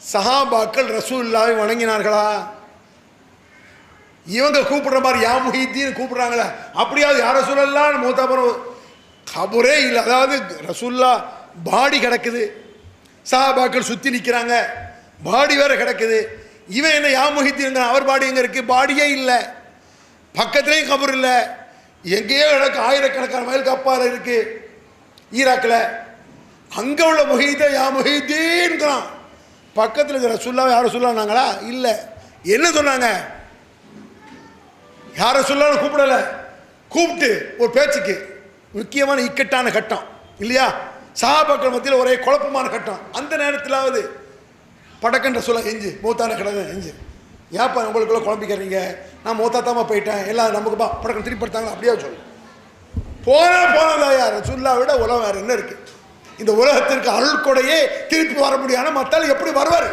சஹாபாக்கள் ரசூலுல்லாஹ்வை வணங்கினார்களா? இவங்க கூப்பிடுற மாதிரி யா முஹீத்தீன் கூப்பிடுறாங்களே, அப்படியாவது யார் ரசூலுல்லாஹ் மௌத்தா போற கபரே இல்லை. அதாவது ரசூலுல்லாஹ் பாடி கிடக்குது, சஹாபாக்கள் சுத்தி நிற்கிறாங்க, பாடி வேற கிடக்குது. இவன் என்ன யா முஹீத்தீன், அவர் பாடி எங்க இருக்கு? பாடியே இல்லை, பக்கத்துலேயும் கபர் இல்லை, எங்கேயோ கிடக்கு, ஆயிரக்கணக்கான மைலுக்கு அப்பால் இருக்கு ஈராக்கில். அங்கே உள்ள முஹீத்தை யா முஹீத்தீன்கிறான், பக்கத்தில் இருக்கிற ரசூலுல்லாஹ் யார் ரசூலுல்லாஹ்னாங்களா? இல்லை. என்ன சொன்னாங்க? யார ரசூலுல்லாஹ்னு கூப்பிடலை, கூப்பிட்டு ஒரு பேச்சுக்கு முக்கியமான இக்கட்டான கட்டம் இல்லையா, சஹாபாக்கள் மத்தியில் ஒரே குழப்பமான கட்டம். அந்த நேரத்திலாவது படக்கன்ற சொல்ல எஞ்சி மூத்தான கிடங்க எஞ்சி, ஏப்பா உங்களுக்குள்ள குழம்பிக்கிறீங்க, நான் மூத்தாத்தாமா போயிட்டேன், எல்லாம் நமக்கு படக்கம் திருப்பி படுத்தாங்க, அப்படியே சொல்லு. போனதா யார் ரசூலுல்லாஹ் விட உலகம் வேறு என்ன இருக்கு? இந்த உலகத்திற்கு அருள்கொடையே திருப்பி வர முடியாத மத்தால் எப்படி வருவார்?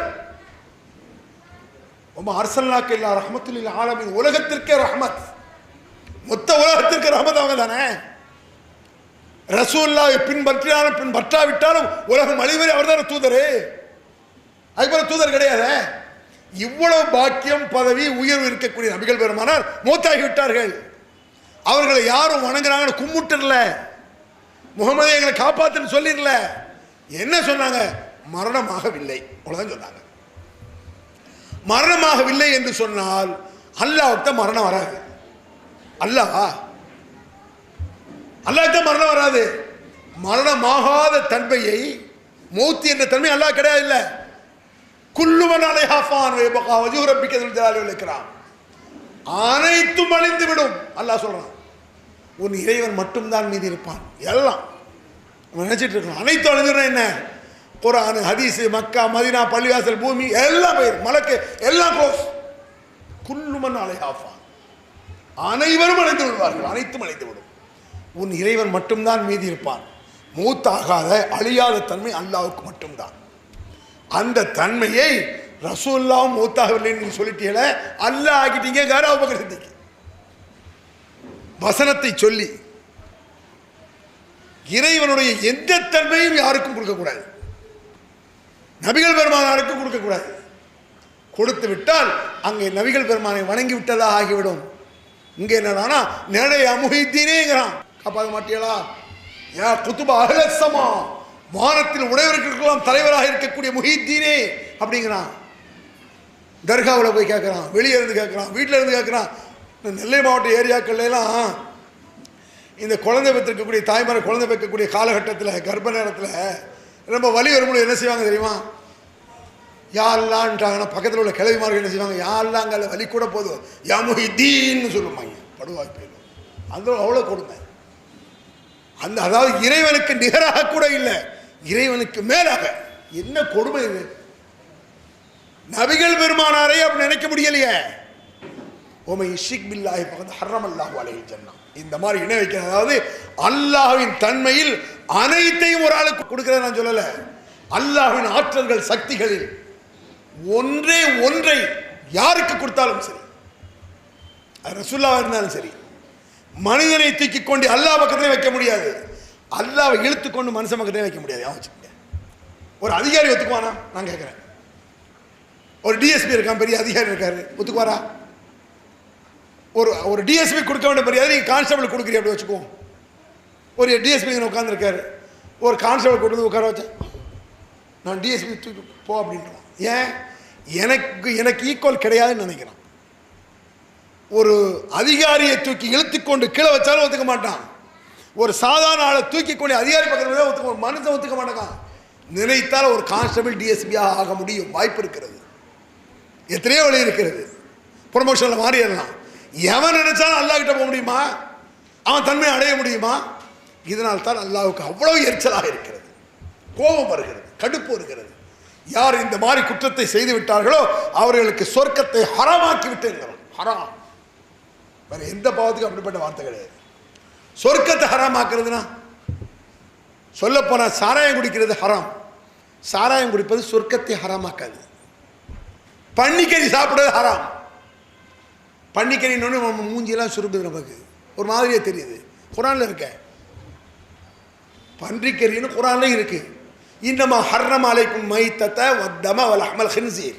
அர்சல்னாக்க இல்லா ரஹ்மத்துல் லில் ஆலமீன், உலகத்திற்கே ரஹ்மத், மொத்த உலகத்திற்கு ரஹ்மத் அவங்க தானே. ரசூலுல்லாஹ்வை பின்பற்றினாலும் பின்பற்றாவிட்டாலும் உலகம் அழிவரை அவர் தானே தூதரு, அதுபோல தூதர் கிடையாது. இவ்வளவு பாக்கியம் பதவி உயர்வு இருக்கக்கூடிய நபிகள் பெருமானார் மூத்தாகி விட்டார்கள். அவர்களை யாரும் வணங்குறாங்கன்னு கும்பிட்டுல, முகமது எங்களை காப்பாத்துன்னு சொல்லிடல. என்ன சொன்னாங்க? மரணமாகவில்லை, அவ்வளவுதான் சொன்னாங்க. மரணமாகவில்லை என்று சொன்னால் அல்லாஹ்வுக்கு மரணம் வராது. அல்லாஹ் அல்லாஹ்க்கு மரணம் வராது. மரணமாகாத தன்மையை, மௌத் என்ற தன்மை அல்லாஹ் கிடையாது. இல்லை, குல்லுமன் அலைஹா ஃபான் வ யப்கா வஜ்ஹு ரப்பிக ذுல் ஜலாலி வல் இக்ராம், அனைத்தும் அழிந்து விடும். அல்லாஹ் சொல்றான், உன் இறைவன் மட்டும்தான் மீதி இருப்பான். எல்லாம் நினைச்சிட்டு இருக்கோம் அனைத்தும் அழிஞ்சிடும். என்ன குர்ஆன், ஹதீஸ், மக்கா, மதீனா, பள்ளிவாசல், பூமி எல்லாம் போயிடும், மலக்கு எல்லாம் க்ளோஸ். குல்லுமன் அலைஹா ஃபான், அனைவரும் அழிந்து விடுவார்கள், அனைத்தும் அழிந்து விடும். உன் இறைவன் மட்டும்தான் மீதி இருப்பான். மூத்தாகாத அழியாத தன்மை அல்லாஹ்வுக்கு மட்டும்தான். அந்த தன்மையை ரசூலுல்லாஹ் மூத்தாகவில்லைன்னு சொல்லிட்டீங்கள, அல்லாஹ் ஆகிட்டீங்க. கார அபூபக்கர் சித்திக் வசனத்தை சொல்லி இறைவனுடைய எந்த தன்மையும் யாருக்கும் கொடுக்கக்கூடாது, நபிகள் பெருமானாருக்கும் கொடுக்கக்கூடாது. கொடுத்து விட்டால் அங்கே நபிகள் பெருமானை வணங்கி விட்டதாக ஆகிவிடும். இங்கே என்னடானா நேடைய முஹித்தீனேங்கிறான். காப்பாற்ற மாட்டீங்களா? யா குதுப அஹ்லஸ்ஸமா, வானத்தில் உடையவர்களுக்கெல்லாம் தலைவராக இருக்கக்கூடிய முஹித்தீனே அப்படிங்கிறான். தர்காவில் போய் கேட்குறான், வெளியே இருந்து கேட்குறான், வீட்டில் இருந்து கேட்குறான். நெல்லை மாவட்ட ஏரியாக்கள்லாம் இந்த குழந்தை பெற்றிருக்கக்கூடிய தாய்மாரை குழந்தை பெற்றக்கூடிய காலகட்டத்தில், கர்ப்ப நேரத்தில் ரொம்ப வலி வரும்போது என்ன செய்வாங்க தெரியுமா? யாழ்லான்ட்டாங்கன்னா பக்கத்தில் உள்ள கிழவிமார்கள் என்ன செய்வாங்க? யாழ்லாங்கல்ல வலி கூட போதும், யா முஹித்தீன்னு சொல்லுவாங்க. படுவாய் போயிடும். அந்த அவ்வளோ கொடுமை. அந்த அதாவது இறைவனுக்கு நிகராக கூட இல்லை, இறைவனுக்கு மேலாக. என்ன கொடுமை இது! நபிகள் பெருமானாரை அப்படி நினைக்க முடியலையே. ஓமை ஷிக் பில்லாஹி ஃபகத் ஹர்ரமல்லாஹு அலைஹில் ஜன்னah. இந்த மாதிரி இணை வைக்கிறது, அதாவது அல்லாஹ்வின் தன்மையில் அனைத்தையும் ஒரு ஆளுக்கு கொடுக்கிறத நான் சொல்லலை. அல்லாஹ்வின் ஆற்றல்கள், சக்திகளில் ஒன்றே ஒன்றை யாருக்கு கொடுத்தாலும் சரி, ரசூலுல்லாஹ் இருந்தாலும் சரி, மனிதனை தூக்கி கொண்டு அல்லாஹ் பக்கத்திலே வைக்க முடியாது, அல்லாஹ்வை இழுத்துக்கொண்டு மனுஷன் பக்கத்திலே வைக்க முடியாது. வச்சுக்கோங்க, ஒரு அதிகாரி ஒத்துக்குவானா? நான் கேட்குறேன். ஒரு டிஎஸ்பி இருக்கான், பெரிய அதிகாரி இருக்காரு, ஒத்துக்குவாரா? ஒரு டிஎஸ்பி கொடுக்க வேண்டிய மரியாதை நீங்கள் கான்ஸ்டபிள் கொடுக்குறீ அப்படி வச்சுக்குவோம். ஒரு டிஎஸ்பி உட்காந்துருக்காரு, ஒரு கான்ஸ்டபிள் கொண்டு வந்து உட்கார வச்சேன், நான் டிஎஸ்பி தூக்கி போ அப்படின்றான். ஏன்? எனக்கு ஈக்குவல் கிடையாதுன்னு நினைக்கிறான். ஒரு அதிகாரியை தூக்கி இழுத்துக்கொண்டு கீழே வச்சாலும் ஒத்துக்க மாட்டான். ஒரு சாதாரண ஆளை தூக்கி கொண்டு அதிகாரி பக்கத்தில் ஒத்துக்க, மனுஷன் ஒத்துக்க மாட்டான். நினைத்தால் ஒரு கான்ஸ்டபிள் டிஎஸ்பியாக ஆக முடியும், வாய்ப்பு இருக்கிறது, எத்தனையோ வழி இருக்கிறது. ப்ரொமோஷனில் மாறிடலாம். எவன் நினைச்சாலும் அல்லாஹ் கிட்ட போக முடியுமா? அவன் தன்மையை அடைய முடியுமா? இதனால் தான் அல்லாஹ்வுக்கு அவ்வளவு எரிச்சலாக இருக்கிறது, கோபம் வருகிறது, கடுப்பு வருகிறது. யார் இந்த மாதிரி குற்றத்தை செய்து விட்டார்களோ அவர்களுக்கு சொர்க்கத்தை ஹராமாக்கி விட்டேங்கிறோம். ஹராம், வேற எந்த பாவத்துக்கும் அப்படிப்பட்ட வார்த்தை கிடையாது. சொர்க்கத்தை ஹராமாக்குறதுனா, சொல்ல போனா சாராயம் குடிக்கிறது ஹராம். சாராயம் குடிப்பது சொர்க்கத்தை ஹராமாக்காது. பன்னிக்கறி சாப்பிடுறது ஹராம். பன்னிக்கறின்னு நம்ம மூஞ்சியெல்லாம் சுருக்குது, நமக்கு ஒரு மாதிரியே தெரியுது. குரான்ல இருக்க பன்றிக்கறின்னு குரான்ல இருக்கு. இன்னமா ஹர்ரம அலைக்கும் மைத்தத வத்தம வலஹமல் ஹின்ஸீர்.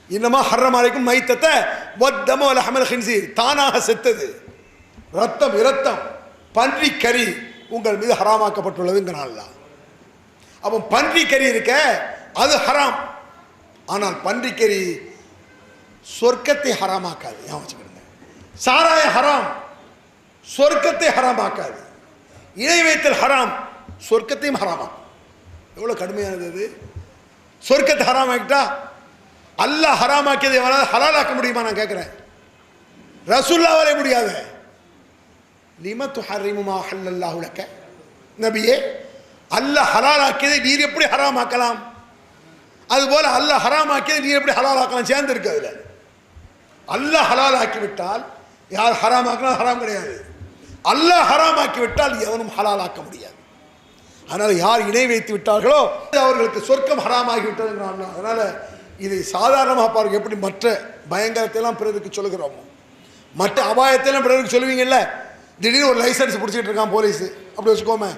இன்னமா ஹர்ரம அலைக்கும் மைத்தத வத்தம வலஹமல் ஹின்ஸீர். தானாக செத்தது, ரத்தம், இரத்தம், பன்றிக்கறி உங்கள் மீது ஹராமாக்கப்பட்டுள்ளதுங்கிறான் அல்லாஹ். அப்போ பன்றிக்கறி இருக்க அது ஹராம். ஆனால் பன்றிக்கறி சொர்க்கத்தை ஹராமாக்காது. ஞாபகம் வச்சுக்கிடுங்க. சாராய ஹராம், சொர்க்கத்தை ஹராமாக்காது. இணை வைத்தல் ஹராம், சொர்க்கத்தையும் ஹராமா. எவ்வளோ கடுமையானது அது! சொர்க்கத்தை ஹராமாக்கிட்டா அல்லாஹ் ஹராமாக்கியதை எவனாவது ஹலாலாக்க முடியுமா? நான் கேட்குறேன். ரசூலுல்லாஹ்வாலே முடியாது. லிம துஹர்ரிமு மா ஹல்லல்லாஹு லக. நபியே, அல்லாஹ் ஹலாலாக்கியதை நீர் எப்படி ஹராமாக்கலாம்? அதுபோல அல்லாஹ் ஹராமாக்கியதை நீர் எப்படி ஹலாலாக்கலாம்? சேர்ந்து இருக்கு. அதில் அல்லாஹ் ஹலாலாக்கி விட்டால் யார் ஹராமாக்கலாம்? ஹராம் கிடையாது. அல்லாஹ் ஹராமாக்கி விட்டால் எவனும் ஹலாலாக்க முடியாது. அதனால் யார் இணை வைத்து விட்டார்களோ அவர்களுக்கு சொர்க்கம் ஹராமாகி விட்டதுங்கிறான். அதனால் இதை சாதாரணமாக பாருங்க. எப்படி மற்ற பயங்கரத்தையெல்லாம் பிறருக்கு சொல்லுகிறோமோ, மற்ற அபாயத்தையெல்லாம் பிறருக்கு சொல்லுவீங்கல்ல. திடீர்னு ஒரு லைசன்ஸ் பிடிச்சிட்டு இருக்கான் போலீஸ், அப்படி வச்சுக்கோமே.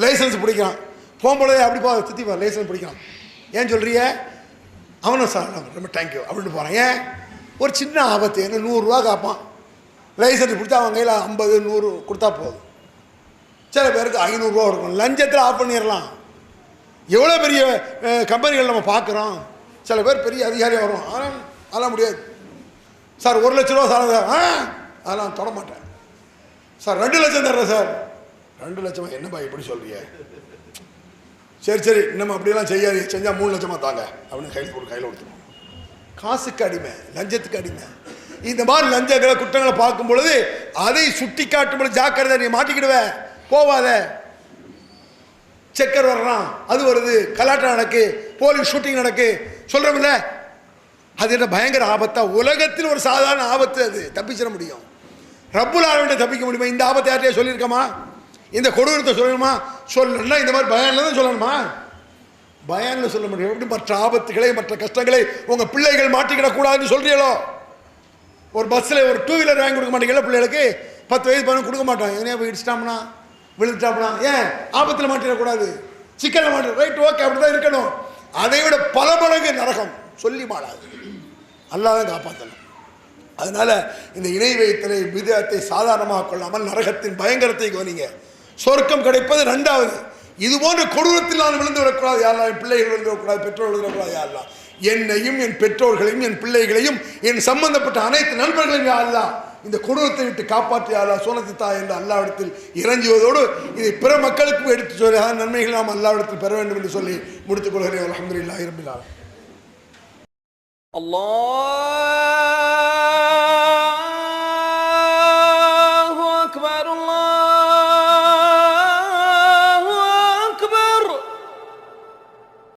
லைசன்ஸ் பிடிக்கிறான், போகும்போதே அப்படி போ சுற்றி லைசன்ஸ் பிடிக்கிறான். ஏன் சொல்கிறிய? அவனும் சார் ரொம்ப தேங்க்யூ அப்படின்னு போகிறான். ஏன்? ஒரு சின்ன ஆபத்து, என்ன 100 ரூபா காப்பான். லைசன்ஸ் பிடிச்சா அவன் கையில் 50 100 கொடுத்தா போதும். சில பேருக்கு 500 ரூபா இருக்கும். லஞ்சத்தில் ஆஃப் பண்ணிடலாம். எவ்வளோ பெரிய கம்பெனிகள் நம்ம பார்க்குறோம். சில பேர் பெரிய அதிகாரியாக வரும், ஆனால் அதெல்லாம் முடியாது. சார் 1 லட்ச ரூபா சார், அதெல்லாம் தொட மாட்டேன். சார் 2 லட்சம் தர்றேன் சார். 2 லட்சமா? என்னப்பா இப்படி சொல்றிய? சரி சரி, இன்னும் அப்படியெல்லாம் செய்யாது, செஞ்சா 3 லட்சமா தாங்க அப்படின்னு கையில் கொடுத்துருவோம். காசுக்கு அடிமை, லஞ்சத்துக்கு அடிமை. இந்த மாதிரி லஞ்சங்களை குற்றங்களை பார்க்கும் பொழுது அதை சுட்டி காட்டும் பொழுது ஜாக்கிரதை, நீ மாட்டிக்கிடுவ, போவாத. செக்கர் வர்றான், அது வருது, கலாட்டம் நடக்கு, போலீஸ் ஷூட்டிங் நடக்கு, சொல்றோம்ல, அது என்ன பயங்கர ஆபத்தா? உலகத்தில் ஒரு சாதாரண ஆபத்து, அது தப்பிச்சிட முடியும். ரப்புல் ஆலமீன் தப்பிக்க முடியுமா? இந்த ஆபத்தை யார்கிட்டயே சொல்லியிருக்கமா? இந்த கொடூரத்தை சொல்லணுமா? சொல்லணும்னா இந்த மாதிரி பயான்ல தான் சொல்லணுமா? பயான்ல சொல்ல முடியும். எப்படி மற்ற ஆபத்துகளை, மற்ற கஷ்டங்களை உங்க பிள்ளைகள் மாட்டிக்கிடக்கூடாதுன்னு சொல்றீங்களோ? ஒரு பஸ்ஸில் ஒரு 2 வீலர் வாங்கி கொடுக்க மாட்டீங்களா பிள்ளைகளுக்கு? 10 வயசு பையன் கொடுக்க மாட்டான். எங்கேயா போய் இடிச்சிட்டாம்னா, விழுந்துட்டாம்னா, ஏன் ஆபத்தில் மாட்டிடக்கூடாது, சிக்கலில் மாட்ட, ரைட், ஓகே, அப்படி தான் இருக்கணும். அதை விட பல மடங்கு நரகம் சொல்லி மாடாது. அல்லாஹ் தான் காப்பாற்றணும். அதனால இந்த இணை வைத்தலை, விதத்தை சாதாரணமாக கொள்ளாமல் நரகத்தின் பயங்கரத்தை கவனிங்க. சொர்க்கம் கிடைப்பது 2வது. இது போன்ற கொடூரத்தில் நான் விழுந்து விடக்கூடாது யா அல்லாஹ், என் பிள்ளைகள் விழுந்து விடக்கூடாது, பெற்றோர்கள் விழுந்து விடக்கூடாது யா அல்லாஹ். என்னையும் என் பெற்றோர்களையும் என் பிள்ளைகளையும் என் சம்பந்தப்பட்ட அனைத்து நண்பர்களையும் யா அல்லாஹ் இந்த கொடூரத்தை விட்டு காப்பாற்றி யா அல்லாஹ் சோனத்தித்தா என்று அல்லாஹ்விடத்தில் இறங்குவதோடு இதை பிற மக்களுக்கும் எடுத்து சொல்லி நன்மைகள் நாம் அல்லாஹ்விடத்தில் பெற வேண்டும் என்று சொல்லி முடித்துக் கொள்கிறேன். அல்ஹம்துலில்லாஹி ரப்பில் ஆலமீன். அல்லாஹ்